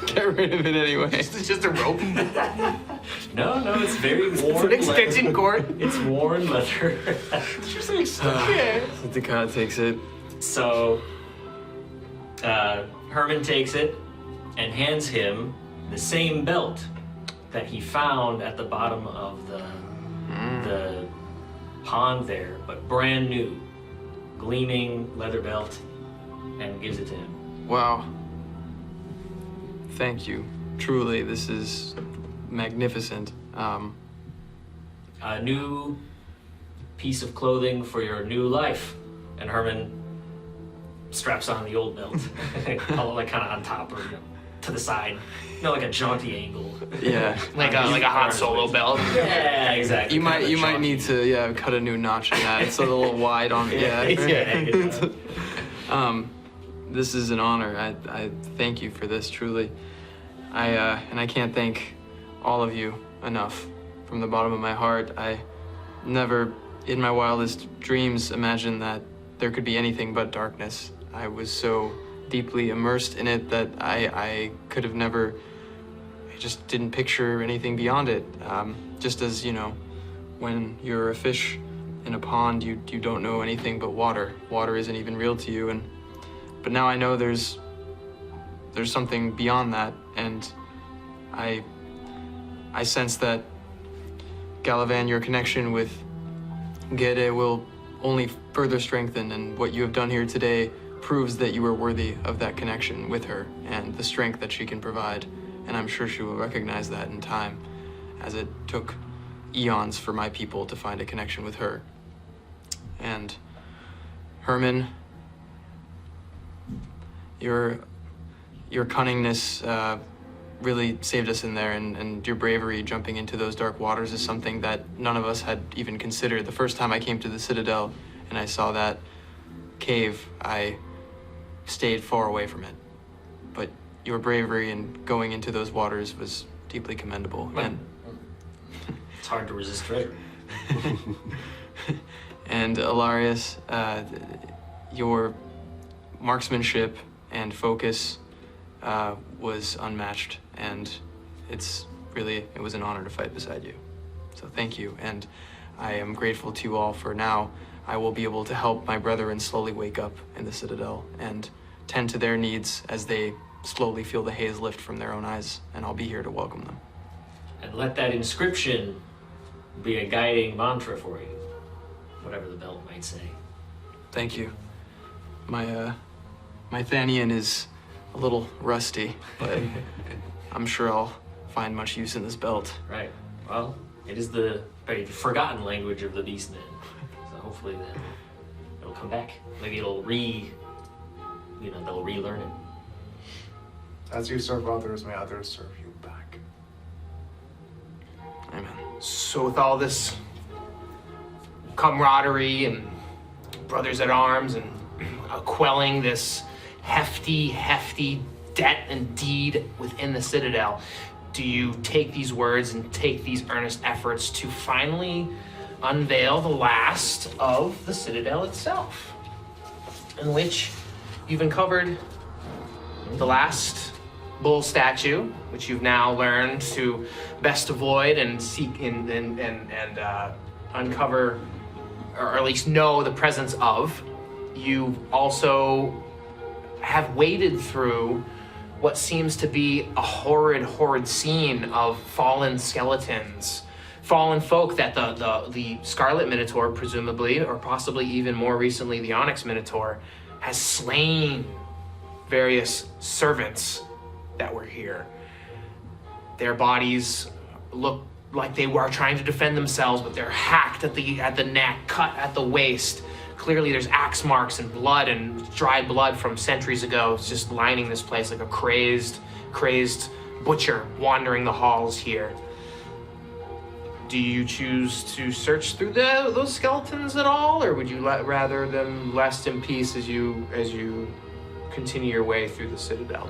get rid of it anyway. It's just a rope. No, it's very It's worn an extension leather. cord. It's worn leather. The god takes it. So Hermann takes it and hands him the same belt that he found at the bottom of the pond there, but brand new, gleaming leather belt, and gives it to him. Wow. Thank you. Truly, this is magnificent. A new piece of clothing for your new life. And Hermann straps on the old belt, like kind of on top or to the side, like a jaunty angle. Yeah. Like a Han Solo belt. Yeah, exactly. You Kind of might jaunty. need to cut a new notch in that. It's a little wide on Yeah. This is an honor. I thank you for this, truly. And I can't thank all of you enough from the bottom of my heart. I never, in my wildest dreams, imagined that there could be anything but darkness. I was so deeply immersed in it that I could have never, I just didn't picture anything beyond it. Just as, when you're a fish in a pond, you don't know anything but water. Water isn't even real to you. But now I know there's something beyond that, and I sense that, Gallivan, your connection with Gede will only further strengthen, and what you have done here today proves that you are worthy of that connection with her and the strength that she can provide. And I'm sure she will recognize that in time, as it took eons for my people to find a connection with her. And Hermann, your cunningness really saved us in there, and your bravery jumping into those dark waters is something that none of us had even considered. The first time I came to the Citadel and I saw that cave, I stayed far away from it. But your bravery in going into those waters was deeply commendable. And It's hard to resist, right? and Elarius, your marksmanship and focus was unmatched, and it was an honor to fight beside you. So thank you, and I am grateful to you all for now. I will be able to help my brethren slowly wake up in the Citadel and tend to their needs as they slowly feel the haze lift from their own eyes, and I'll be here to welcome them. And let that inscription be a guiding mantra for you, whatever the belt might say. Thank you. My Thanian is a little rusty, but I'm sure I'll find much use in this belt. Right. Well, it is the very forgotten language of the Beastmen. So hopefully then it'll come back. Maybe it'll they'll relearn it. As you serve others, may others serve you back. Amen. So with all this camaraderie and brothers at arms and quelling this hefty debt and deed within the Citadel, do you take these words and take these earnest efforts to finally unveil the last of the Citadel itself, in which you've uncovered the last bull statue, which you've now learned to best avoid and seek and uncover, or at least know the presence of. You also have waded through what seems to be a horrid scene of fallen skeletons, fallen folk that the Scarlet Minotaur, presumably, or possibly even more recently the Onyx Minotaur, has slain various servants that were here. Their bodies look like they were trying to defend themselves, but they're hacked at the neck, cut at the waist. Clearly there's axe marks and blood and dried blood from centuries ago. It's just lining this place like a crazed butcher wandering the halls here. Do you choose to search through those skeletons at all, or would you rather them rest in peace as you continue your way through the Citadel?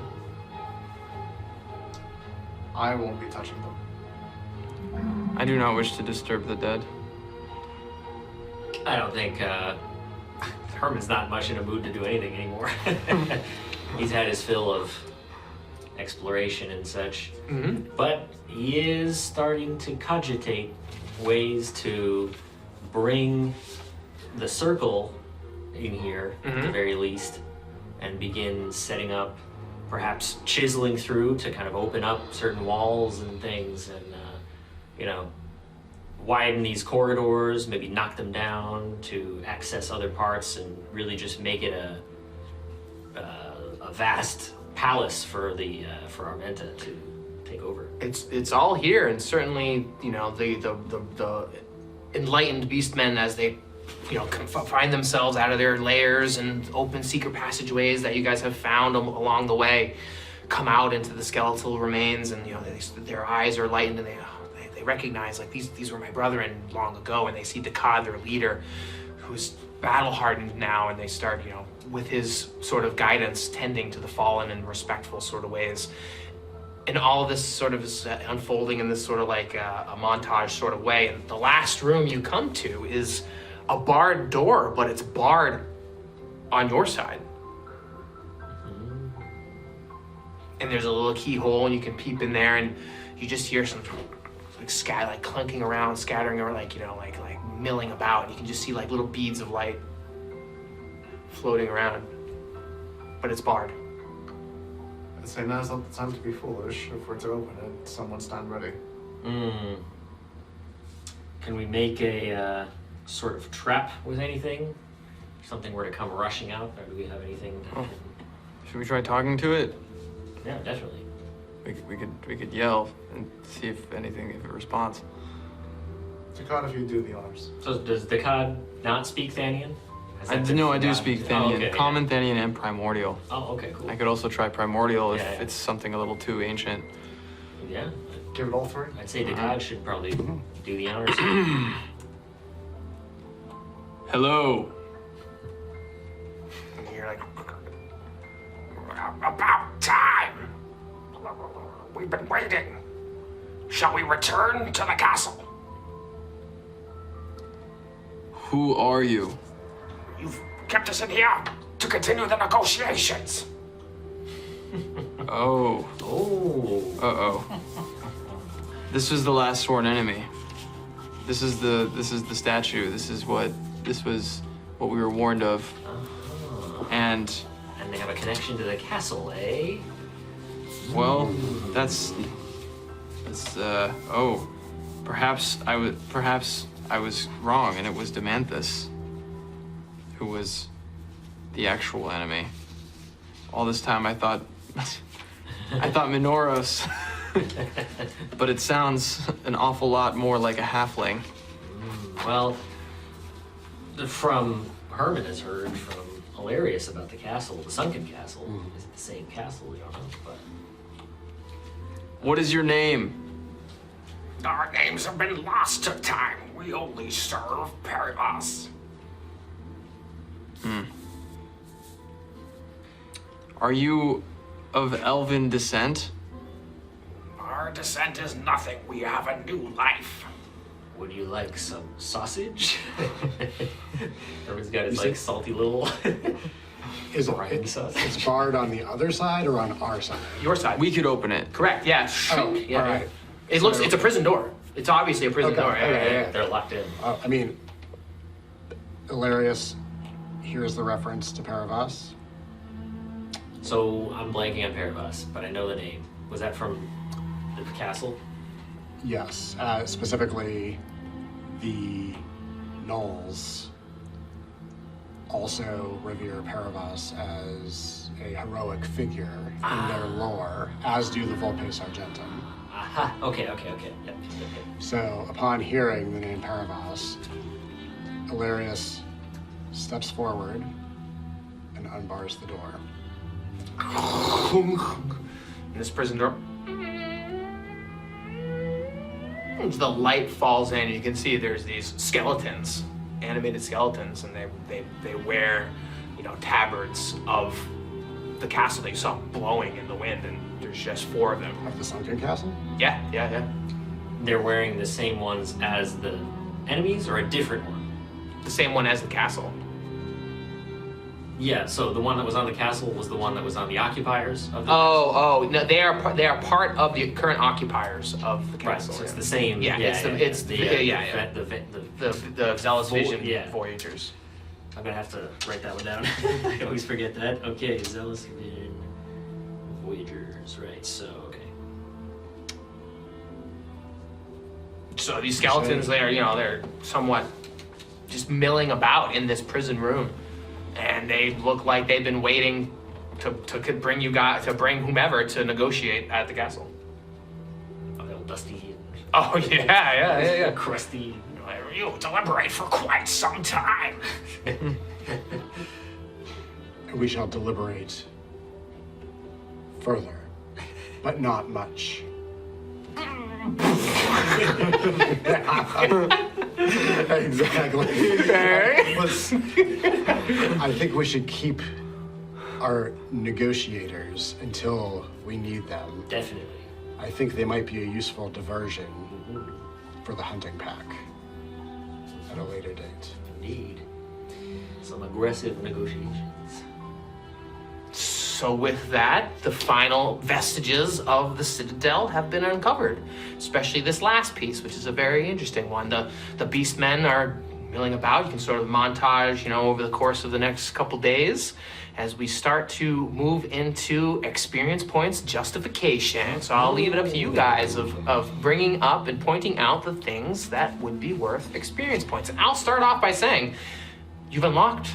I won't be touching them. I do not wish to disturb the dead. I don't think Herman's not much in a mood to do anything anymore. He's had his fill of exploration and such. Mm-hmm. But he is starting to cogitate ways to bring the circle in here, at the very least, and begin setting up, perhaps chiseling through to kind of open up certain walls and things, and widen these corridors, maybe knock them down to access other parts, and really just make it a vast palace for Armenta to take over. It's all here, and certainly the enlightened beastmen, as they find themselves out of their lairs and open secret passageways that you guys have found along the way, come out into the skeletal remains, and their eyes are lightened, and they recognize, like, these were my brethren long ago, and they see Dhaccad, their leader, who's battle hardened now, and they start with his sort of guidance tending to the fallen in respectful sort of ways. And all of this sort of is unfolding in this sort of like a montage sort of way. And the last room you come to is a barred door, but it's barred on your side. And there's a little keyhole, and you can peep in there, and you just hear some like clunking around, scattering, or like milling about. And you can just see like little beads of light floating around, but it's barred. I'd say now's not the time to be foolish. If we're to open it, someone stand ready. Can we make a sort of trap with anything? If something were to come rushing out, or do we have anything that Should we try talking to it? Yeah, definitely. We could yell and see if it responds. Dhaccad, if you do the honors. So does Dhaccad not speak Thanian? I do speak Thanian. Oh, okay, Common Thanian and Primordial. Oh, okay, cool. I could also try Primordial if Yeah. it's something a little too ancient. Yeah, Give it all three. I'd say Dhaccad should probably do the honors. Hello. And you're like, about time. We've been waiting. Shall we return to the castle? Who are you? You've kept us in here to continue the negotiations. Oh. Oh. Uh-oh. This was the last sworn enemy. This is the statue. This was what we were warned of. And they have a connection to the castle, eh? well, that's perhaps I was wrong, and it was Demanthus who was the actual enemy. All this time I thought Minoros, but it sounds an awful lot more like a halfling. Well, from Hermann has heard from Elarius about the castle, the sunken castle. Is it the same castle? We don't know, but What is your name? Our names have been lost to time. We only serve Perivas. Are you of elven descent? Our descent is nothing. We have a new life. Would you like some sausage? Herman's got his You like see- salty little. Is it, Brine sausage. it's barred on the other side or on our side? Your side. We could open it. Correct, yeah. Oh, Yeah. all right. It looks, it's a prison door. It's obviously a prison Okay, door. okay, yeah. They're locked in. I mean, Elarius, here's the reference to pair of us. So I'm blanking on Paravas, but I know the name. Was that from the castle? Yes, specifically the Gnolls also revere Paravas as a heroic figure in their lore, as do the Volpes Argentum. Aha. Okay. Yep. So, upon hearing the name Paravas, Elarius steps forward and unbars the door. In this prison door. As the light falls in, you can see there's these skeletons, animated skeletons, and they wear, tabards of the castle that you saw blowing in the wind, and there's just 4 of them. Of the sunken castle? Yeah. They're wearing the same ones as the enemies, or a different one? The same one as the castle. Yeah. So the one that was on the castle was the one that was on the occupiers of the. Oh, no, they are part of the current occupiers of the Right. castle. So it's the same. Yeah, it's the Zealous Vision Yeah. Voyagers. I'm gonna have to write that one down. I always forget that. Okay, Zealous Vision Voyagers. Right. So okay. So these skeletons, they're somewhat just milling about in this prison room, and they look like they've been waiting to bring bring whomever to negotiate at the castle. Oh, the old dusty. Oh yeah. Crusty. You deliberate for quite some time. We shall deliberate further, but not much. Exactly. I think we should keep our negotiators until we need them. Definitely. I think they might be a useful diversion for the hunting pack at a later date. Indeed. Some aggressive negotiations. So with that, the final vestiges of the Citadel have been uncovered, especially this last piece, which is a very interesting one. The Beastmen are milling about. You can sort of montage, over the course of the next couple days as we start to move into experience points justification. So I'll leave it up to you guys of bringing up and pointing out the things that would be worth experience points. And I'll start off by saying, you've unlocked.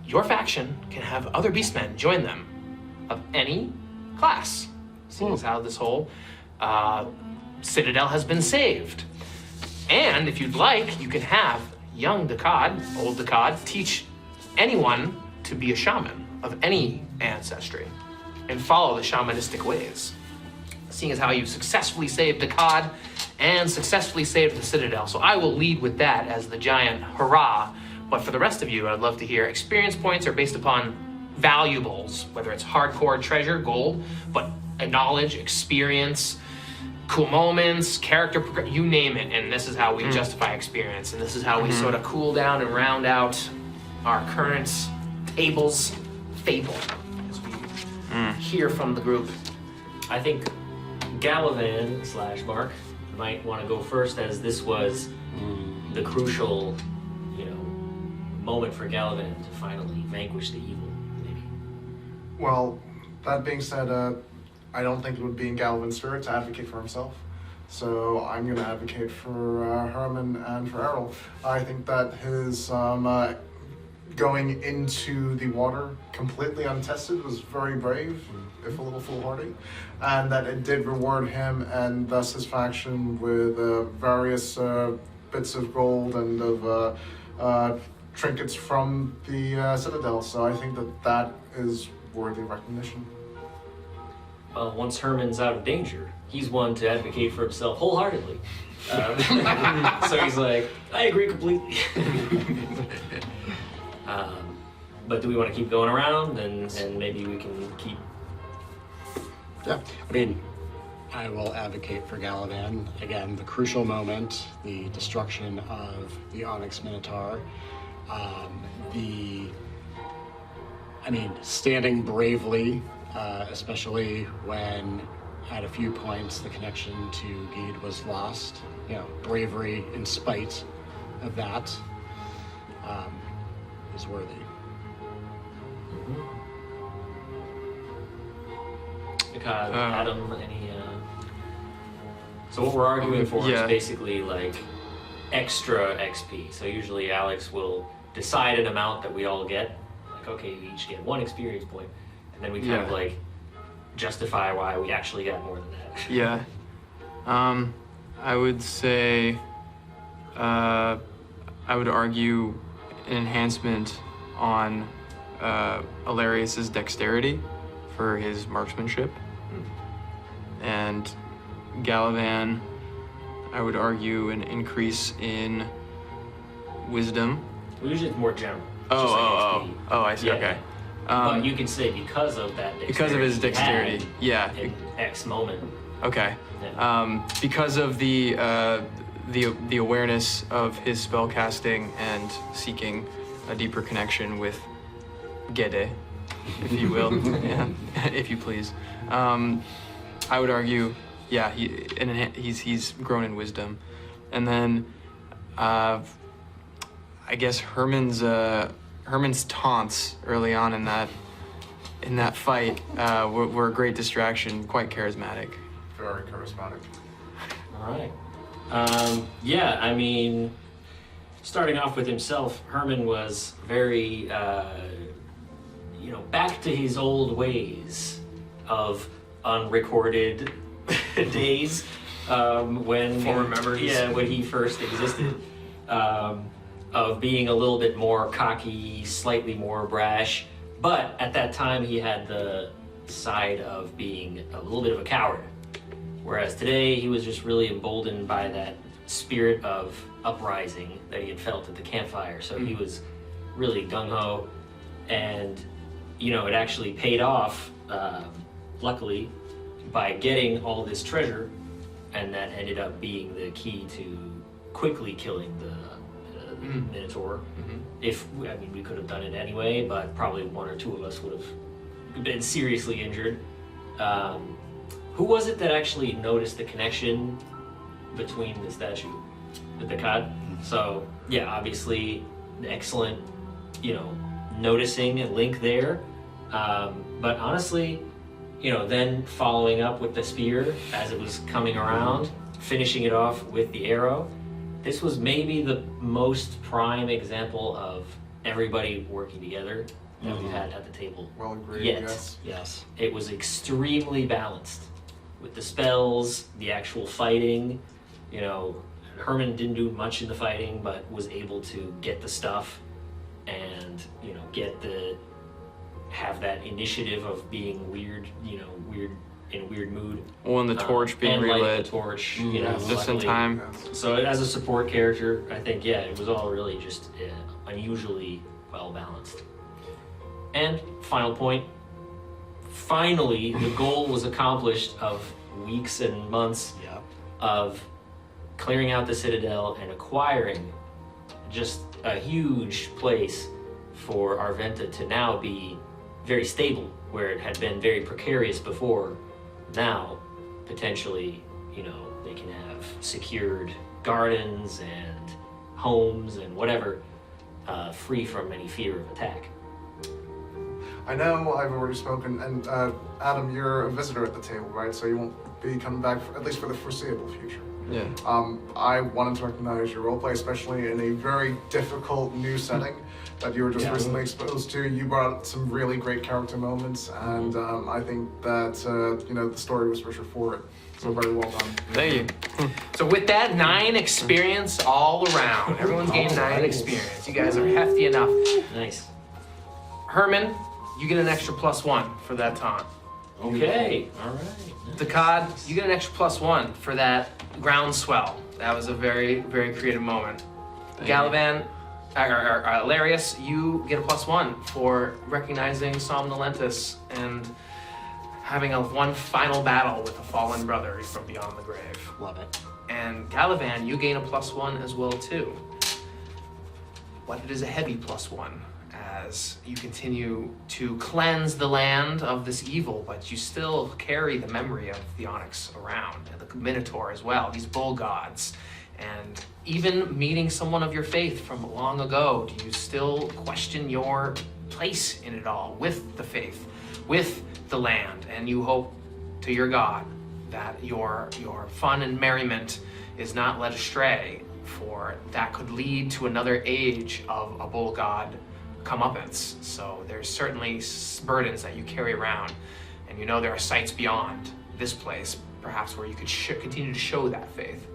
Your faction can have other beastmen join them of any class. Seeing as how this whole Citadel has been saved. And if you'd like, you can have young Dhaccad, old Dhaccad, teach anyone to be a shaman of any ancestry and follow the shamanistic ways. Seeing as how you've successfully saved Dhaccad and successfully saved the Citadel. So I will lead with that as the giant hurrah. But for the rest of you, I'd love to hear experience points are based upon valuables, whether it's hardcore treasure, gold, but a knowledge, experience, cool moments, character, you name it. And this is how we justify experience. And this is how we sort of cool down and round out our current tables fable as we hear from the group. I think Gallivan / Mark might want to go first, as this was the crucial, moment for Gallivan to finally vanquish the evil, maybe. Well, that being said, I don't think it would be in Gallivan's spirit to advocate for himself. So I'm going to advocate for Hermann and for Errol. I think that his going into the water completely untested was very brave, if a little foolhardy, and that it did reward him and thus his faction with various bits of gold and of trinkets from the Citadel. So I think that is worthy of recognition. Well, once Herman's out of danger, he's one to advocate for himself wholeheartedly. So he's like, I agree completely. But do we want to keep going around and maybe we can keep... Yeah, I mean, I will advocate for Gallivan. Again, the crucial moment, the destruction of the Onyx Minotaur, standing bravely, especially when at a few points the connection to Geed was lost. Bravery in spite of that is worthy. Dhaccad, Adam, any? So what we're arguing for is basically like extra XP. So usually Alex will decide an amount that we all get. Like, okay, you each get 1 experience point, and then we kind of like justify why we actually got more than that. Yeah. I would say, I would argue an enhancement on Elarius's dexterity for his marksmanship. And Gallivan, I would argue an increase in wisdom. Well, usually it's more general. Oh, I see, okay. But you can say because of that dexterity. Because of his dexterity, yeah. In X moment. Okay. Yeah. Because of the awareness of his spell casting and seeking a deeper connection with Gede, if you will, if you please. I would argue, he's grown in wisdom, and then I guess Hermann's taunts early on in that fight were a great distraction, quite charismatic. Very charismatic. All right. Starting off with himself, Hermann was very, back to his old ways of unrecorded days when Former memories. Yeah, when he first existed, of being a little bit more cocky, slightly more brash. But at that time, he had the side of being a little bit of a coward. Whereas today, he was just really emboldened by that spirit of uprising that he had felt at the campfire. So he was really gung-ho, and it actually paid off, luckily, by getting all this treasure, and that ended up being the key to quickly killing the Minotaur. We could have done it anyway, but probably 1 or 2 of us would have been seriously injured. Who was it that actually noticed the connection between the statue, the Dhaccad? So yeah, obviously excellent, noticing a link there. But honestly, then following up with the spear as it was coming around, finishing it off with the arrow. This was maybe the most prime example of everybody working together that we've had at the table. Well agreed, Yet. yes. It was extremely balanced with the spells, the actual fighting. Hermann didn't do much in the fighting, but was able to get the stuff and, have that initiative of being weird, in a weird mood. Well, and the torch being and light relit. the torch, just in luckily. time. So as a support character, I think, it was all really just unusually well balanced. And final point, finally, the goal was accomplished of weeks and months of clearing out the Citadel and acquiring just a huge place for Arventa to now be very stable, where it had been very precarious before. Now, potentially, they can have secured gardens and homes and whatever, free from any fear of attack. I know I've already spoken, and Adam, you're a visitor at the table, right? So you won't be coming back, at least for the foreseeable future. Yeah. I wanted to recognize your roleplay, especially in a very difficult new setting that you were just recently exposed to. You brought some really great character moments, and I think that the story was richer for it. So very well done. Thank you. So with that, 9 experience all around. Everyone's gained 9 experience. You guys are hefty enough. Nice. Hermann, you get an extra +1 for that taunt. Okay. All right. Dhaccad, you get an extra +1 for that groundswell. That was a very, very creative moment. Gallivan, Elarius, you get a +1 for recognizing Somnolentus and having one final battle with a fallen brother from beyond the grave. Love it. And Gallivan, you gain a +1 as well too. But it is a heavy +1 as you continue to cleanse the land of this evil, but you still carry the memory of the Onyx around, and the Minotaur as well, these bull gods. And even meeting someone of your faith from long ago, do you still question your place in it all with the faith, with the land, and you hope to your God that your fun and merriment is not led astray, for that could lead to another age of a bull god comeuppance. So there's certainly burdens that you carry around, and you know there are sites beyond this place, perhaps where you could continue to show that faith.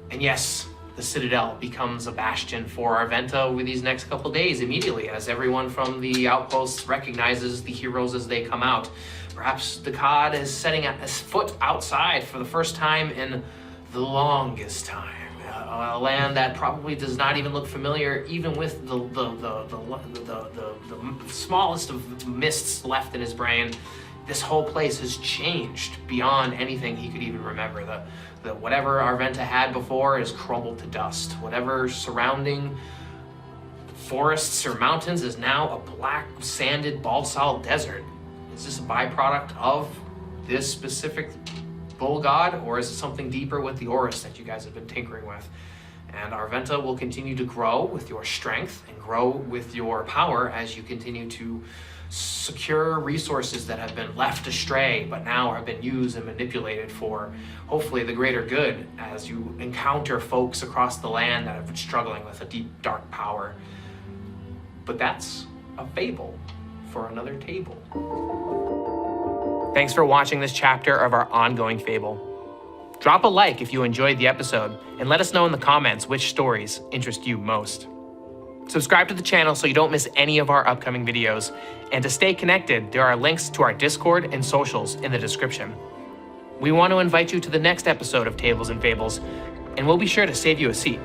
And yes, the Citadel becomes a bastion for Arventa with these next couple days immediately, as everyone from the outposts recognizes the heroes as they come out. Perhaps Dhaccad is setting his foot outside for the first time in the longest time. A land that probably does not even look familiar, even with the smallest of mists left in his brain. This whole place has changed beyond anything he could even remember. The whatever Arventa had before is crumbled to dust. Whatever surrounding forests or mountains is now a black, sanded, basalt desert. Is this a byproduct of this specific bull god, or is it something deeper with the Oris that you guys have been tinkering with? And Arventa will continue to grow with your strength and grow with your power as you continue to secure resources that have been left astray but now have been used and manipulated for hopefully the greater good, as you encounter folks across the land that have been struggling with a deep, dark power. But that's a fable for another table. Thanks for watching this chapter of our ongoing fable. Drop a like if you enjoyed the episode, and let us know in the comments which stories interest you most. Subscribe to the channel so you don't miss any of our upcoming videos, and to stay connected, there are links to our Discord and socials in the description. We want to invite you to the next episode of Tables and Fables, and we'll be sure to save you a seat.